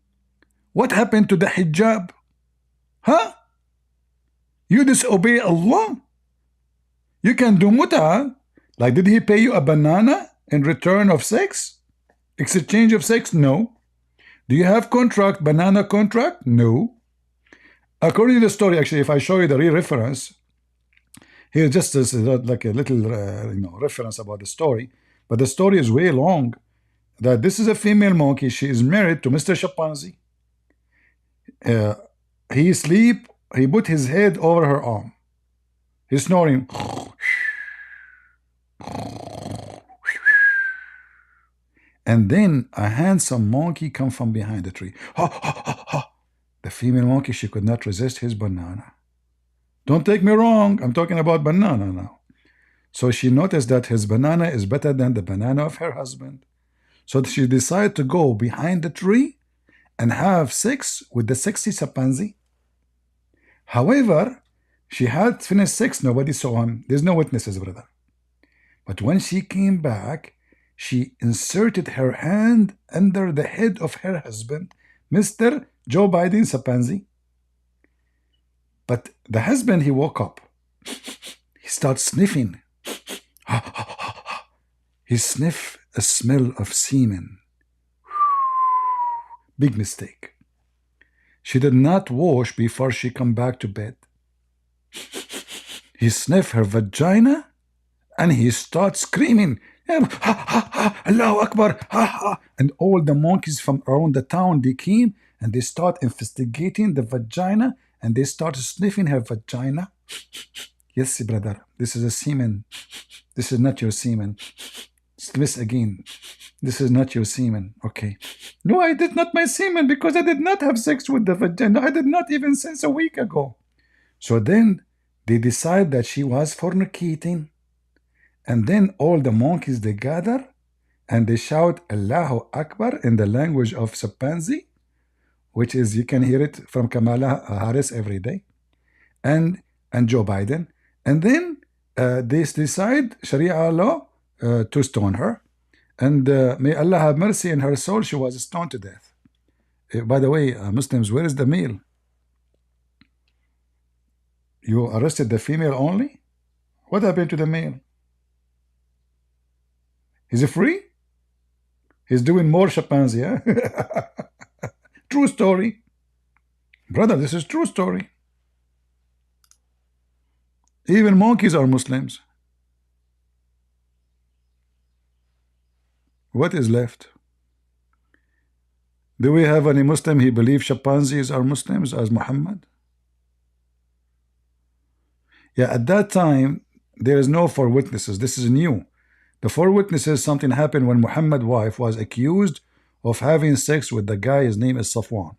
What happened to the hijab? Huh? You disobey Allah. You can do muta. Like, did he pay you a banana in return of sex? Exchange of sex? No. Do you have contract, banana contract? No. According to the story, actually, if I show you the real reference, here just is like a little reference about the story, but the story is way long. That this is a female monkey. She is married to Mr. Chimpanzee. He put his head over her arm. He's snoring. And then a handsome monkey come from behind the tree. The female monkey, she could not resist his banana. Don't take me wrong, I'm talking about banana now. So she noticed that his banana is better than the banana of her husband. So she decided to go behind the tree and have sex with the sexy chimpanzee. However, she had finished sex, nobody saw him. There's no witnesses, brother. But when she came back, she inserted her hand under the head of her husband, Mr. Joe Biden chimpanzee. But the husband, he woke up. He starts sniffing. He sniffed a smell of semen. Big mistake. She did not wash before she come back to bed. He sniffed her vagina and he starts screaming, Allahu Akbar, and all the monkeys from around the town, they came and they start investigating the vagina and they start sniffing her vagina. Yes, brother, this is a semen. This is not your semen. Miss again. This is not your semen. Okay. No, I did not my semen because I did not have sex with the vagina. I did not even since a week ago. So then they decide that she was fornicating. And then all the monkeys, they gather and they shout Allahu Akbar in the language of chimpanzee, which is, you can hear it from Kamala Harris every day, and Joe Biden. And then they decide Sharia law to stone her. And may Allah have mercy in her soul, she was stoned to death. By the way, Muslims, where is the male? You arrested the female only? What happened to the male? Is he free? He's doing more chimpanzee, huh? True story. Brother, this is true story. Even monkeys are Muslims. What is left? Do we have any Muslim who believes chimpanzees are Muslims as Muhammad? Yeah, at that time, there is no four witnesses. This is new. The four witnesses, something happened when Muhammad's wife was accused of having sex with the guy, his name is Safwan.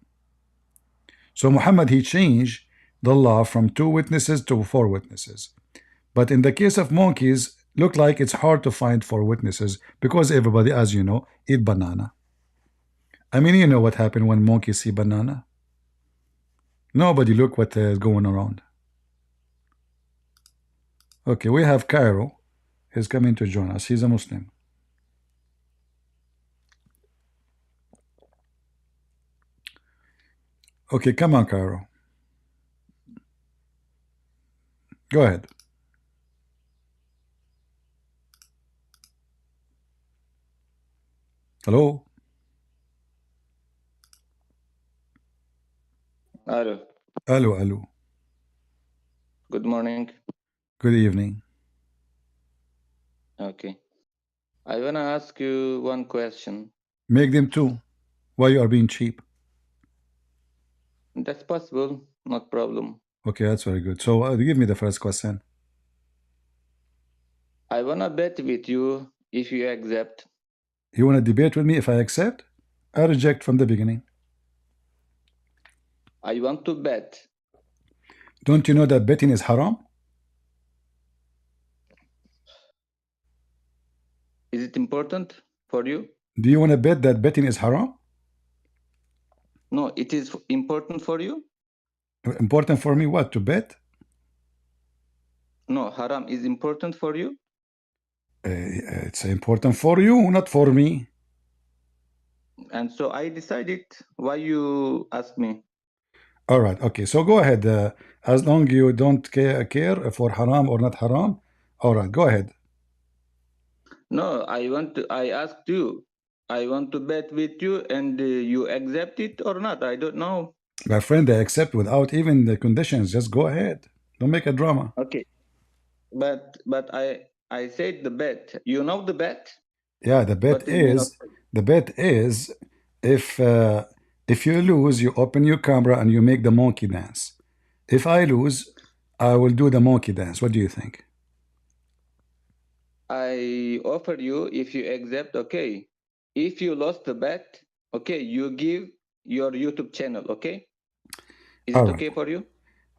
So Muhammad, he changed the law from 2 witnesses to 4 witnesses. But in the case of monkeys, look like it's hard to find 4 witnesses because everybody, as you know, eat banana. I mean, you know what happened when monkeys see banana? Nobody look what is going around. Okay, we have Cairo. He's coming to join us. He's a Muslim. Okay, come on, Cairo. Go ahead. Hello? Hello. Hello, hello. Good morning. Good evening. Okay. I wanna ask you one question. Make them 2. Why you are being cheap? That's possible, not problem. Okay, that's very good. So give me the first question. I wanna bet with you if you accept. You want to debate with me if I accept? I reject from the beginning. I want to bet. Don't you know that betting is haram? Is it important for you? Do you want to bet that betting is haram? No, it is important for you? Important for me what? To bet? No, haram is important for you? It's important for you, not for me. And so I decided why you ask me. All right, okay. So go ahead. As long you don't care for haram or not haram. All right, go ahead. No, I asked you. I want to bet with you and you accept it or not. I don't know. My friend, I accept without even the conditions. Just go ahead. Don't make a drama. Okay. But I said the bet. You know the bet? Yeah, the bet is if you lose, you open your camera and you make the monkey dance. If I lose, I will do the monkey dance. What do you think? I offer you if you accept, okay. If you lost the bet, okay, you give your YouTube channel, okay? Is All it right. okay for you?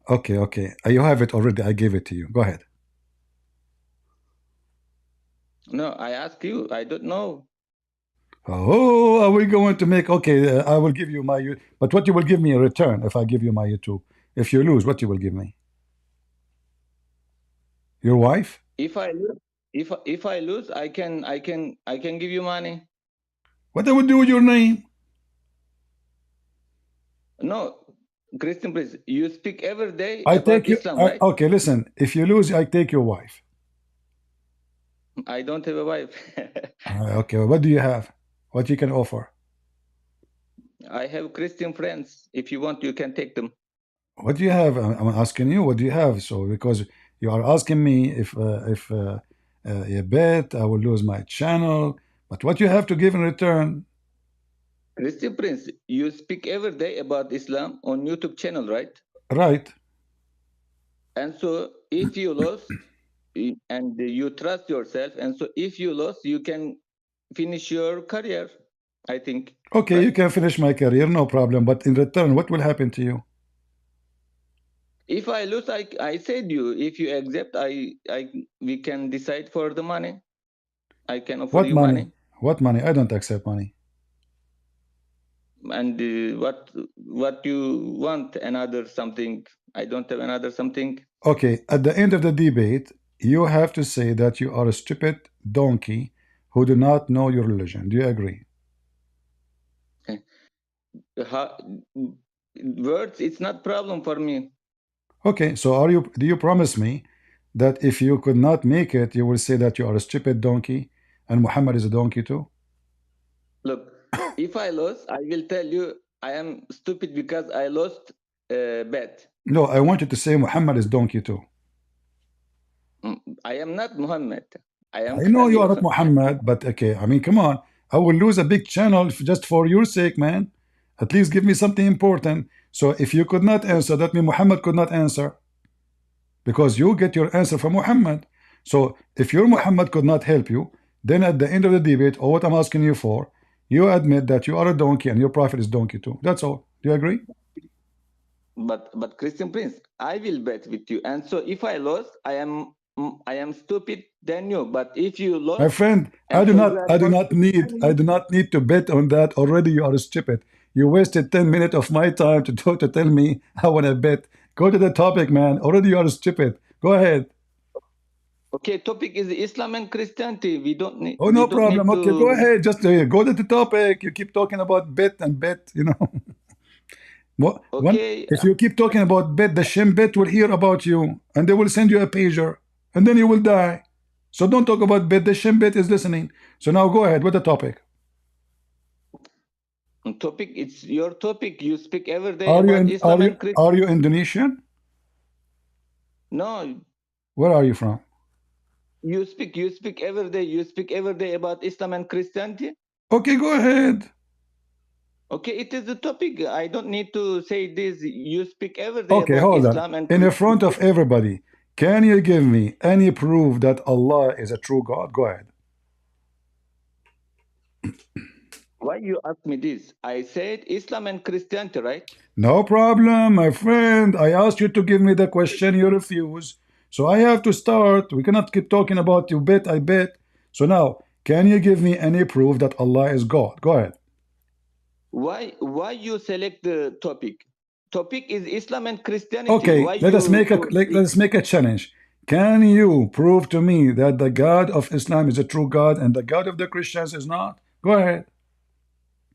Okay, okay. You have it already. I gave it to you. Go ahead. No, I ask you. I don't know. Oh, are we going to make? Okay, I will give you my. But what you will give me in return if I give you my YouTube? If you lose, what you will give me? Your wife? If I lose, if I lose, I can give you money. What I will do with your name? No, Christian, please. You speak every day I about take you. Islam, right? Okay, listen. If you lose, I take your wife. I don't have a wife. Okay, what do you have? What you can offer? I have Christian friends. If you want, you can take them. What do you have? I'm asking you. What do you have? So because you are asking me if you bet I will lose my channel, but what you have to give in return? Christian Prince, you speak every day about Islam on YouTube channel, right? Right. And so if you lose and you trust yourself, and so if you lose, you can finish your career, I think. Okay, you Right? can finish my career, no problem. But in return, what will happen to you? If I lose, I said you, if you accept, we can decide for the money. I can offer What you money? money. What money? I don't accept money. And what you want, another something. I don't have another something. Okay, at the end of the debate, you have to say that you are a stupid donkey who do not know your religion. Do you agree? How, words, it's not problem for me. Okay, so do you promise me that if you could not make it, you will say that you are a stupid donkey and Muhammad is a donkey too? Look, if I lose, I will tell you I am stupid because I lost bet. No, I want you to say Muhammad is donkey too. I am not Muhammad. I am I know you are Khalil. not Muhammad, but okay, I mean, come on. I will lose a big channel just for your sake, man. At least give me something important. So if you could not answer, that means Muhammad could not answer. Because you get your answer from Muhammad. So if your Muhammad could not help you, then at the end of the debate, or what I'm asking you for, you admit that you are a donkey and your prophet is donkey too. That's all. Do you agree? But Christian Prince, I will bet with you. And so if I lost, I am stupid than you. But if you lost, My friend, I and do so not you are I do going not to need I do not need to bet on that. Already you are stupid. You wasted 10 minutes of my time to talk to tell me I want to bet. Go to the topic, man. Already you are stupid. Go ahead. Okay, topic is Islam and Christianity. We don't need Oh, no problem. Okay, go ahead. Just go to the topic. You keep talking about bet and bet, you know. Okay. If you keep talking about bet, the Shem bet will hear about you and they will send you a pager and then you will die. So don't talk about bet. The Shem bet is listening. So now go ahead with the topic. Topic, it's your topic. You speak every day about Islam and Christianity. Are you Indonesian? No. Where are you from? You speak every day. You speak every day about Islam and Christianity. Okay, go ahead. Okay, it is the topic. I don't need to say this. You speak every day Okay, about hold Islam on. and In the front Christianity. of everybody, can you give me any proof that Allah is a true God? Go ahead. Why you ask me this? I said Islam and Christianity, right? No problem, my friend. I asked you to give me the question, you refuse. So I have to start. We cannot keep talking about you bet, I bet. So now, can you give me any proof that Allah is God? Go ahead. Why you select the topic? Topic is Islam and Christianity. Okay, Why let us make a challenge. Can you prove to me that the God of Islam is a true God and the God of the Christians is not? Go ahead.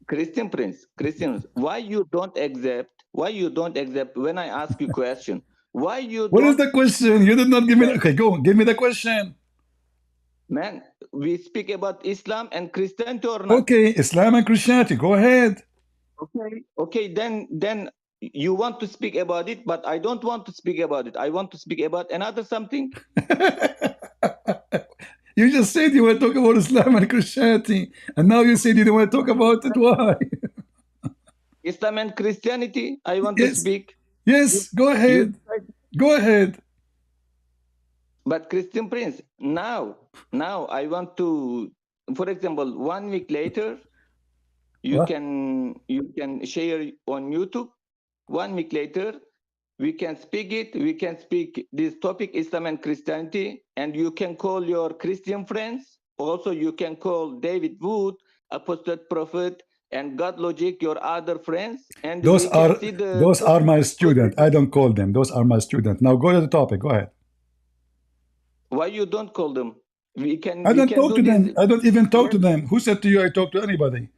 Christian Prince, Christians, why you don't accept? Why you don't accept when I ask you question? Why you What is don't? the question? You did not give me. Okay, go. Give me the question. Man, we speak about Islam and Christianity or not? Okay, Islam and Christianity. Go ahead. Okay. Then you want to speak about it, but I don't want to speak about it. I want to speak about another something. You just said you want to talk about Islam and Christianity, and now you said you don't want to talk about it. Why? Islam and Christianity. I want to speak. Yes. Go ahead. Go ahead. But Christian Prince, now I want to, for example, 1 week later, you can share on YouTube. 1 week later, we can speak it. We can speak this topic, Islam and Christianity, and you can call your Christian friends. Also, you can call David Wood, Apostate Prophet, and God Logic, your other friends, and Those we can see the. are my students. I don't call them. Those are my students. Now go to the topic. Go ahead. Why you don't call them? I don't talk to them. I don't even talk to them. Who said to you I talk to anybody?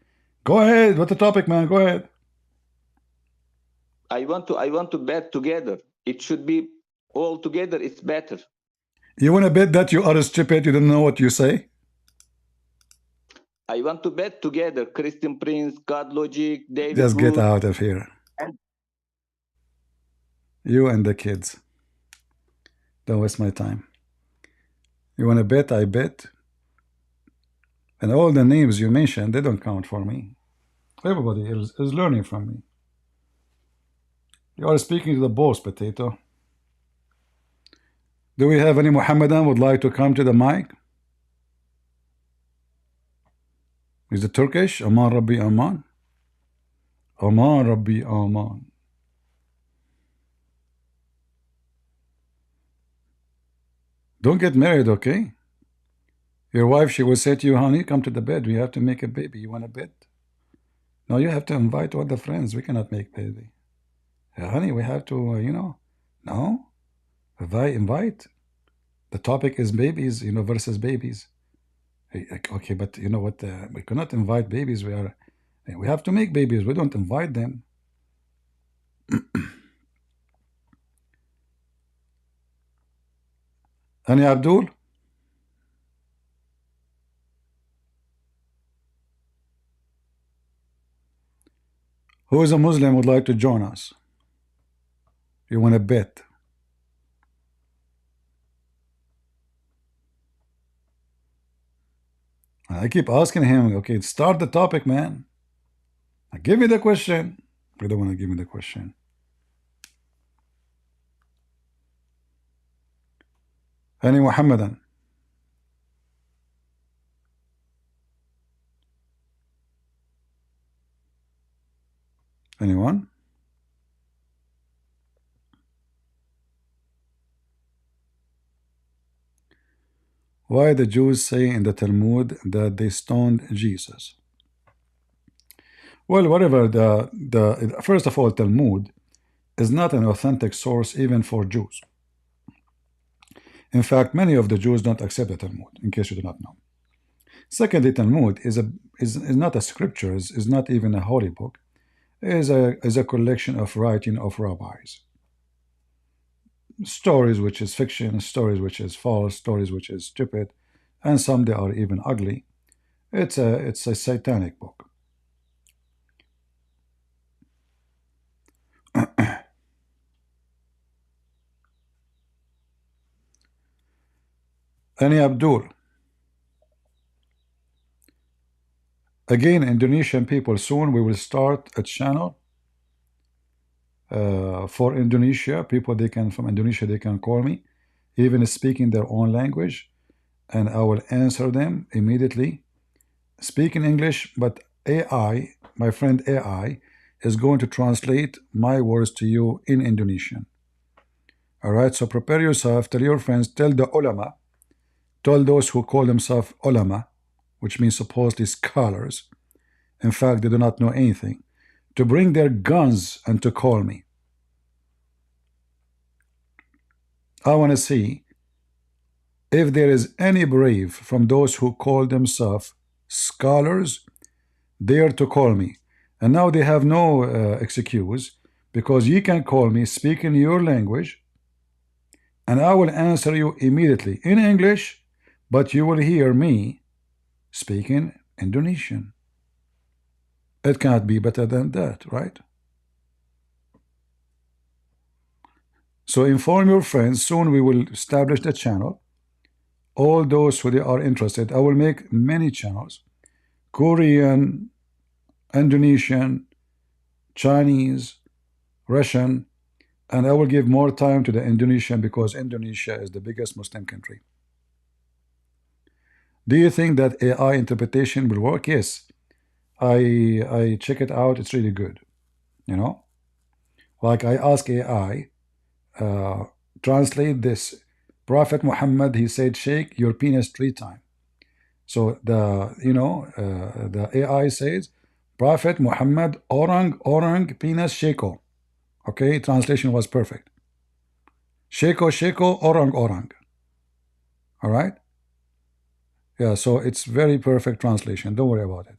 Go ahead. What's the topic, man? Go ahead. I want to bet together. It should be all together. It's better. You want to bet that you are stupid? You don't know what you say? I want to bet together. Christian Prince, God Logic, David. Just Wood. get out of here. You and the kids. Don't waste my time. You want to bet? I bet. And all the names you mentioned, they don't count for me. Everybody is learning from me. You are speaking to the boss, potato. Do we have any Muhammadan would like to come to the mic? Is it Turkish? Aman Rabbi Aman. Aman Rabbi Aman. Don't get married, okay? Your wife, she will say to you, honey, come to the bed. We have to make a baby. You want a bed? No, you have to invite all the friends. We cannot make baby. Yeah, honey, we have to, you know. No. If I invite, the topic is babies, you know, versus babies. Okay, but you know what? We cannot invite babies. We have to make babies. We don't invite them. Honey Abdul? Who is a Muslim would like to join us? You want to bet? I keep asking him, okay, start the topic, man. Give me the question. You don't want to give me the question. Any Muhammadan? Anyone? Why the Jews say in the Talmud that they stoned Jesus? Well, whatever first of all, Talmud is not an authentic source even for Jews. In fact, many of the Jews don't accept the Talmud, in case you do not know. Secondly, Talmud is not a scripture, is not even a holy book. It is a collection of writing of rabbis. Stories which is fiction, stories which is false, stories which is stupid, and some they are even ugly. It's a satanic book. Any Abdul? Again, Indonesian people, soon we will start a channel for Indonesia. People from Indonesia, they can call me, even speaking their own language, and I will answer them immediately. Speak in English, but AI, my friend AI, is going to translate my words to you in Indonesian. All right, so prepare yourself, tell your friends, tell the ulama, tell those who call themselves ulama, which means supposedly scholars. In fact, they do not know anything, to bring their guns and to call me. I want to see if there is any brave from those who call themselves scholars dare to call me. And now they have no excuse, because you can call me, speak in your language, and I will answer you immediately in English, but you will hear me speaking Indonesian. It cannot be better than that, right? So inform your friends. Soon we will establish the channel. All those who they are interested, I will make many channels: Korean, Indonesian, Chinese, Russian, and I will give more time to the Indonesian, because Indonesia is the biggest Muslim country. Do you think that AI interpretation will work? Yes. I check it out. It's really good. You know, like I ask AI, translate this. Prophet Muhammad, he said, shake your penis 3 times. So the AI says, Prophet Muhammad, orang penis shako. Okay, translation was perfect. Shako, orang. All right. Yeah, so it's very perfect translation. Don't worry about it.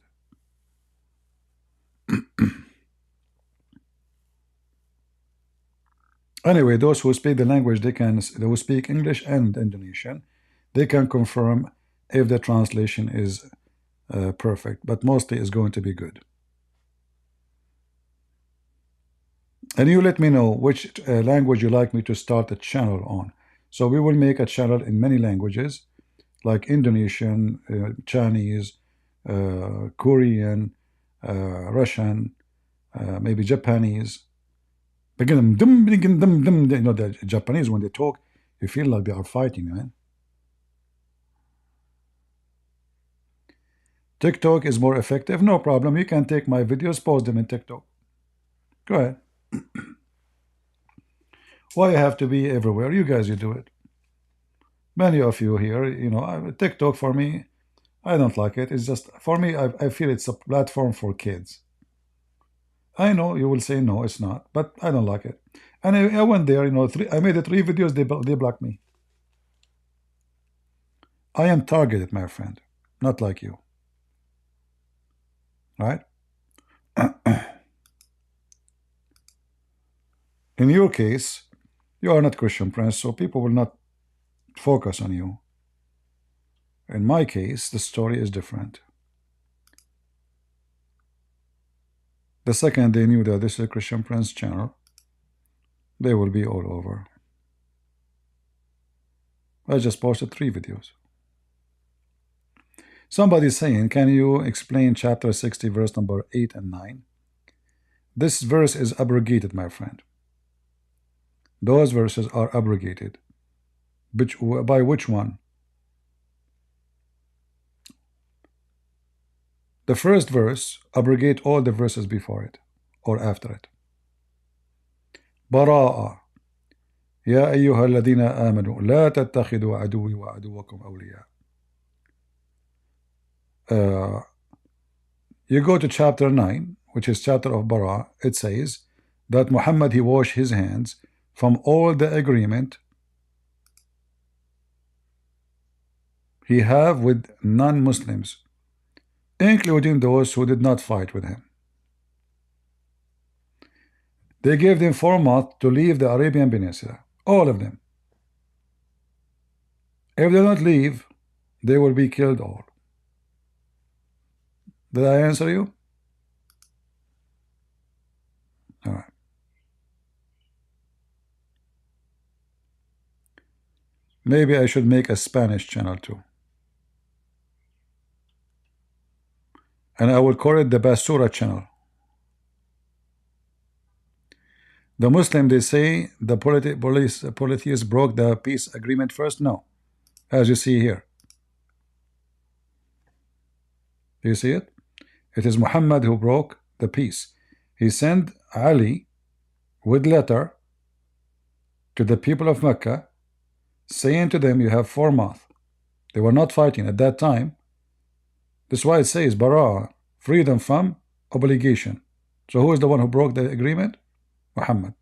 Anyway, those who speak the language, they who speak English and Indonesian, they can confirm if the translation is perfect, but mostly it's going to be good. And you let me know which language you like me to start a channel on. So we will make a channel in many languages, like Indonesian, Chinese, Korean, Russian, maybe Japanese. You know, the Japanese, when they talk, You feel like they are fighting, man. TikTok is more effective. No problem. You can take my videos, post them in TikTok. Go ahead. Why you have to be everywhere? You guys, you do it. Many of you here, you know, TikTok for me, I don't like it. It's just, for me, I feel it's a platform for kids. I know you will say, no, it's not. But I don't like it. And I went there, you know, I made 3 videos, they blocked me. I am targeted, my friend. Not like you. Right? In your case, you are not Christian Prince, so people will not focus on you. In my case, the story is different. The second they knew that this is a Christian Prince channel, they will be all over. I just posted 3 videos. Somebody saying, can you explain chapter 60, verse number 8 and 9? This verse is abrogated, my friend. Those verses are abrogated. By which one? The first verse abrogate all the verses before it or after it. براءة يا أيها الذين آمنوا لا تتخذوا عدوي وعدوكم أولياء. You go to chapter 9, which is chapter of Bara. It says that Muhammad, he washed his hands from all the agreement he have with non-Muslims, including those who did not fight with him. They gave them 4 months to leave the Arabian Peninsula, all of them. If they don't leave, they will be killed all. Did I answer you? All right. Maybe I should make a Spanish channel too. And I will call it the Basura channel. The Muslim, they say the polytheists broke the peace agreement first. No. As you see here. Do you see it? It is Muhammad who broke the peace. He sent Ali with letter to the people of Mecca, saying to them, you have 4 months. They were not fighting at that time. This is why it says Bara, freedom from obligation. So who is the one who broke the agreement? Muhammad.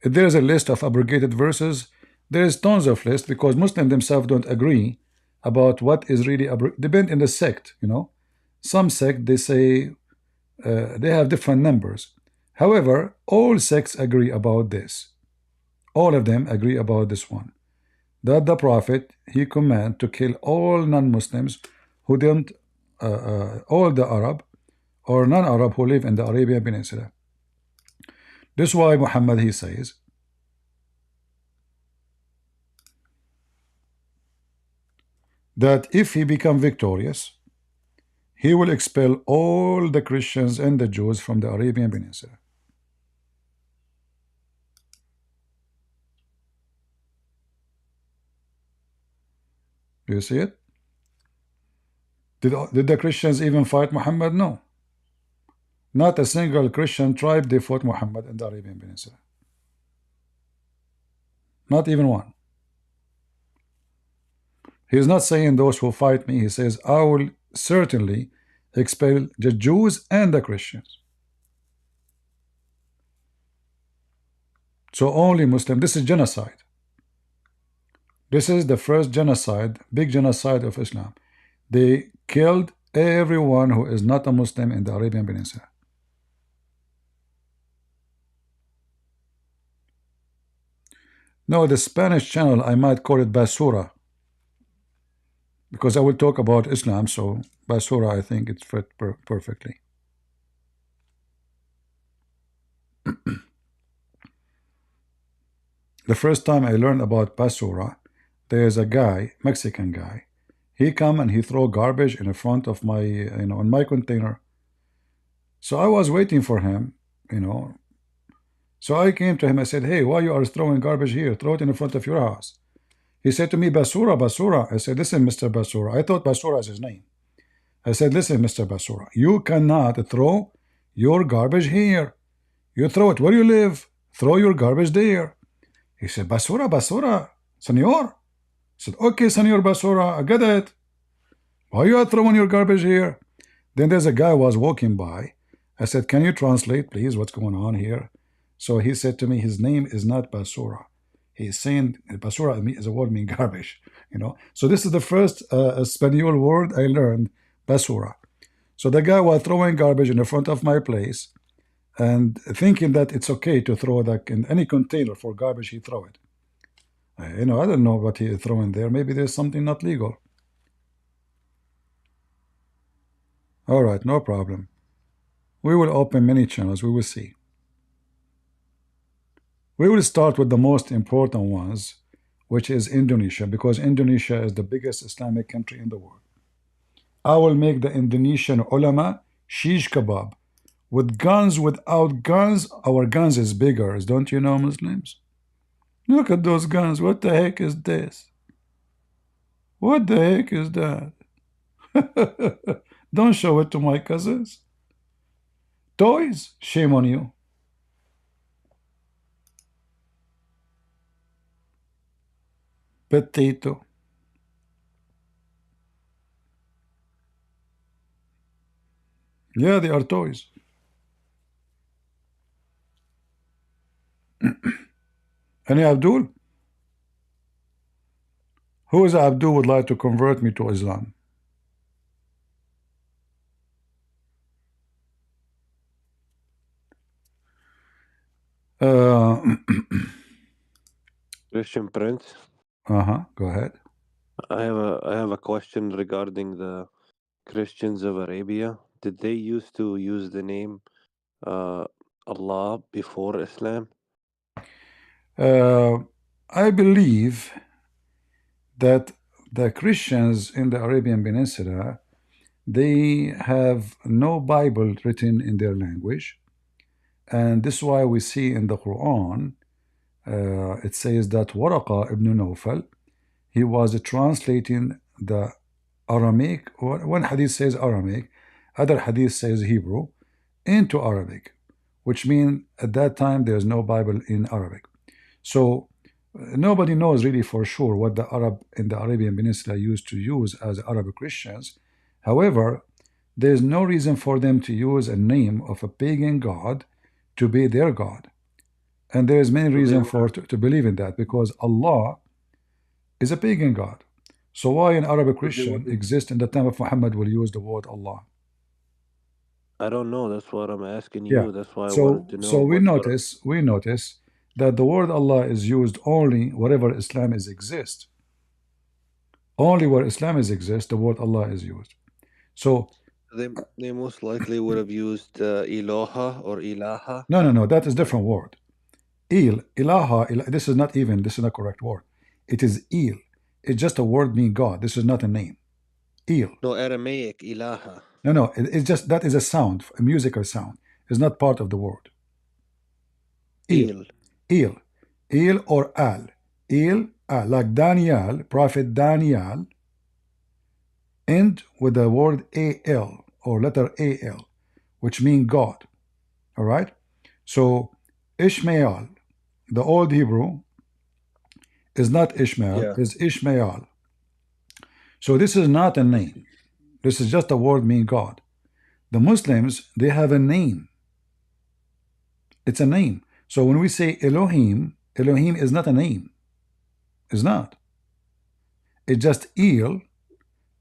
If there is a list of abrogated verses, there is tons of lists, because Muslims themselves don't agree about what is really depend in the sect, you know. Some sect, they say they have different numbers. However, all sects agree about this. All of them agree about this one, that the Prophet, he command to kill all non-Muslims who don't, all the Arab or non-Arab who live in the Arabian Peninsula. This is why Muhammad, he says that if he become victorious, he will expel all the Christians and the Jews from the Arabian Peninsula. Do you see it? Did the Christians even fight Muhammad? No. Not a single Christian tribe they fought Muhammad in the Arabian Peninsula. Not even one. He is not saying those who fight me. He says, I will certainly expel the Jews and the Christians. So only Muslim. This is genocide. This is the first genocide, big genocide of Islam. They killed everyone who is not a Muslim in the Arabian Peninsula. No, the Spanish channel, I might call it Basura, because I will talk about Islam, so Basura, I think it fit perfectly. The first time I learned about Basura, there is a guy, Mexican guy. He come and he throw garbage in the front of my, in my container. So I was waiting for him, you know. So I came to him. I said, hey, why you are throwing garbage here? Throw it in front of your house. He said to me, Basura, Basura. I said, listen, Mr. Basura. I thought Basura is his name. I said, listen, Mr. Basura, you cannot throw your garbage here. You throw it where you live. Throw your garbage there. He said, Basura, Basura, senor. I said, okay, senor Basura, I get it. Why you are throwing your garbage here? Then there's a guy was walking by. I said, can you translate, please, what's going on here? So he said to me, his name is not Basura. He's saying Basura is a word mean garbage, you know. So this is the first Espanol word I learned, Basura. So the guy was throwing garbage in the front of my place and thinking that it's okay to throw that in any container for garbage, he throw it. You know, I don't know what he throwing there. Maybe there's something not legal. All right, no problem. We will open many channels. We will see. We will start with the most important ones, which is Indonesia, because Indonesia is the biggest Islamic country in the world. I will make the Indonesian ulama shish kebab. With guns, without guns, our guns is bigger. Don't you know, Muslims? Look at those guns. What the heck is this? What the heck is that? Don't show it to my cousins. Toys? Shame on you. Potato. Yeah, they are toys. Any Abdul? Who is Abdul would like to convert me to Islam? Christian Prince, Go ahead. I have a question regarding the Christians of Arabia. Did they used to use the name Allah before Islam? I believe that the Christians in the Arabian Peninsula, they have no Bible written in their language, and this is why we see in the Quran it says that Waraqa ibn Nawfal, he was translating the Aramaic. One hadith says Aramaic, other hadith says Hebrew into Arabic, which means at that time there's no Bible in Arabic. So nobody knows really for sure what the Arab in the Arabian Peninsula used to use as Arab Christians. However, there's no reason for them to use a name of a pagan god to be their god. And there is many reasons for to believe in that, because Allah is a pagan god. So why an Arab Christian exist in the time of Muhammad will use the word Allah? I don't know. That's what I'm asking Yeah. you. That's why I wanted to know. So we notice that the word Allah is used only wherever Islam is exist. Only where Islam is exist, the word Allah is used. So they most likely would have used Ilaha or Ilaha. No, that is different word. Ilaha, this is not correct word. It is Il. It's just a word meaning God. This is not a name. Il. No, Aramaic, Ilaha. No, it's just, that is a sound, a musical sound. It's not part of the word. Il or Al. Like Daniel, Prophet Daniel, end with the word A-L or letter A-L, which means God. All right? So Ishmael, the old Hebrew, is not Ishmael, is Ishmael. So this is not a name. This is just a word meaning God. The Muslims, they have a name. It's a name. So when we say Elohim, Elohim is not a name. It's not. It's just Il,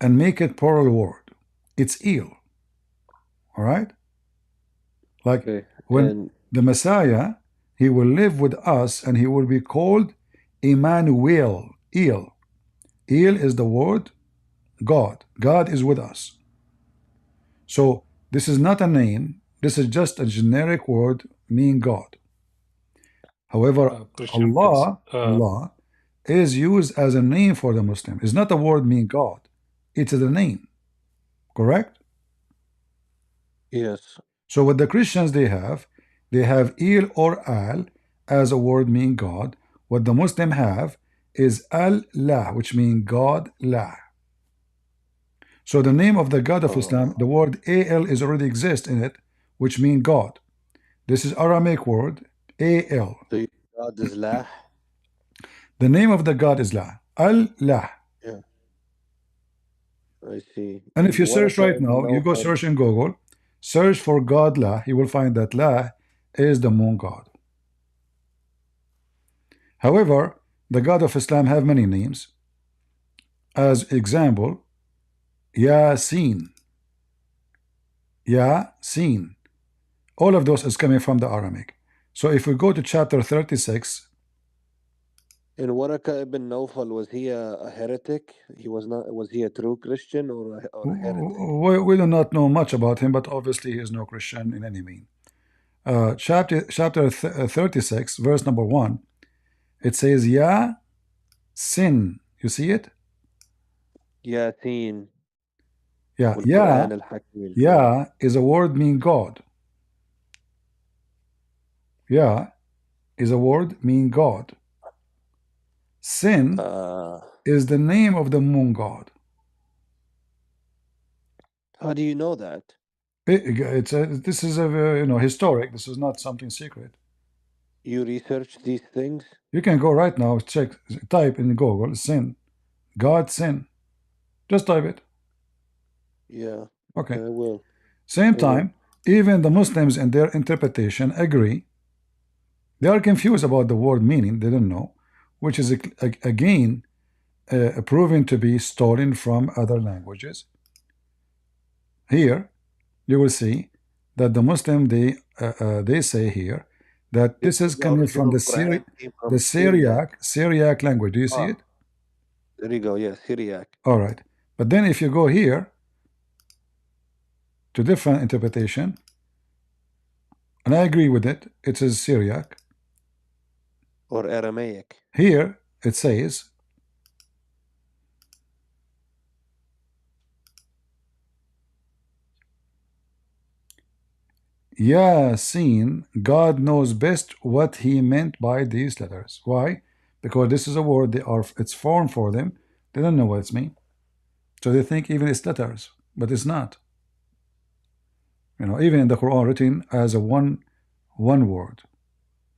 and make it plural word. It's Il. All right? Like when the Messiah, he will live with us and he will be called Emmanuel. Il. Il is the word God. God is with us. So this is not a name. This is just a generic word meaning God. However, Allah is used as a name for the Muslim. It's not a word meaning God. It's a name. Correct? Yes. So what the Christians they have il or al as a word meaning God. What the Muslim have is Allah, which means God la. So the name of the God of Islam, the word al is already exist in it, which means God. This is Aramaic word al. So God is lah. The name of the God is La. Allah. Yeah, I see. And if you search Waraka right ibn now, you go Nawfal. search in Google, search for God La, you will find that La is the moon god. However, the God of Islam have many names. As example, Yasin. Yasin. All of those is coming from the Aramaic. So if we go to chapter 36, And Waraka ibn Nawfal, was he a heretic? He was not. Was he a true Christian or a heretic? we do not know much about him, but obviously he is no Christian in any mean. Chapter 36, verse number 1, it says, Ya sin. You see it? Yasin. Yeah, والقرآن الحكيم. Ya is a word mean God. Ya is a word mean God. Sin is the name of the moon god. How do you know that? This is a historic. This is not something secret. You research these things? You can go right now, type in Google sin, God sin. Just type it. Yeah. Okay. I will. Same time, even the Muslims in their interpretation agree. They are confused about the word meaning. They don't know, which is again proven to be stolen from other languages. Here, you will see that the Muslim they say here that this is coming from the Syriac language. Do you see it? There you go. Yeah, Syriac. All right. But then if you go here to different interpretation, and I agree with it, it is Syriac. Or Aramaic. Here it says Yasin, God knows best what he meant by these letters. Why? Because this is a word it's foreign for them. They don't know what it's mean. So they think even it's letters, but it's not. Even in the Quran written as a one word,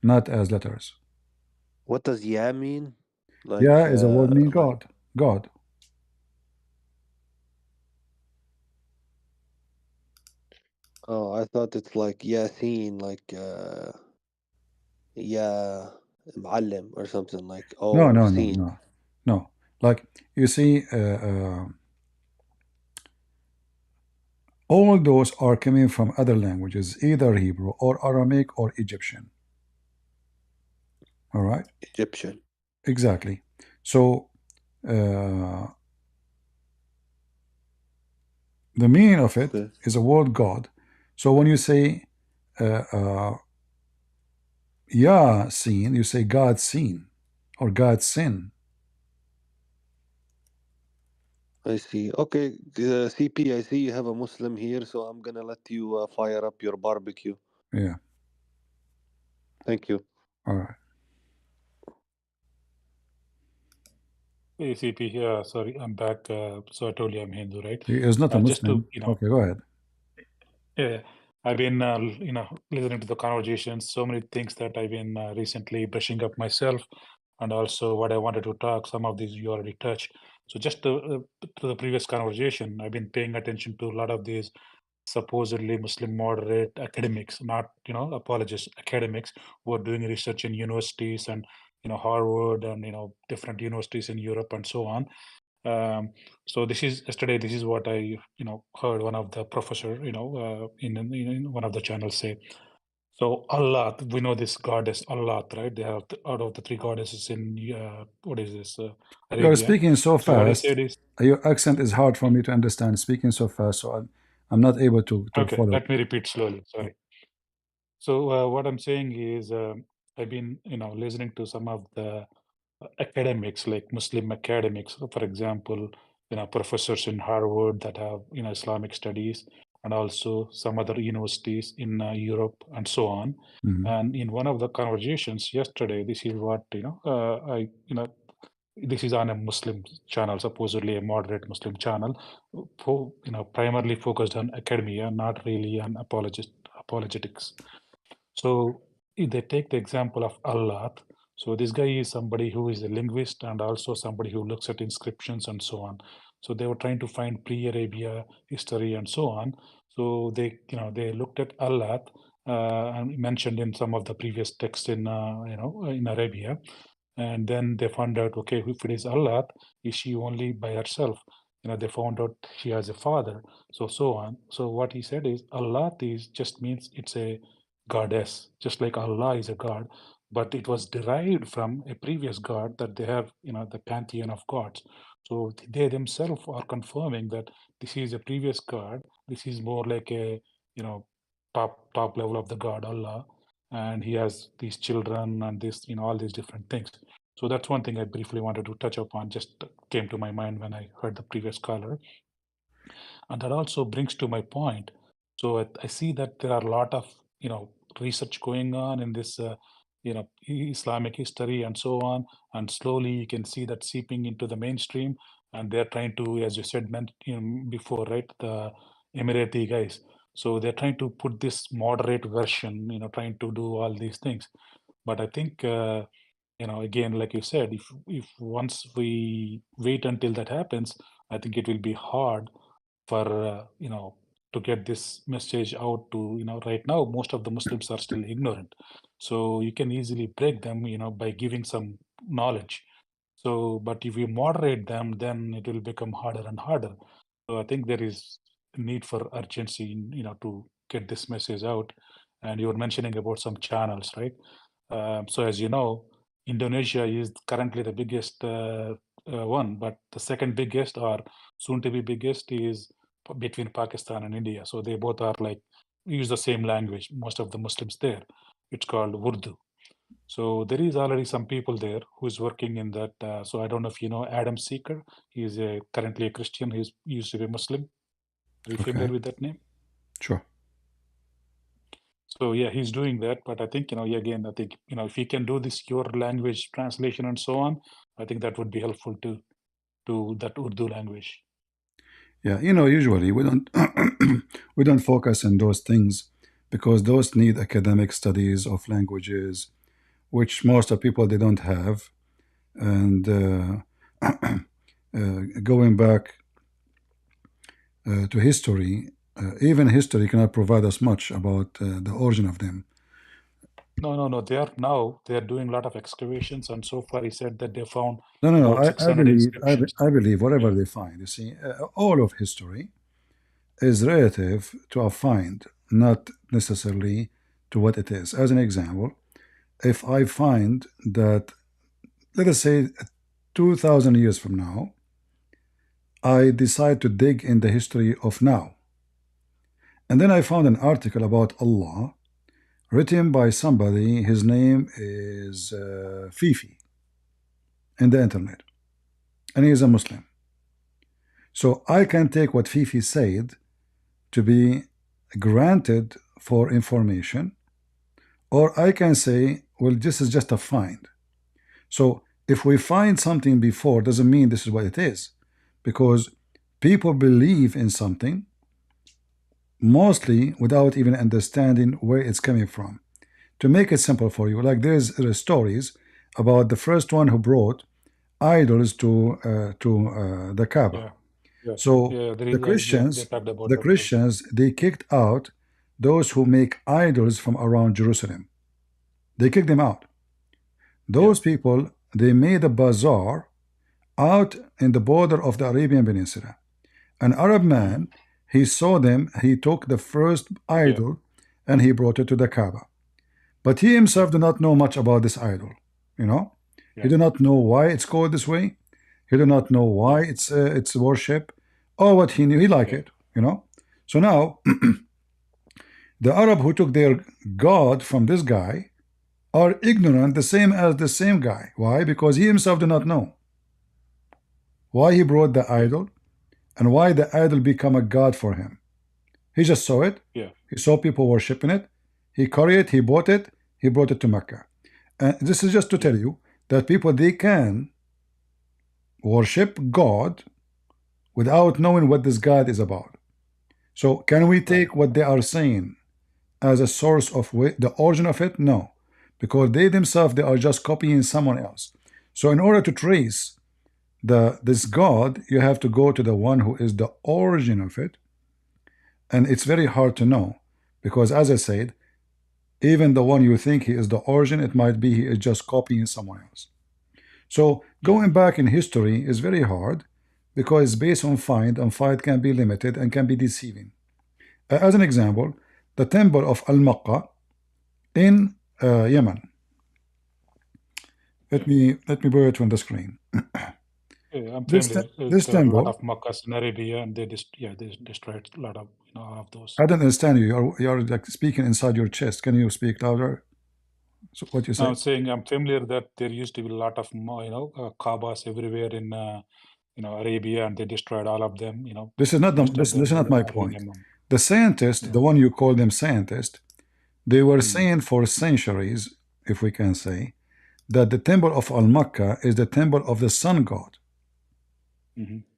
not as letters. What does Ya mean? Like, Ya is a word mean God. God. Oh, I thought it's like Yasin, like Ya Muallim or something like. Oh, No. Like you see, all those are coming from other languages, either Hebrew or Aramaic or Egyptian. All right? Egyptian. Exactly. So the meaning of it is a word God. So when you say Ya seen, you say God seen or God sin. I see. Okay, CP, I see you have a Muslim here, so I'm gonna let you fire up your barbecue. Yeah. Thank you. All right. Hey, CP, yeah, sorry, I'm back. So I told you I'm Hindu, right? He is not a Just Muslim. to, Okay, go ahead. Yeah, I've been, listening to the conversations, so many things that I've been recently brushing up myself, and also what I wanted to talk, some of these you already touched. So just to the previous conversation, I've been paying attention to a lot of these supposedly Muslim moderate academics, not, apologists, academics who are doing research in universities and, Harvard and, different universities in Europe and so on. So this is what I heard one of the professor in one of the channels say. So Allah, we know this goddess Allah, right? They have out of the three goddesses in what is this You are Arabia. speaking so So what he fast. said is, Your accent is hard for me to understand. Speaking so fast, so I'm not able to okay, follow. let me repeat slowly. Sorry. So what I'm saying is I've been listening to some of the academics, like Muslim academics, for example, professors in Harvard that have Islamic studies, and also some other universities in Europe and so on. And in one of the conversations yesterday, this is what this is on a Muslim channel, supposedly a moderate Muslim channel, primarily focused on academia, not really on apologetics. So if they take the example of ALLthat, so this guy is somebody who is a linguist and also somebody who looks at inscriptions and so on. So they were trying to find pre-Arabia history and so on. So they looked at ALLthat and mentioned in some of the previous texts in in Arabia, and then they found out, okay, if it is ALLthat, is she only by herself? They found out she has a father, so on. So what he said is ALLthat is just means it's a goddess, just like Allah is a god, but it was derived from a previous god that they have, the pantheon of gods. So they themselves are confirming that this is a previous god. This is more like a, top level of the god Allah, and he has these children and this, all these different things. So that's one thing I briefly wanted to touch upon, just came to my mind when I heard the previous caller. And that also brings to my point. So I see that there are a lot of, research going on in this, Islamic history and so on. And slowly you can see that seeping into the mainstream. And they're trying to, as you said before, right, the Emirati guys. So they're trying to put this moderate version, trying to do all these things. But I think, again, like you said, if once we wait until that happens, I think it will be hard for to get this message out to right now most of the Muslims are still ignorant, so you can easily break them by giving some knowledge. So but if you moderate them, then it will become harder and harder. So I think there is a need for urgency to get this message out. And you were mentioning about some channels, right? So as you know, Indonesia is currently the biggest one, but the second biggest or soon to be biggest is between Pakistan and India. So they both are like use the same language. Most of the Muslims there, it's called Urdu. So there is already some people there who is working in that. So I don't know if you know Adam Seeker. He's currently a Christian. He used to be Muslim. Are you familiar with that name? Sure. So yeah, he's doing that. But I think again, I think if he can do this your language translation and so on, I think that would be helpful to that Urdu language. Yeah, usually we don't we don't focus on those things because those need academic studies of languages, which most of people they don't have. And going back to history, even history cannot provide us much about the origin of them. No. They are doing a lot of excavations, and so far he said that they found No. about 600 inscriptions. I believe whatever they find. You see, all of history is relative to a find, not necessarily to what it is. As an example, if I find that, let us say, 2,000 years from now, I decide to dig in the history of now, and then I found an article about Allah written by somebody, his name is Fifi, in the internet, and he is a Muslim. So I can take what Fifi said to be granted for information, or I can say, well, this is just a find. So if we find something before, doesn't mean this is what it is, because people believe in something mostly without even understanding where it's coming from. To make it simple for you, like there are stories about the first one who brought idols to the Kaaba. Yeah. So They the Christians, they kicked out those who make idols from around Jerusalem. They kicked them out. Those people, they made a bazaar out in the border of the Arabian Peninsula. An Arab man, he saw them, he took the first idol and he brought it to the Kaaba. But he himself did not know much about this idol. He did not know why it's called this way. He did not know why it's worship. Or what he knew, he liked it. So now the Arab who took their God from this guy are ignorant, the same as the same guy. Why? Because he himself did not know why he brought the idol and why the idol become a god for him. He just saw it. Yeah. He saw people worshiping it. He carried it. He bought it. He brought it to Mecca. And this is just to tell you that people, they can worship God without knowing what this God is about. So can we take what they are saying as a source of the origin of it? No, because they themselves, they are just copying someone else. So in order to trace this God, you have to go to the one who is the origin of it, and it's very hard to know, because as I said, even the one you think he is the origin, it might be he is just copying someone else. So going back in history is very hard, because it's based on find, and find can be limited and can be deceiving. As an example, the temple of Al-Maqqa in Yemen. Let me put it on the screen. Yeah, I'm This familiar. this There's a lot temple, of Makkahs in Arabia, and they destroyed a lot of of those. I don't understand you. You're like speaking inside your chest. Can you speak louder? So what you say? I'm saying I'm familiar that there used to be a lot of Kaabas everywhere in Arabia, and they destroyed all of them. This is not this is not my point. The scientists, the one you call them scientists, they were saying for centuries, if we can say, that the temple of Al-Makkah is the temple of the sun god.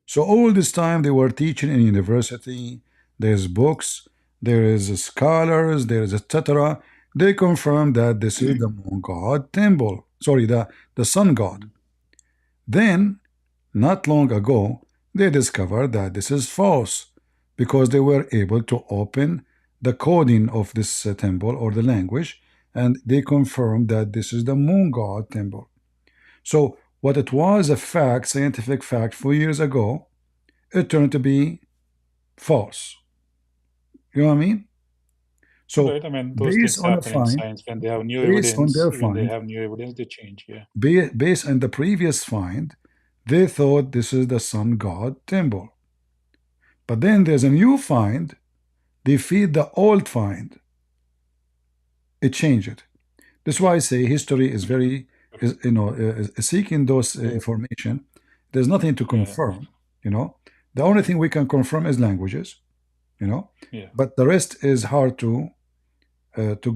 So all this time they were teaching in university, there's books, there is scholars, there is etc. They confirm that this is the moon god temple, sorry, the sun god. Then not long ago they discovered that this is false, because they were able to open the coding of this temple or the language, and they confirmed that this is the moon god temple. So what it was a fact, scientific fact 4 years ago, it turned to be false. You know what I mean? So right, I mean, those things happen in science. When they have new evidence, they change. Yeah. Based on the previous find, they thought this is the sun god temple. But then there's a new find. They feed the old find. It changed it. That's why I say history is very, seeking those information. There's nothing to confirm. The only thing we can confirm is languages. But the rest is hard to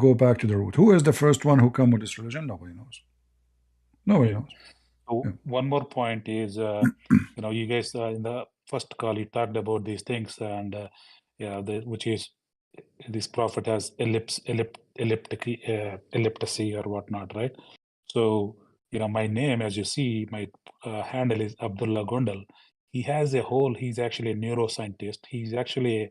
go back to the root. Who is the first one who come with this religion? Nobody knows. Nobody knows. So one more point is, you guys in the first call you talked about these things, and which is this prophet has ellipticity or whatnot, right? So my name, as you see, my handle is Abdullah Gondal. He's actually a neuroscientist. He's actually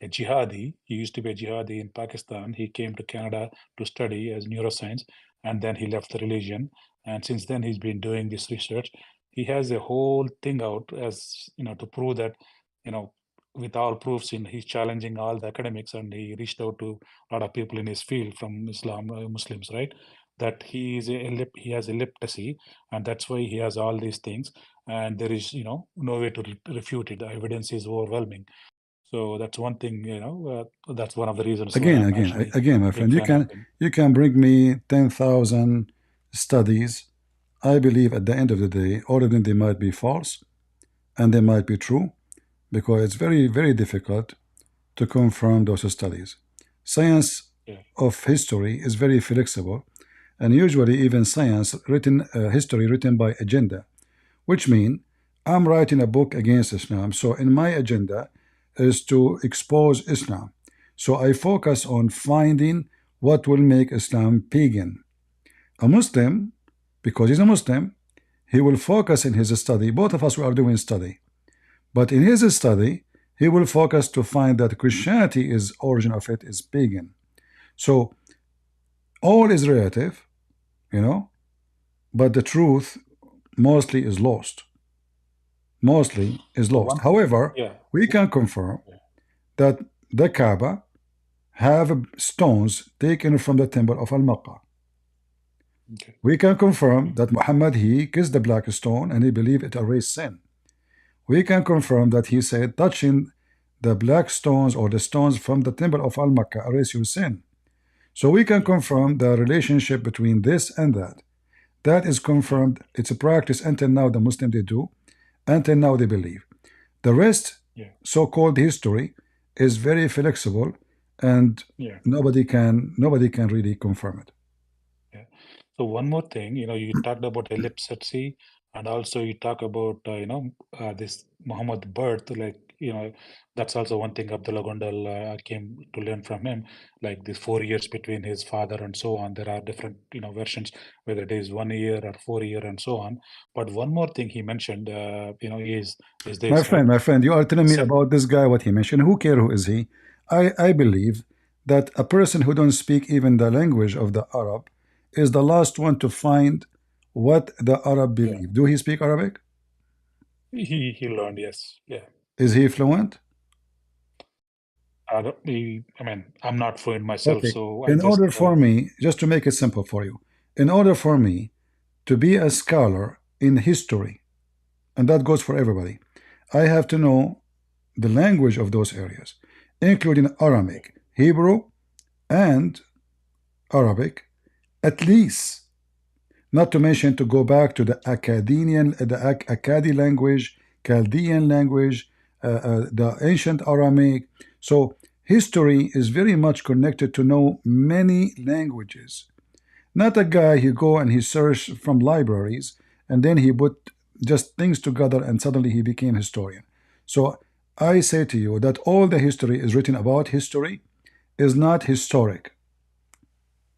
a jihadi. He used to be a jihadi in Pakistan. He came to Canada to study as neuroscience, and then he left the religion. And since then, he's been doing this research. He has a whole thing out as to prove that with all proofs he's challenging all the academics, and he reached out to a lot of people in his field from Muslims, right? That he has epilepsy, and that's why he has all these things, and there is no way to refute it. The evidence is overwhelming. So that's one thing, that's one of the reasons. Again, my friend, you can bring me 10,000 studies. I believe at the end of the day, all of them, they might be false and they might be true, because it's very, very difficult to confirm those studies. Science of history is very flexible, and usually even science history written by agenda, which means I'm writing a book against Islam. So in my agenda is to expose Islam. So I focus on finding what will make Islam pagan. A Muslim, because he's a Muslim, he will focus in his study. Both of us are doing study. But in his study, he will focus to find that Christianity is origin of it is pagan. So all is relative, but the truth mostly is lost. Mostly is lost. However, we can confirm that the Kaaba have stones taken from the temple of Al-Makkah. We can confirm that Muhammad, he kissed the black stone and he believed it erased sin. We can confirm that he said touching the black stones or the stones from the temple of Al-Makkah erase your sin. So we can confirm the relationship between this and that. That is confirmed. It's a practice until now the Muslims they do, until now they believe. The rest, so-called history, is very flexible, and Yeah. nobody can really confirm it. Yeah. So one more thing, you talked about ellipse at sea, and also you talk about this Muhammad birth, like that's also one thing Abdullah Gondal came to learn from him, like the 4 years between his father and so on. There are different versions, whether it is 1 year or 4 year and so on. But one more thing he mentioned, is My this, right? friend, you are telling me Sec- about this guy, what he mentioned. Who care who is he? I believe that a person who don't speak even the language of the Arab is the last one to find what the Arab Yeah. believe. Do he speak Arabic? He learned, yes, yeah. Is he fluent? I mean, I'm not fluent myself, Okay. so I In just order for me, just to make it simple for you, in order for me to be a scholar in history, and that goes for everybody, I have to know the language of those areas, including Aramaic, Hebrew, and Arabic, at least. Not to mention to go back to the Akkadi language, Chaldean language, the ancient Aramaic. So history is very much connected to know many languages. Not a guy who go and he search from libraries and then he put just things together and suddenly he became historian. So I say to you that all the history is written about history is not historic.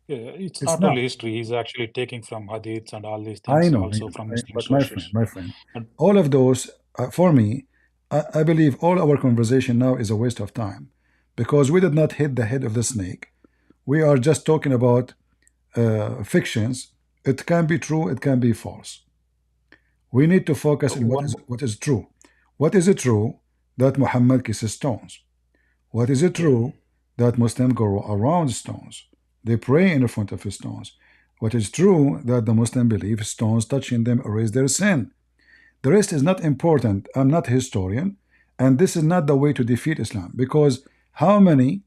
Yeah, it's It's not not. only history. He's actually taking from hadiths and all these I things know, also from Muslim but sources. my friend, And all of those, for me, I believe all our conversation now is a waste of time because we did not hit the head of the snake. We are just talking about fictions. It can be true, it can be false. We need to focus on one, what is true. What is it true that Muhammad kisses stones? What is it yeah, true that Muslims go around stones? They pray in front of stones. What is true that the Muslim believe stones touching them erase their sin? The rest is not important. I'm not a historian, and this is not the way to defeat Islam. Because how many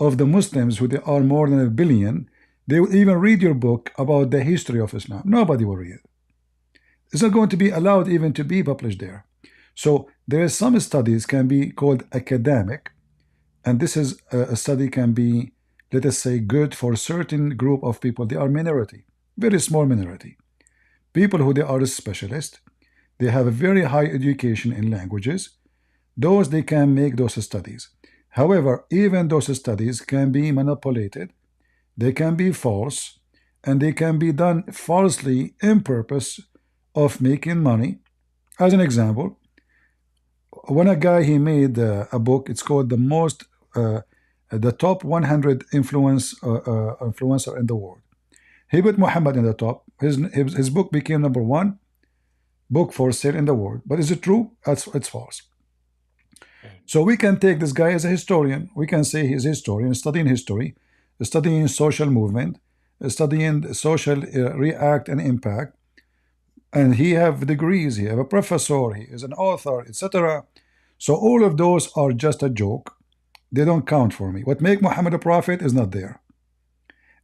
of the Muslims, who there are more than 1 billion, they will even read your book about the history of Islam? Nobody will read it. It's not going to be allowed even to be published there. So there is some studies can be called academic, and this is a study can be, let us say, good for a certain group of people. They are minority, very small minority. People who they are specialists, they have a very high education in languages. Those they can make those studies. However, even those studies can be manipulated, they can be false, and they can be done falsely in purpose of making money. As an example, when a guy he made a book, it's called the top 100 influencer in the world. He put Muhammad in the top. His book became #1 book for sale in the world. But is it true? It's false. So we can take this guy as a historian. We can say he's a historian, studying history, studying social movement, studying social react and impact. And he have degrees, he have a professor, he is an author, etc. So all of those are just a joke. They don't count for me. What make Muhammad a prophet is not there.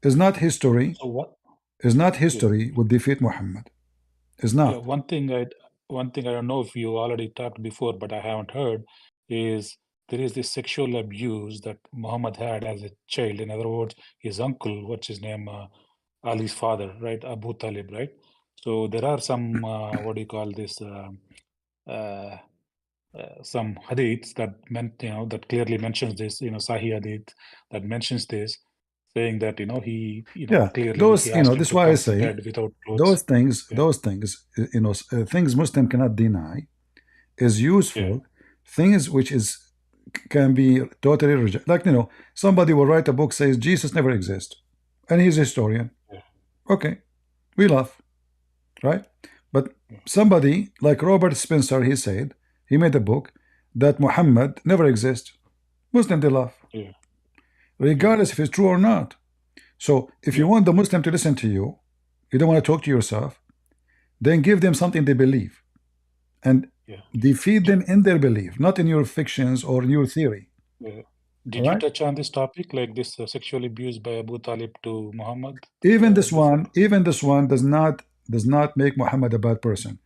Is not history. so what? Is not Yeah, history would defeat Muhammad. Is yeah. not. One thing I don't know if you already talked before, but I haven't heard, is there is this sexual abuse that Muhammad had as a child. In other words, his uncle, what's his name, Ali's father, right, Abu Talib, right? So there are some what do you call this? Uh, some hadiths that that clearly mentions this, Sahih hadith that mentions this, saying that he Yeah, clearly he those asked him that's to why I come to say bed without those clothes. things, Yeah, things Muslim cannot deny is yeah, useful. Things which is can be totally rejected. Like somebody will write a book says Jesus never exists, and he's a historian. yeah, Okay, we laugh, right? But yeah, somebody like Robert Spencer, he said he made a book that Muhammad never exists. Muslim they laugh, yeah, regardless if it's true or not. So if you yeah, want the Muslim to listen to you, you don't want to talk to yourself, then give them something they believe and yeah, defeat them in their belief, not in your fictions or in your theory. yeah. All Did you right? touch on this topic, like this sexual abuse by Abu Talib to Muhammad Even before? this one does not make Muhammad a bad person,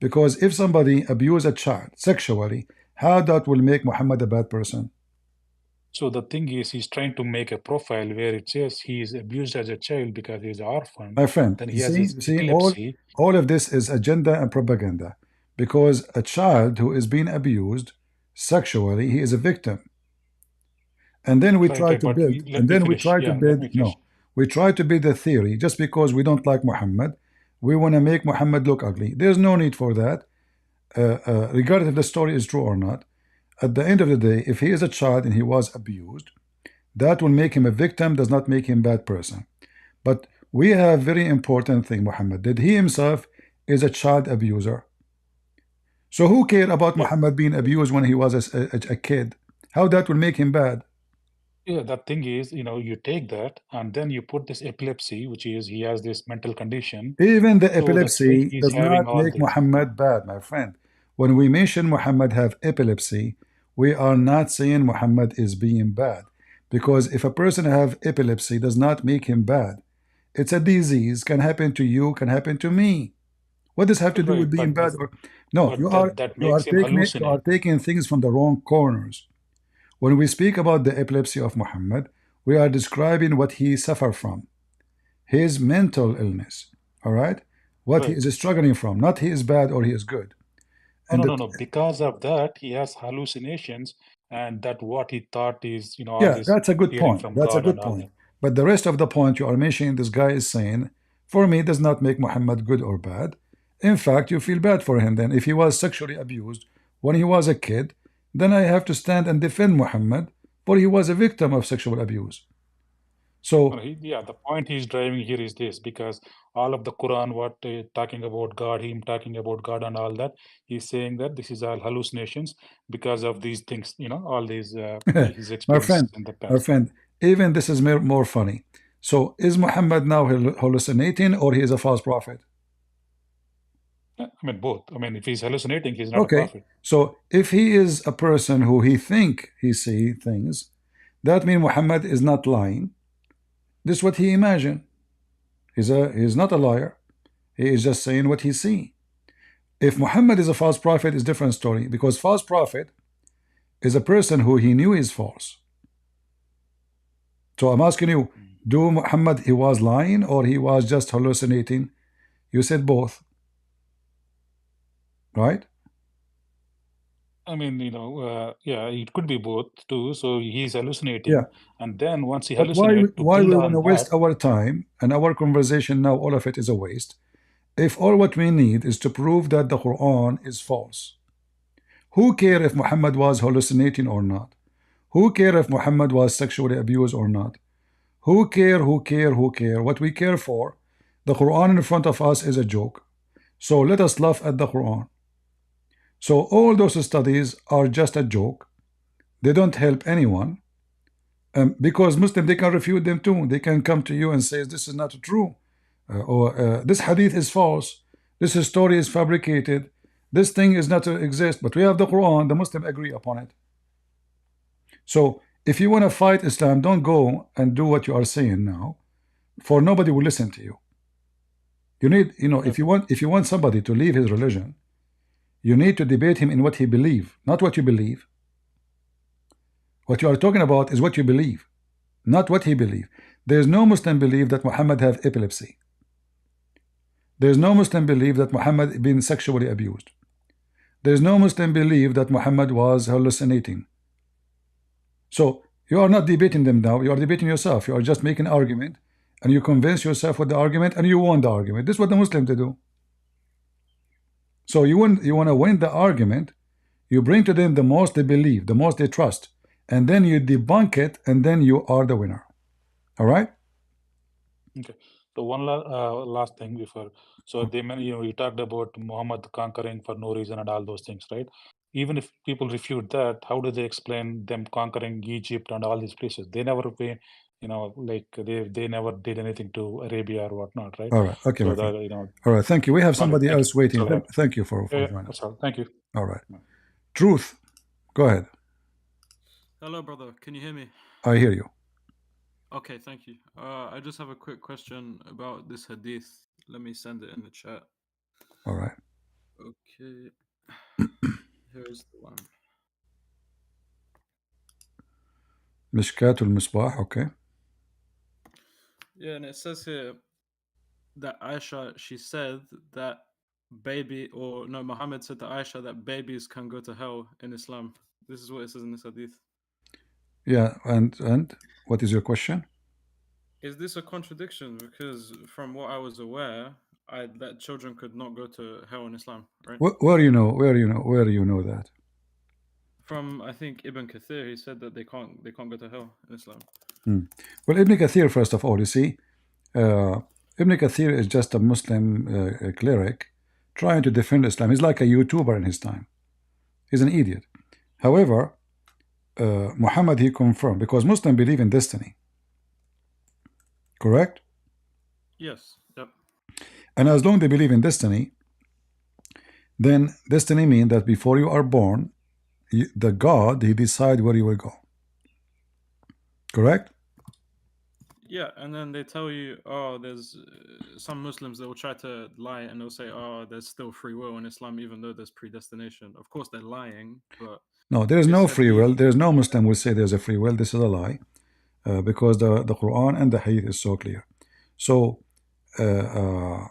because if somebody abuse a child sexually, how that will make Muhammad a bad person? So the thing is, he's trying to make a profile where it says he is abused as a child because he's an orphan. My friend, Then he you has see, this epilepsy. all of this is agenda and propaganda. Because a child who is being abused sexually, he is a victim. And then we Right, try right. to But build, let me finish. Yeah, let me finish. no, we try to build a theory just because we don't like Muhammad. We want to make Muhammad look ugly. There's no need for that, regardless if the story is true or not. At the end of the day, if he is a child and he was abused, that will make him a victim, does not make him a bad person. But we have very important thing, Muhammad, that he himself is a child abuser. So who cared about Yeah. Muhammad being abused when he was a kid? How that will make him bad? Yeah, the thing is, you take that and then you put this epilepsy, which is he has this mental condition. Even the So that's why epilepsy he's does having not all make this. Muhammad bad, my friend. When we mention Muhammad have epilepsy, we are not saying Muhammad is being bad. Because if a person have epilepsy does not make him bad. It's a disease, can happen to you, can happen to me. What does have to do with Right, being but bad? Or no, but you that makes him hallucinate. are taking things from the wrong corners. When we speak about the epilepsy of Muhammad, we are describing what he suffered from, his mental illness. All right, what he Right. is struggling from, not he is bad or he is good. And No. Because of that, he has hallucinations, and that what he thought is, all yeah, this that's a good hearing point. from That's a God and good all point. that. But the rest of the point you are mentioning, this guy is saying, for me, does not make Muhammad good or bad. In fact, you feel bad for him then. If he was sexually abused when he was a kid, then I have to stand and defend Muhammad, for he was a victim of sexual abuse. So, The point he's driving here is this, because all of the Quran, what talking about God, him talking about God and all that, he's saying that this is all hallucinations because of these things, all these his my experiences friend, in the past. even this is more funny. So, is Muhammad now hallucinating or he is a false prophet? I mean, both. I mean, if he's hallucinating, he's not a Okay, prophet. so if he is a person who he think he see things, that means Muhammad is not lying. This is what he imagined. He's not a liar. He is just saying what he see. If Muhammad is a false prophet, is different story, because false prophet is a person who he knew is false. So I'm asking you, do Muhammad he was lying or he was just hallucinating? You said both, right? I mean, it could be both too. So he's hallucinating, Yeah. and then once he But why hallucinate, to we build want on to that, waste our time and our conversation now? All of it is a waste. If all what we need is to prove that the Quran is false, who care if Muhammad was hallucinating or not? Who care if Muhammad was sexually abused or not? Who care, who care, who care? What we care for, the Quran in front of us is a joke. So let us laugh at the Quran. So all those studies are just a joke. They don't help anyone. Because Muslim, they can refute them too. They can come to you and say, this is not true. Or this hadith is false. This story is fabricated. This thing is not to exist. But we have the Quran. The Muslim agree upon it. So if you want to fight Islam, don't go and do what you are saying now, for nobody will listen to you. You need, if you want somebody to leave his religion, you need to debate him in what he believe, not what you believe. What you are talking about is what you believe, not what he believe. There is no Muslim believe that Muhammad have epilepsy. There is no Muslim believe that Muhammad been sexually abused. There is no Muslim believe that Muhammad was hallucinating. So you are not debating them now. You are debating yourself. You are just making an argument, and you convince yourself with the argument, and you won the argument. This is what the Muslims do. So you want to win the argument. You bring to them the most they believe, the most they trust, and then you debunk it, and then you are the winner. All right? Okay. So one last thing before. So they, you talked about Muhammad conquering for no reason and all those things, right? Even if people refute that, how do they explain them conquering Egypt and all these places? They never pay, like they never did anything to Arabia or whatnot, right? All right. Okay, So my friend. that, All right. Thank you. We have somebody thank you. else waiting. That's all. Thank you for Yeah, joining us. that's all. Thank you. All right. Truth. Go ahead. Hello, brother. Can you hear me? I hear you. Okay, thank you. I just have a quick question about this hadith. Let me send it in the chat. All right. Okay. Here's the one. Mishkat al-Misbah, okay. Yeah, and it says here that Aisha, she said that Muhammad said to Aisha that babies can go to hell in Islam. This is what it says in this hadith. Yeah, and what is your question? Is this a contradiction? Because from what I was aware, that children could not go to hell in Islam, right? Where you know that? From, I think, Ibn Kathir, he said that they can't go to hell in Islam. Well, Ibn Kathir, first of all, you see, Ibn Kathir is just a Muslim cleric trying to defend Islam. He's like a YouTuber in his time. He's an idiot. However, Muhammad, he confirmed, because Muslims believe in destiny. Correct? Yes. Yep. And as long as they believe in destiny, then destiny means that before you are born, the God, he decides where you will go. Correct? Yeah, and then they tell you, oh, there's some Muslims that will try to lie and they'll say, oh, there's still free will in Islam, even though there's predestination. Of course, they're lying, but no, there is no free will. There is no Muslim will say there's a free will. This is a lie, because the Quran and the Hadith is so clear. So I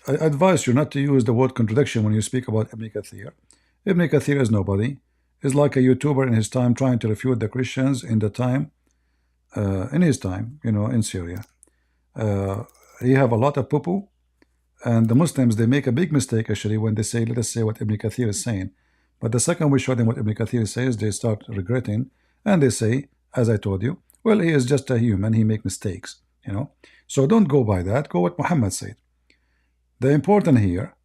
advise you not to use the word contradiction when you speak about Ibn Kathir. Ibn Kathir is nobody. He's like a YouTuber in his time trying to refute the Christians in the time, in his time, in Syria. He have a lot of poo-poo, and the Muslims, they make a big mistake actually when they say, let us say what Ibn Kathir is saying. But the second we show them what Ibn Kathir says, they start regretting, and they say, as I told you, well, he is just a human, he make mistakes, So don't go by that, go what Muhammad said. The important here,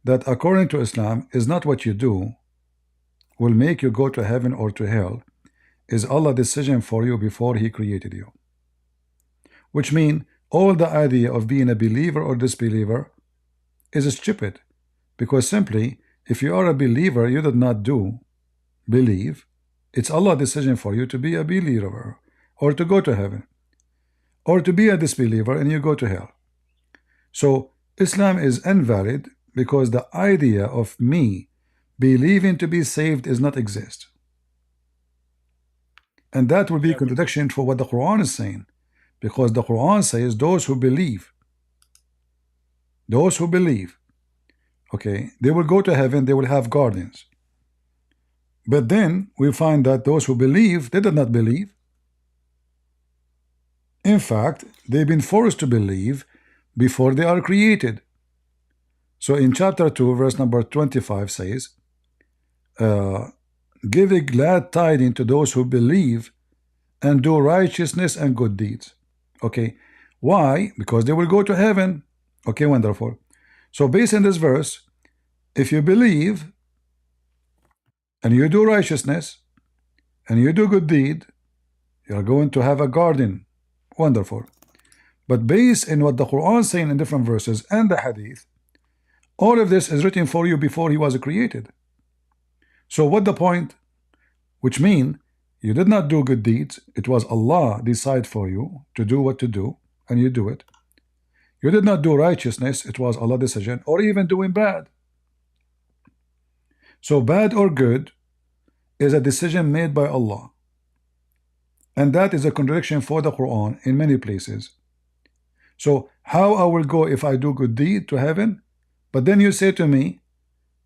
that according to Islam, is not what you do will make you go to heaven or to hell, is Allah's decision for you before he created you. Which means all the idea of being a believer or disbeliever is stupid, because simply, if you are a believer, you did not believe, it's Allah's decision for you to be a believer or to go to heaven, or to be a disbeliever and you go to hell. So Islam is invalid because the idea of me believing to be saved does not exist. And that will be a contradiction for what the Quran is saying, because the Quran says those who believe, okay, they will go to heaven, they will have guardians. But then we find that those who believe, they did not believe. In fact, they've been forced to believe before they are created. So in chapter 2, verse number 25 says, give a glad tidings to those who believe and do righteousness and good deeds. Okay, why? Because they will go to heaven. Okay, wonderful. So based on this verse, if you believe and you do righteousness and you do good deed, you are going to have a garden. Wonderful. But based on what the Quran is saying in different verses and the Hadith, all of this is written for you before he was created. So what the point? Which means you did not do good deeds. It was Allah decide for you to do what to do, and you do it. You did not do righteousness. It was Allah's decision, or even doing bad. So bad or good is a decision made by Allah. And that is a contradiction for the Quran in many places. So how I will go if I do good deed to heaven? But then you say to me,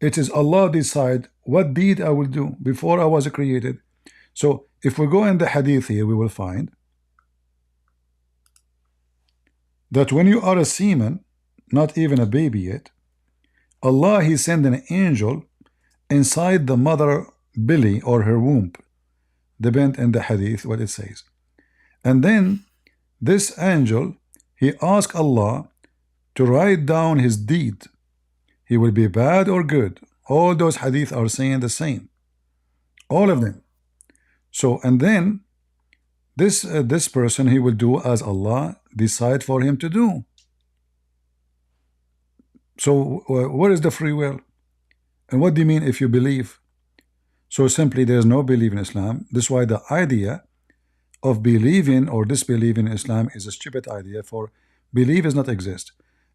it is Allah decide what deed I will do before I was created. So if we go in the Hadith here, we will find that when you are a semen, not even a baby yet, Allah, he sent an angel inside the mother belly or her womb, depend in the Hadith what it says. And then this angel, he asked Allah to write down his deed. He will be bad or good. All those Hadith are saying the same, all of them. So and then this person, he will do as Allah decide for him to do. So where is the free will? And what do you mean if you believe? So simply there is no belief in Islam. This is why the idea of believing or disbelieving in Islam is a stupid idea, for belief does not exist.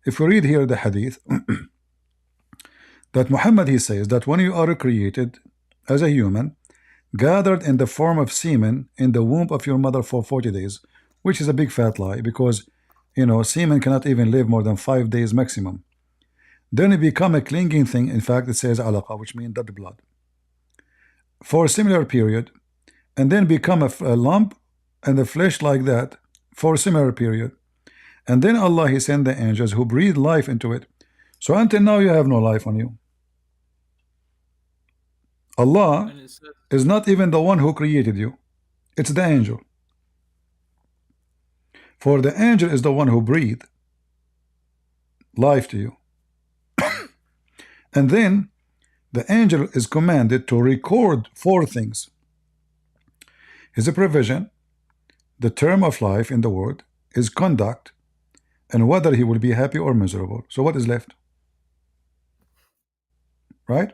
If we read here the Hadith that Muhammad, he says that when you are created as a human, gathered in the form of semen in the womb of your mother for 40 days, which is a big fat lie because, you know, semen cannot even live more than 5 days maximum. Then it become a clinging thing. In fact, it says alaqa, which means dead blood, for a similar period, and then become a lump and the flesh like that for a similar period. And then Allah, He sent the angels who breathe life into it. So until now, you have no life on you. Allah And it says, is not even the one who created you. It's the angel. For the angel is the one who breathed life to you. And then the angel is commanded to record 4 things: his provision, the term of life in the world, his conduct, and whether he will be happy or miserable. So what is left? Right?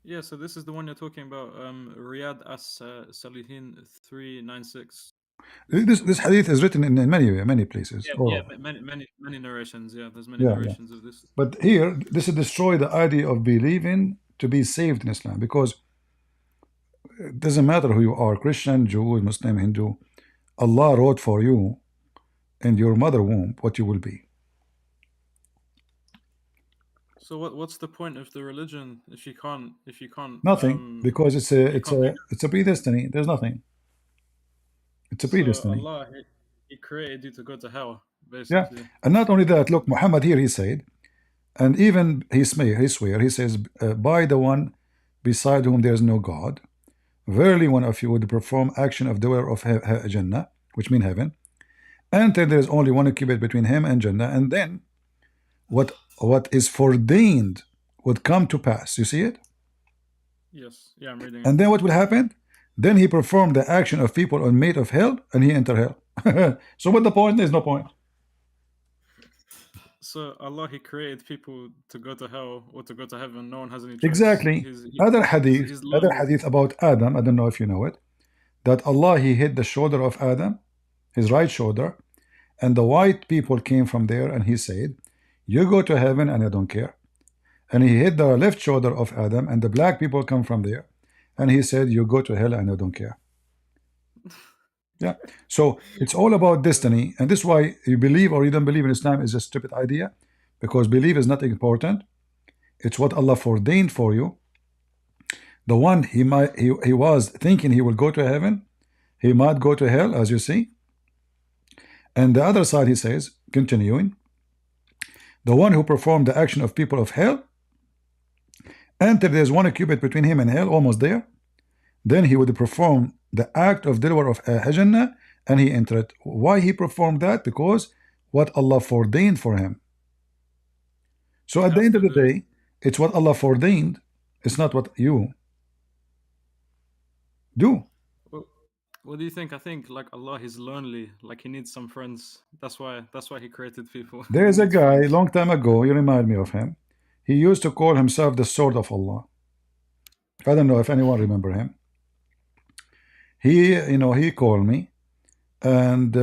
yeah, so this is the one you're talking about, Riyadh as Salihin 396. This hadith is written in many places. Yeah, many narrations. Yeah, there's many Yeah. narrations of this. But here, this is destroy the idea of believing to be saved in Islam, because it doesn't matter who you are, Christian, Jew, Muslim, Hindu. Allah wrote for you in your mother womb what you will be. So what's the point of the religion if you can't Nothing, because it's a predestiny. There's nothing. It's a predestiny. So Allah, he created you to go to hell, Yeah, basically. and not only that. Look, Muhammad here, he said, and even he swear, he says, by the one beside whom there is no God, verily one of you would perform action of doer of Jannah, which mean heaven, until there is only one cubit between him and Jannah, and then what is foreordained would come to pass. You see it? Yes. Yeah, I'm reading it. And then what will happen? Then he performed the action of people on made of hell, and he enter hell. So what the point? There's no point. So Allah, He created people to go to hell or to go to heaven. No one has any choice. Exactly. Other hadith about Adam, I don't know if you know it, that Allah, He hit the shoulder of Adam, his right shoulder, and the white people came from there, and He said, you go to heaven and I don't care. And He hit the left shoulder of Adam, and the black people come from there, and He said, you go to hell and I don't care. Yeah. So it's all about destiny, and this is why you believe or you don't believe in Islam is a stupid idea, because belief is not important. It's what Allah foreordained for you. The one he was thinking he will go to heaven, he might go to hell, as you see. And the other side, he says, continuing, the one who performed the action of people of hell, until there's one cubit between him and hell, almost there, then he would perform the act of deliver of Jannah, and he entered. Why he performed that? Because what Allah foreordained for him. So at the end of the day, it's what Allah foreordained. It's not what you do. What do you think? I think like Allah is lonely, like He needs some friends. That's why He created people. There is a guy a long time ago, you remind me of him. He used to call himself the sword of Allah. I don't know if anyone remember him. He called me, and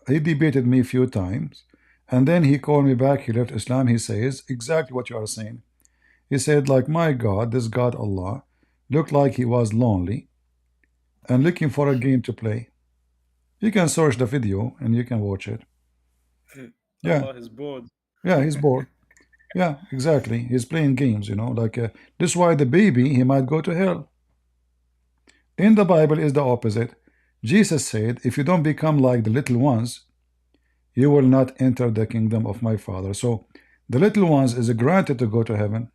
he debated me a few times, and then he called me back. He left Islam. He says exactly what you are saying. He said, like, my God, this God Allah looked like he was lonely and looking for a game to play. You can search the video and you can watch it. Yeah, Allah is bored. Yeah, he's bored. Yeah, exactly. He's playing games, like this is why the baby, he might go to hell. In the Bible is the opposite. Jesus said, if you don't become like the little ones, you will not enter the kingdom of my Father. So the little ones is granted to go to heaven.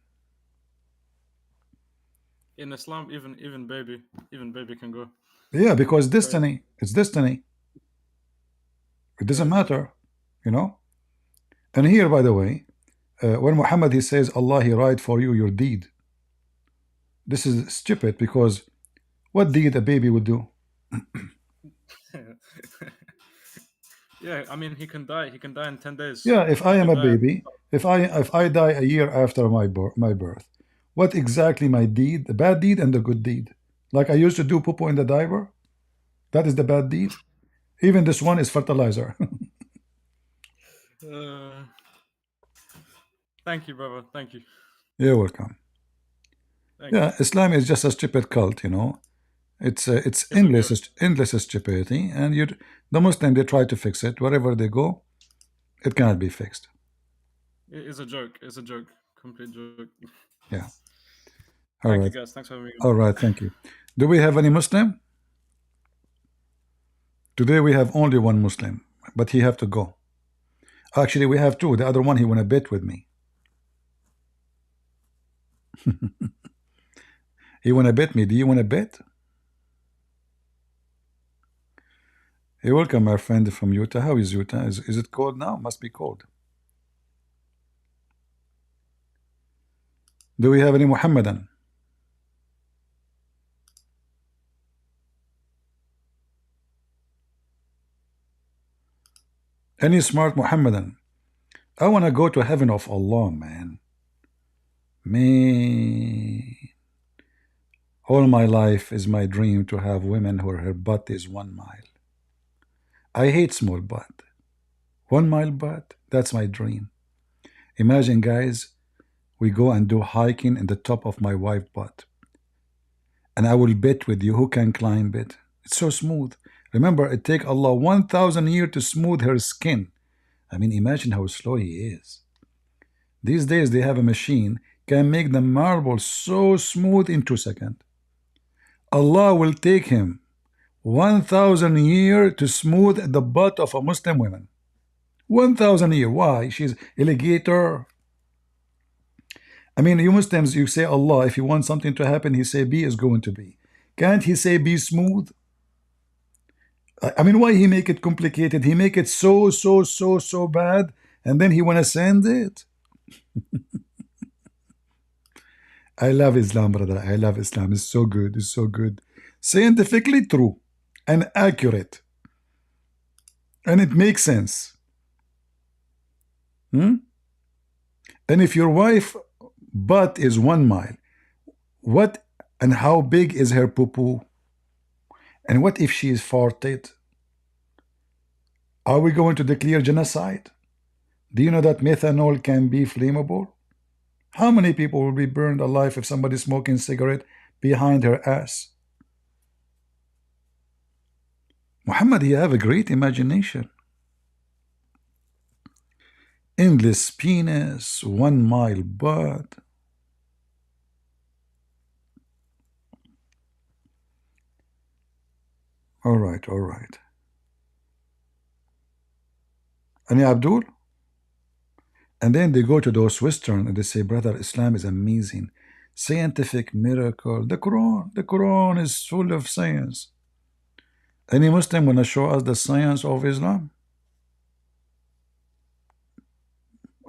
In Islam, even baby can go. Yeah, because destiny. It's destiny. It doesn't matter, And here, by the way, when Muhammad, he says, Allah, He write for you your deed. This is stupid, because what deed a baby would do? Yeah, I mean, he can die. He can die in 10 days. Yeah, if I am a baby, if I die a year after my birth, what exactly my deed? The bad deed and the good deed. Like I used to do poo-poo in the diaper. That is the bad deed. Even this one is fertilizer. Thank you, brother. Thank you. You're welcome. Thank you. Islam is just a stupid cult, It's It's a joke. endless stupidity, and the Muslim, they try to fix it wherever they go. It cannot be fixed. It is a joke. It's a joke. Complete joke. Yeah. All Thank you, right. guys. Thanks for having me. All right. Thank you. Do we have any Muslim? Today we have only one Muslim, but he have to go. Actually, we have two. The other one, he wanna bet with me. He wanna bet me. Do you wanna bet? Hey, welcome, my friend from Utah. How is Utah? Is it cold now? Must be cold. Do we have any Muhammadan? Any smart Muhammadan? I want to go to heaven of Allah, man. Me. All my life is my dream to have women where her butt is 1 mile. I hate small butt. 1 mile butt, that's my dream. Imagine, guys, we go and do hiking in the top of my wife's butt. And I will bet with you who can climb it. It's so smooth. Remember, it take Allah 1,000 years to smooth her skin. I mean, imagine how slow he is. These days they have a machine can make the marble so smooth in 2 seconds. Allah will take him 1,000 years to smooth the butt of a Muslim woman. 1,000 years. Why? She's alligator. I mean, you Muslims, you say Allah, if you want something to happen, he say be is going to be. Can't he say be smooth? I mean, why he make it complicated? He make it so bad, and then he want to send it. I love Islam, brother. I love Islam. It's so good. It's so good. Scientifically true and accurate. And it makes sense. And if your wife butt is 1 mile, what and how big is her poo-poo? And what if she is farted? Are we going to declare genocide? Do you know that methanol can be flammable? How many people will be burned alive if somebody smoking cigarette behind her ass? Muhammad, you have a great imagination. Endless penis, 1 mile butt. All right, all right. Any Abdul? And then they go to those Western and they say, brother, Islam is amazing. Scientific miracle. The Quran is full of science. Any Muslim want to show us the science of Islam?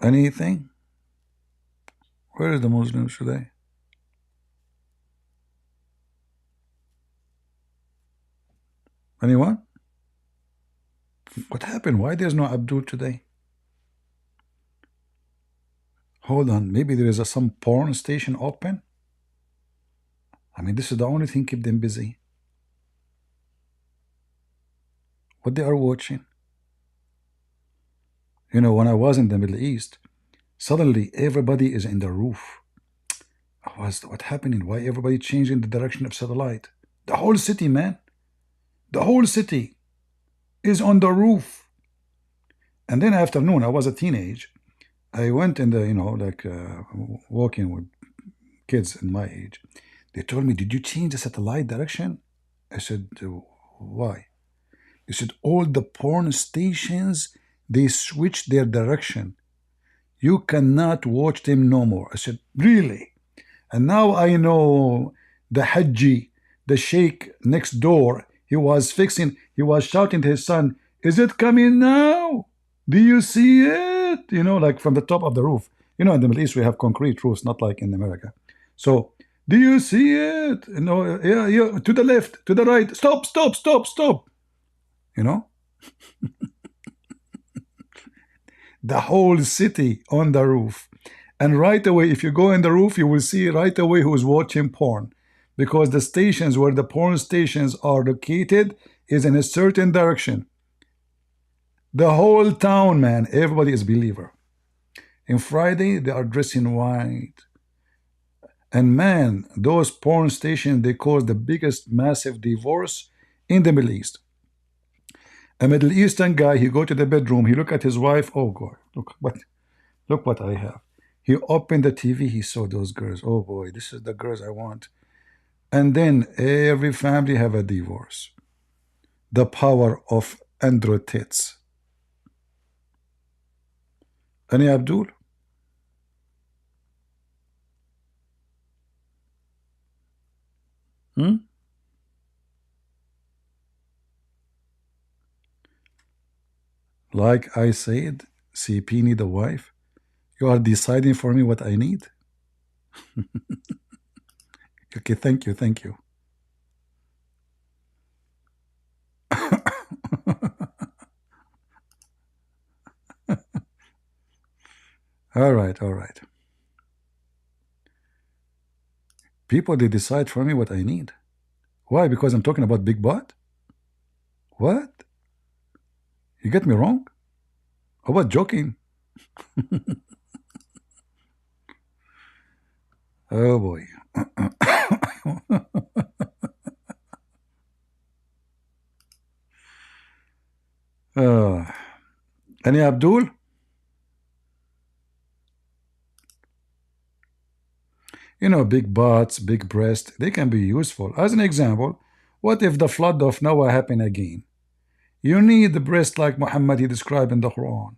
Anything? Where is the Muslims today? Anyone? What happened? Why there's no Abdul today? Hold on, maybe there is some porn station open? I mean, this is the only thing keep them busy. What they are watching? You know, when I was in the Middle East, suddenly everybody is in the roof. What happening? Why everybody changing the direction of satellite? The whole city, man. The whole city is on the roof. And then afternoon, I was a teenage. I went in the, walking with kids in my age. They told me, did you change the satellite direction? I said, why? They said, all the porn stations, they switched their direction. You cannot watch them no more. I said, really? And now I know the Hajji, the sheikh next door, he was shouting to his son, is it coming now? Do you see it? You know, like from the top of the roof. You know, in the Middle East, we have concrete roofs, not like in America. So, do you see it? You know, yeah, to the left, to the right. Stop. You know? The whole city on the roof. And right away, if you go in the roof, you will see right away who's watching porn. Because the stations where the porn stations are located is in a certain direction. The whole town, man, everybody is believer. And Friday, they are dressing white. And man, those porn stations, they cause the biggest massive divorce in the Middle East. A Middle Eastern guy, he go to the bedroom, he look at his wife, oh God, look what I have. He opened the TV, he saw those girls. Oh boy, this is the girls I want. And then every family have a divorce. The power of Android tits. Any Abdul? Like I said, CP need a wife. You are deciding for me what I need. Okay, thank you. All right. People, they decide for me what I need. Why? Because I'm talking about big butt? What? You get me wrong? How about joking? Oh boy. Any Abdul? You know, big butts, big breasts, they can be useful. As an example, what if the flood of Noah happened again? You need the breast like Muhammad he described in the Quran.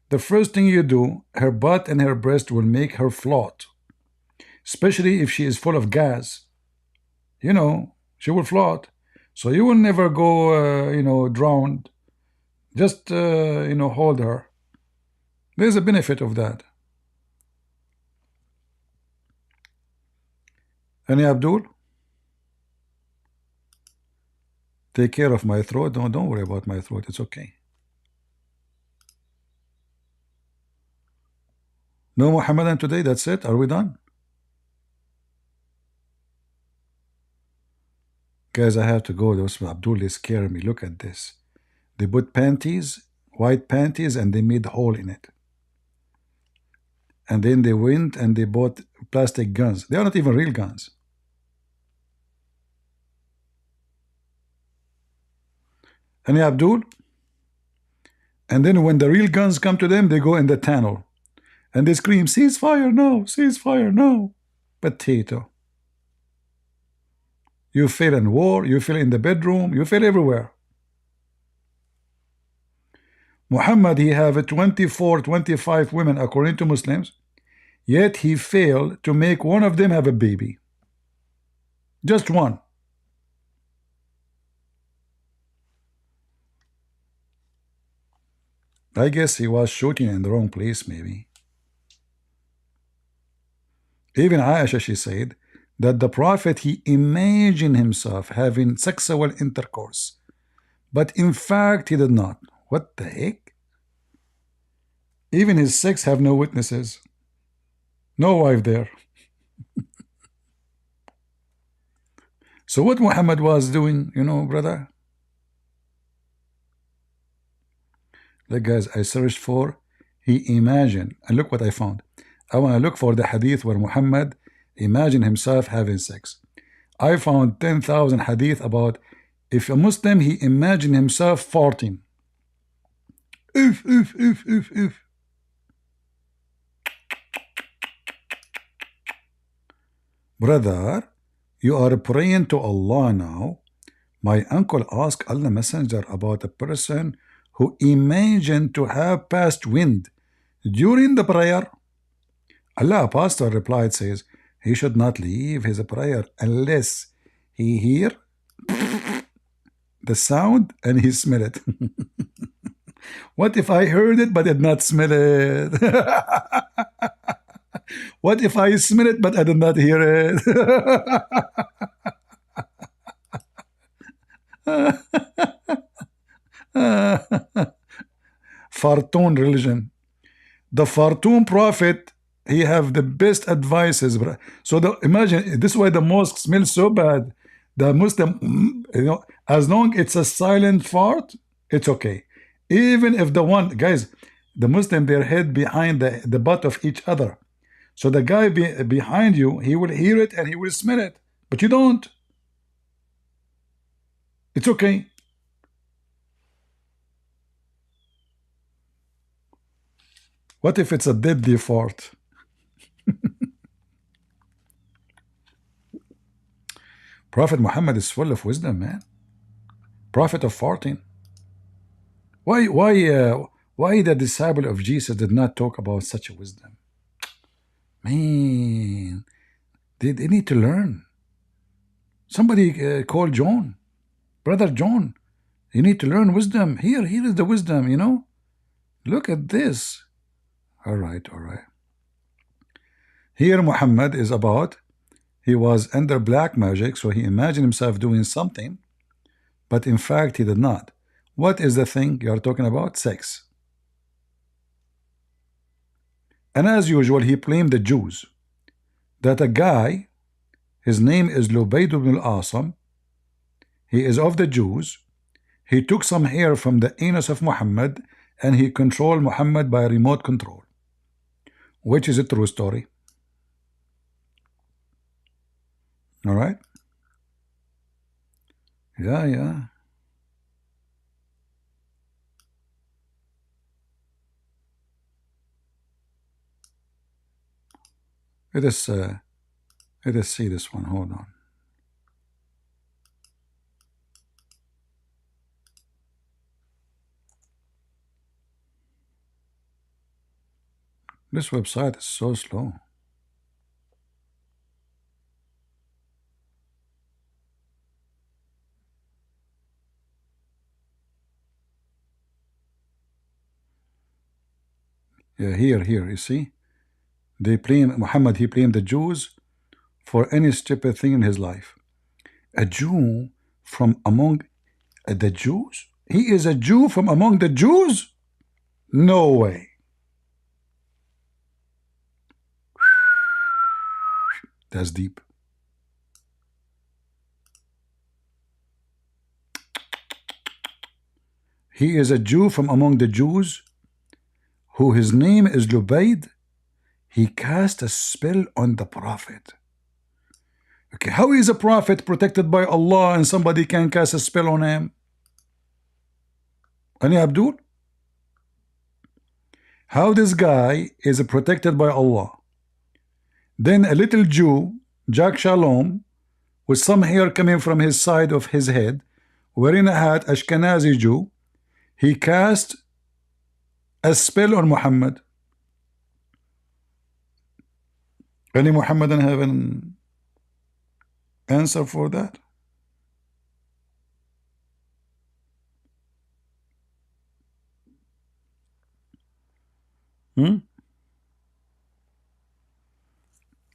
The first thing you do, her butt and her breast will make her float. Especially if she is full of gas. You know, she will float. So you will never go, drowned. Just, hold her. There's a benefit of that. Any Abdul? Take care of my throat. Don't worry about my throat. It's okay. No Muhammadan today. That's it. Are we done? Guys, I have to go. Those Abdul, they scare me. Look at this. They put panties, white panties, and they made a hole in it. And then they went and they bought plastic guns. They are not even real guns. Any Abdul? And then when the real guns come to them, they go in the tunnel. And they scream, ceasefire, no, ceasefire, no. Potato. You fail in war, you fail in the bedroom, you fail everywhere. Muhammad, he have 24, 25 women according to Muslims, yet he failed to make one of them have a baby. Just one. I guess he was shooting in the wrong place, maybe. Even Aisha, she said that the Prophet, he imagined himself having sexual intercourse, but in fact he did not. What the heck? Even his sex have no witnesses. No wife there. So what Muhammad was doing, brother? Look, guys, I searched for he imagined, and look what I found. I want to look for the hadith where Muhammad imagined himself having sex. I found 10,000 hadith about if a Muslim, he imagined himself farting. Oof. Brother, you are praying to Allah now. My uncle asked Allah Messenger about a person who imagined to have passed wind during the prayer. Allah pastor replied, says, he should not leave his prayer unless he hear the sound and he smell it. What if I heard it but did not smell it? What if I smell it but I did not hear it? Fartoon religion. The Fartoon prophet, he have the best advices. So imagine, this is why the mosque smells so bad. The Muslim, as long it's a silent fart, it's okay. Even if the one, guys, the Muslim, their head behind the butt of each other. So the guy behind you, he will hear it and he will smell it, but you don't. It's okay. What if it's a deadly fart? Prophet Muhammad is full of wisdom, man. Prophet of farting. Why the disciple of Jesus did not talk about such a wisdom? Man, they need to learn. Somebody call John, brother John. You need to learn wisdom. Here is the wisdom, you know. Look at this. All right. Here Muhammad is about, he was under black magic, so he imagined himself doing something, but in fact he did not. What is the thing you are talking about? Sex. And as usual, he blamed the Jews. That a guy, his name is Lubayd ibn al-Asam, he is of the Jews, he took some hair from the anus of Muhammad and he controlled Muhammad by remote control. Which is a true story. All right? Yeah. Let us see this one. Hold on. This website is so slow. Yeah, here, you see? They blame Muhammad, he blamed the Jews for any stupid thing in his life. A Jew from among the Jews? He is a Jew from among the Jews? No way. That's deep. He is a Jew from among the Jews, who his name is Lubayd. He cast a spell on the prophet. Okay, how is a prophet protected by Allah and somebody can cast a spell on him? Ani Abdul? How this guy is protected by Allah? Then a little Jew, Jack Shalom, with some hair coming from his side of his head, wearing a hat, Ashkenazi Jew, he cast a spell on Muhammad. Any Muhammadan have an answer for that?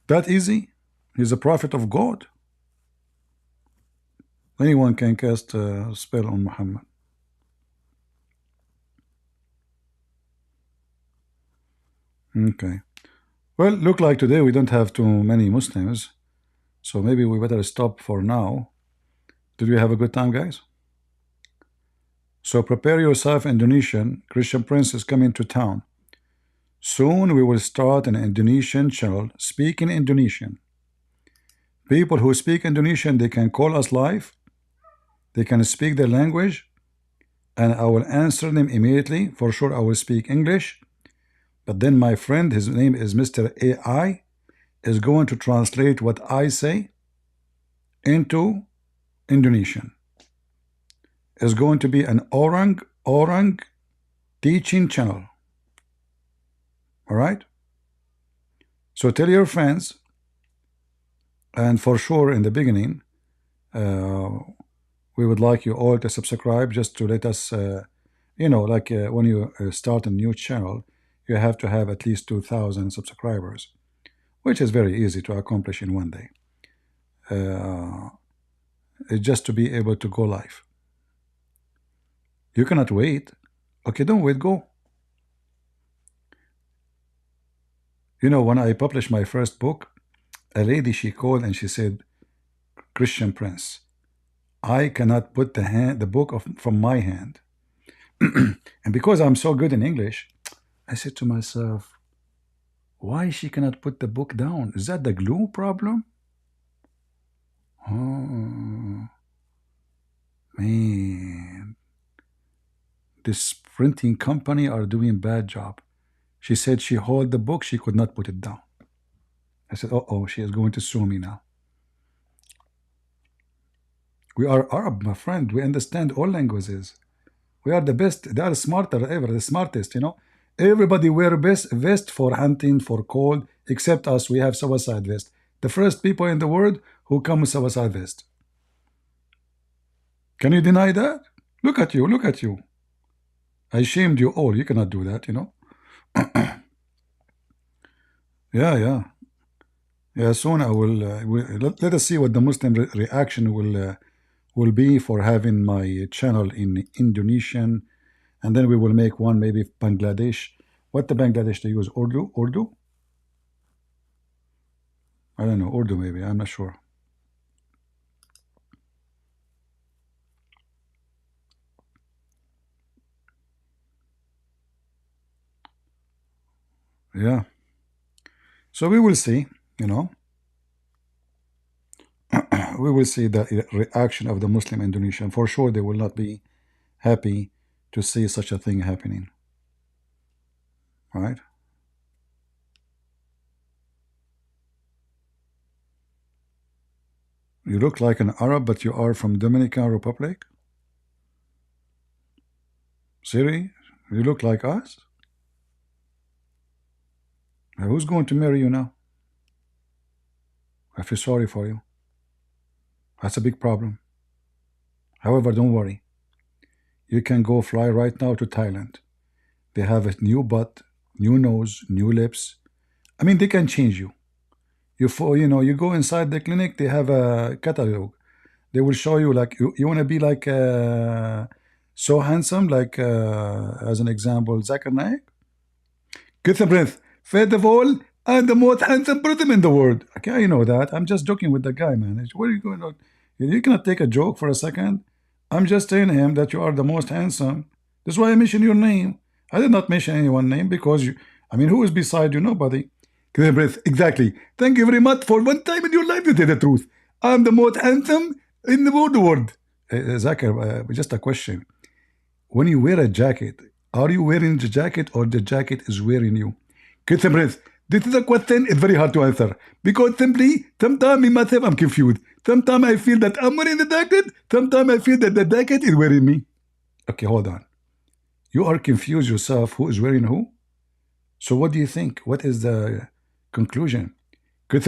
That easy? He's a prophet of God. Anyone can cast a spell on Muhammad. Okay. Well, look like today we don't have too many Muslims, so maybe we better stop for now. Did we have a good time, guys? So prepare yourself, Indonesian. Christian Prince is coming to town. Soon we will start an Indonesian channel speaking Indonesian. People who speak Indonesian, they can call us live. They can speak their language, and I will answer them immediately. For sure, I will speak English. But then my friend, his name is Mr. AI, is going to translate what I say into Indonesian. It's going to be an orang teaching channel. All right? So tell your friends, and for sure in the beginning, we would like you all to subscribe just to let us, you know, like when you start a new channel, you have to have at least 2,000 subscribers, which is very easy to accomplish in one day. It's just to be able to go live. You cannot wait. Okay, don't wait, go. You know, when I published my first book, a lady, she called and she said, Christian Prince, I cannot put the book from my hand. And because I'm so good in English, I said to myself, Why she cannot put the book down? Is that the glue problem? Oh, man. This printing company are doing bad job. She said she hold the book, she could not put it down. I said, uh-oh, she is going to sue me now. We are Arab, my friend. We understand all languages. We are the best. They are smarter ever, the smartest, you know. Everybody wear vest for hunting, for cold, except us. We have suicide vest. The first people in the world who come with suicide vest. Can you deny that? Look at you, look at you. I shamed you all. You cannot do that, you know. Yeah. Soon I will. Let us see what the Muslim reaction will be for having my channel in Indonesian, and then we will make one maybe Bangladesh. What the Bangladesh they use? Urdu? I don't know. Urdu maybe. I'm not sure. Yeah. So we will see, you know. We will see the reaction of the Muslim Indonesian. For sure, they will not be happy to see such a thing happening. Right? You look like an Arab, but you are from Dominican Republic? Siri, you look like us? Now, who's going to marry you now? I feel sorry for you. That's a big problem. However, don't worry. You can go fly right now to Thailand. They have a new butt, new nose, new lips. I mean, they can change you. You go inside the clinic, they have a catalog. They will show you, like, you want to be like so handsome, like as an example, Zakir Naik. Good Prince, first of all, I'm the most handsome person in the world. Okay, you know that. I'm just joking with the guy, man. What are you going on? You cannot take a joke for a second. I'm just telling him that you are the most handsome. That's why I mentioned your name. I did not mention anyone's name because who is beside you? Nobody. Exactly. Thank you very much for one time in your life you tell the truth. I'm the most handsome in the world. Zakir, just a question. When you wear a jacket, are you wearing the jacket or the jacket is wearing you? Prince, this is a question. It's very hard to answer because simply sometimes in myself I'm confused. Sometimes I feel that I'm wearing the jacket. Sometimes I feel that the jacket is wearing me. Okay, hold on. You are confused yourself. Who is wearing who? So what do you think? What is the conclusion? Prince,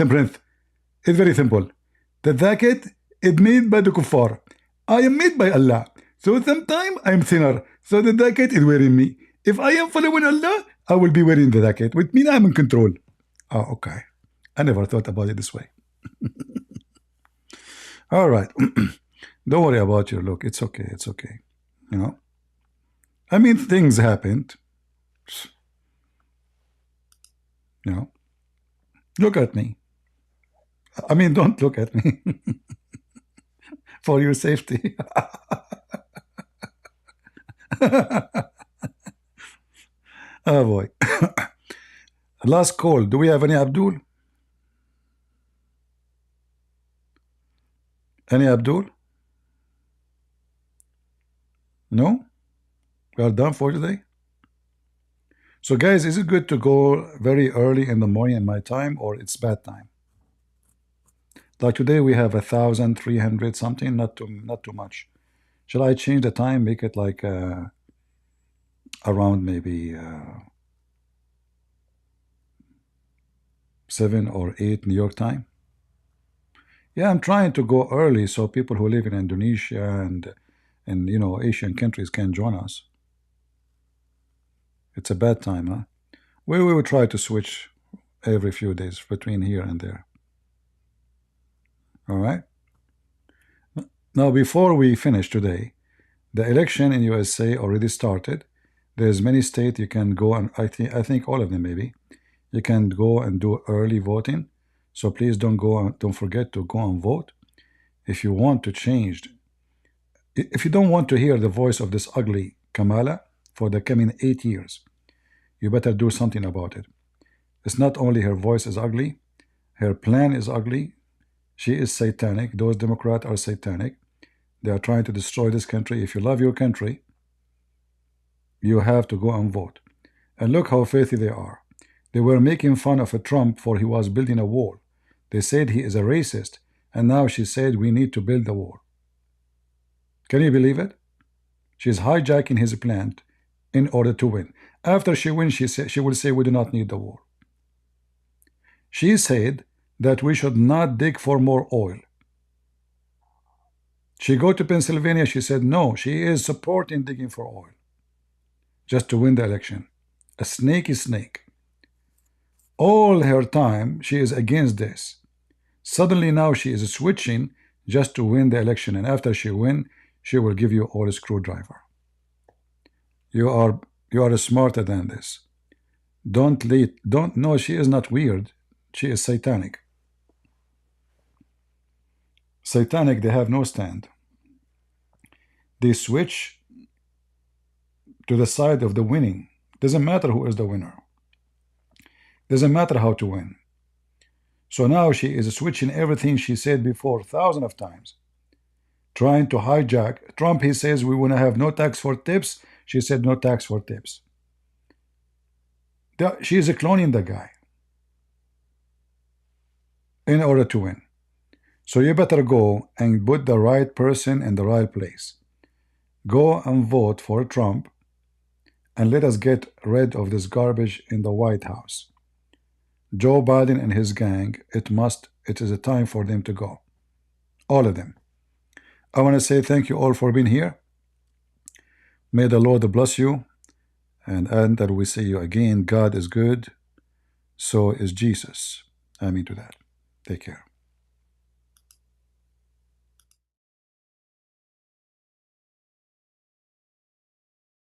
it's very simple. The jacket is made by the kuffar. I am made by Allah. So sometimes I am sinner. So the jacket is wearing me. If I am following Allah, I will be wearing the jacket. Which means I'm in control. Oh, okay. I never thought about it this way. All right. Don't worry about your look. It's okay. It's okay. You know? I mean, things happened. You know? Look at me. I mean, don't look at me. For your safety. Oh boy. Last call. Do we have any Abdul? Any Abdul? No? We are done for today? So guys, is it good to go very early in the morning in my time, or it's bad time? Like today we have 1,300 something, not too much. Shall I change the time, make it like around maybe 7 or 8 New York time? Yeah, I'm trying to go early so people who live in Indonesia and Asian countries can join us. It's a bad time, huh? We will try to switch every few days between here and there. All right. Now, before we finish today, the election in USA already started. There's many states you can go, and I think all of them maybe. You can go and do early voting. So please don't forget to go and vote. If you want to change, if you don't want to hear the voice of this ugly Kamala for the coming 8 years, you better do something about it. It's not only her voice is ugly, her plan is ugly. She is satanic. Those Democrats are satanic. They are trying to destroy this country. If you love your country, you have to go and vote. And look how filthy they are. They were making fun of a Trump for he was building a wall. They said he is a racist, and now she said we need to build a wall. Can you believe it? She's hijacking his plan in order to win. After she wins, she will say we do not need the wall. She said that we should not dig for more oil. She go to Pennsylvania, she said no, she is supporting digging for oil just to win the election. A snake is snake. All her time she is against this. Suddenly now she is switching just to win the election, and after she win, she will give you all a screwdriver. You are smarter than this. No, she is not weird. She is satanic. Satanic, they have no stand. They switch to the side of the winning. Doesn't matter who is the winner. Doesn't matter how to win. So now she is switching everything she said before thousands of times. Trying to hijack. Trump, he says we want to have no tax for tips. She said no tax for tips. She is cloning the guy in order to win. So you better go and put the right person in the right place. Go and vote for Trump and let us get rid of this garbage in the White House. Joe Biden and his gang, it is a time for them to go. All of them. I want to say thank you all for being here. May the Lord bless you, and that we see you again. God is good, so is Jesus. Amen to that. Take care.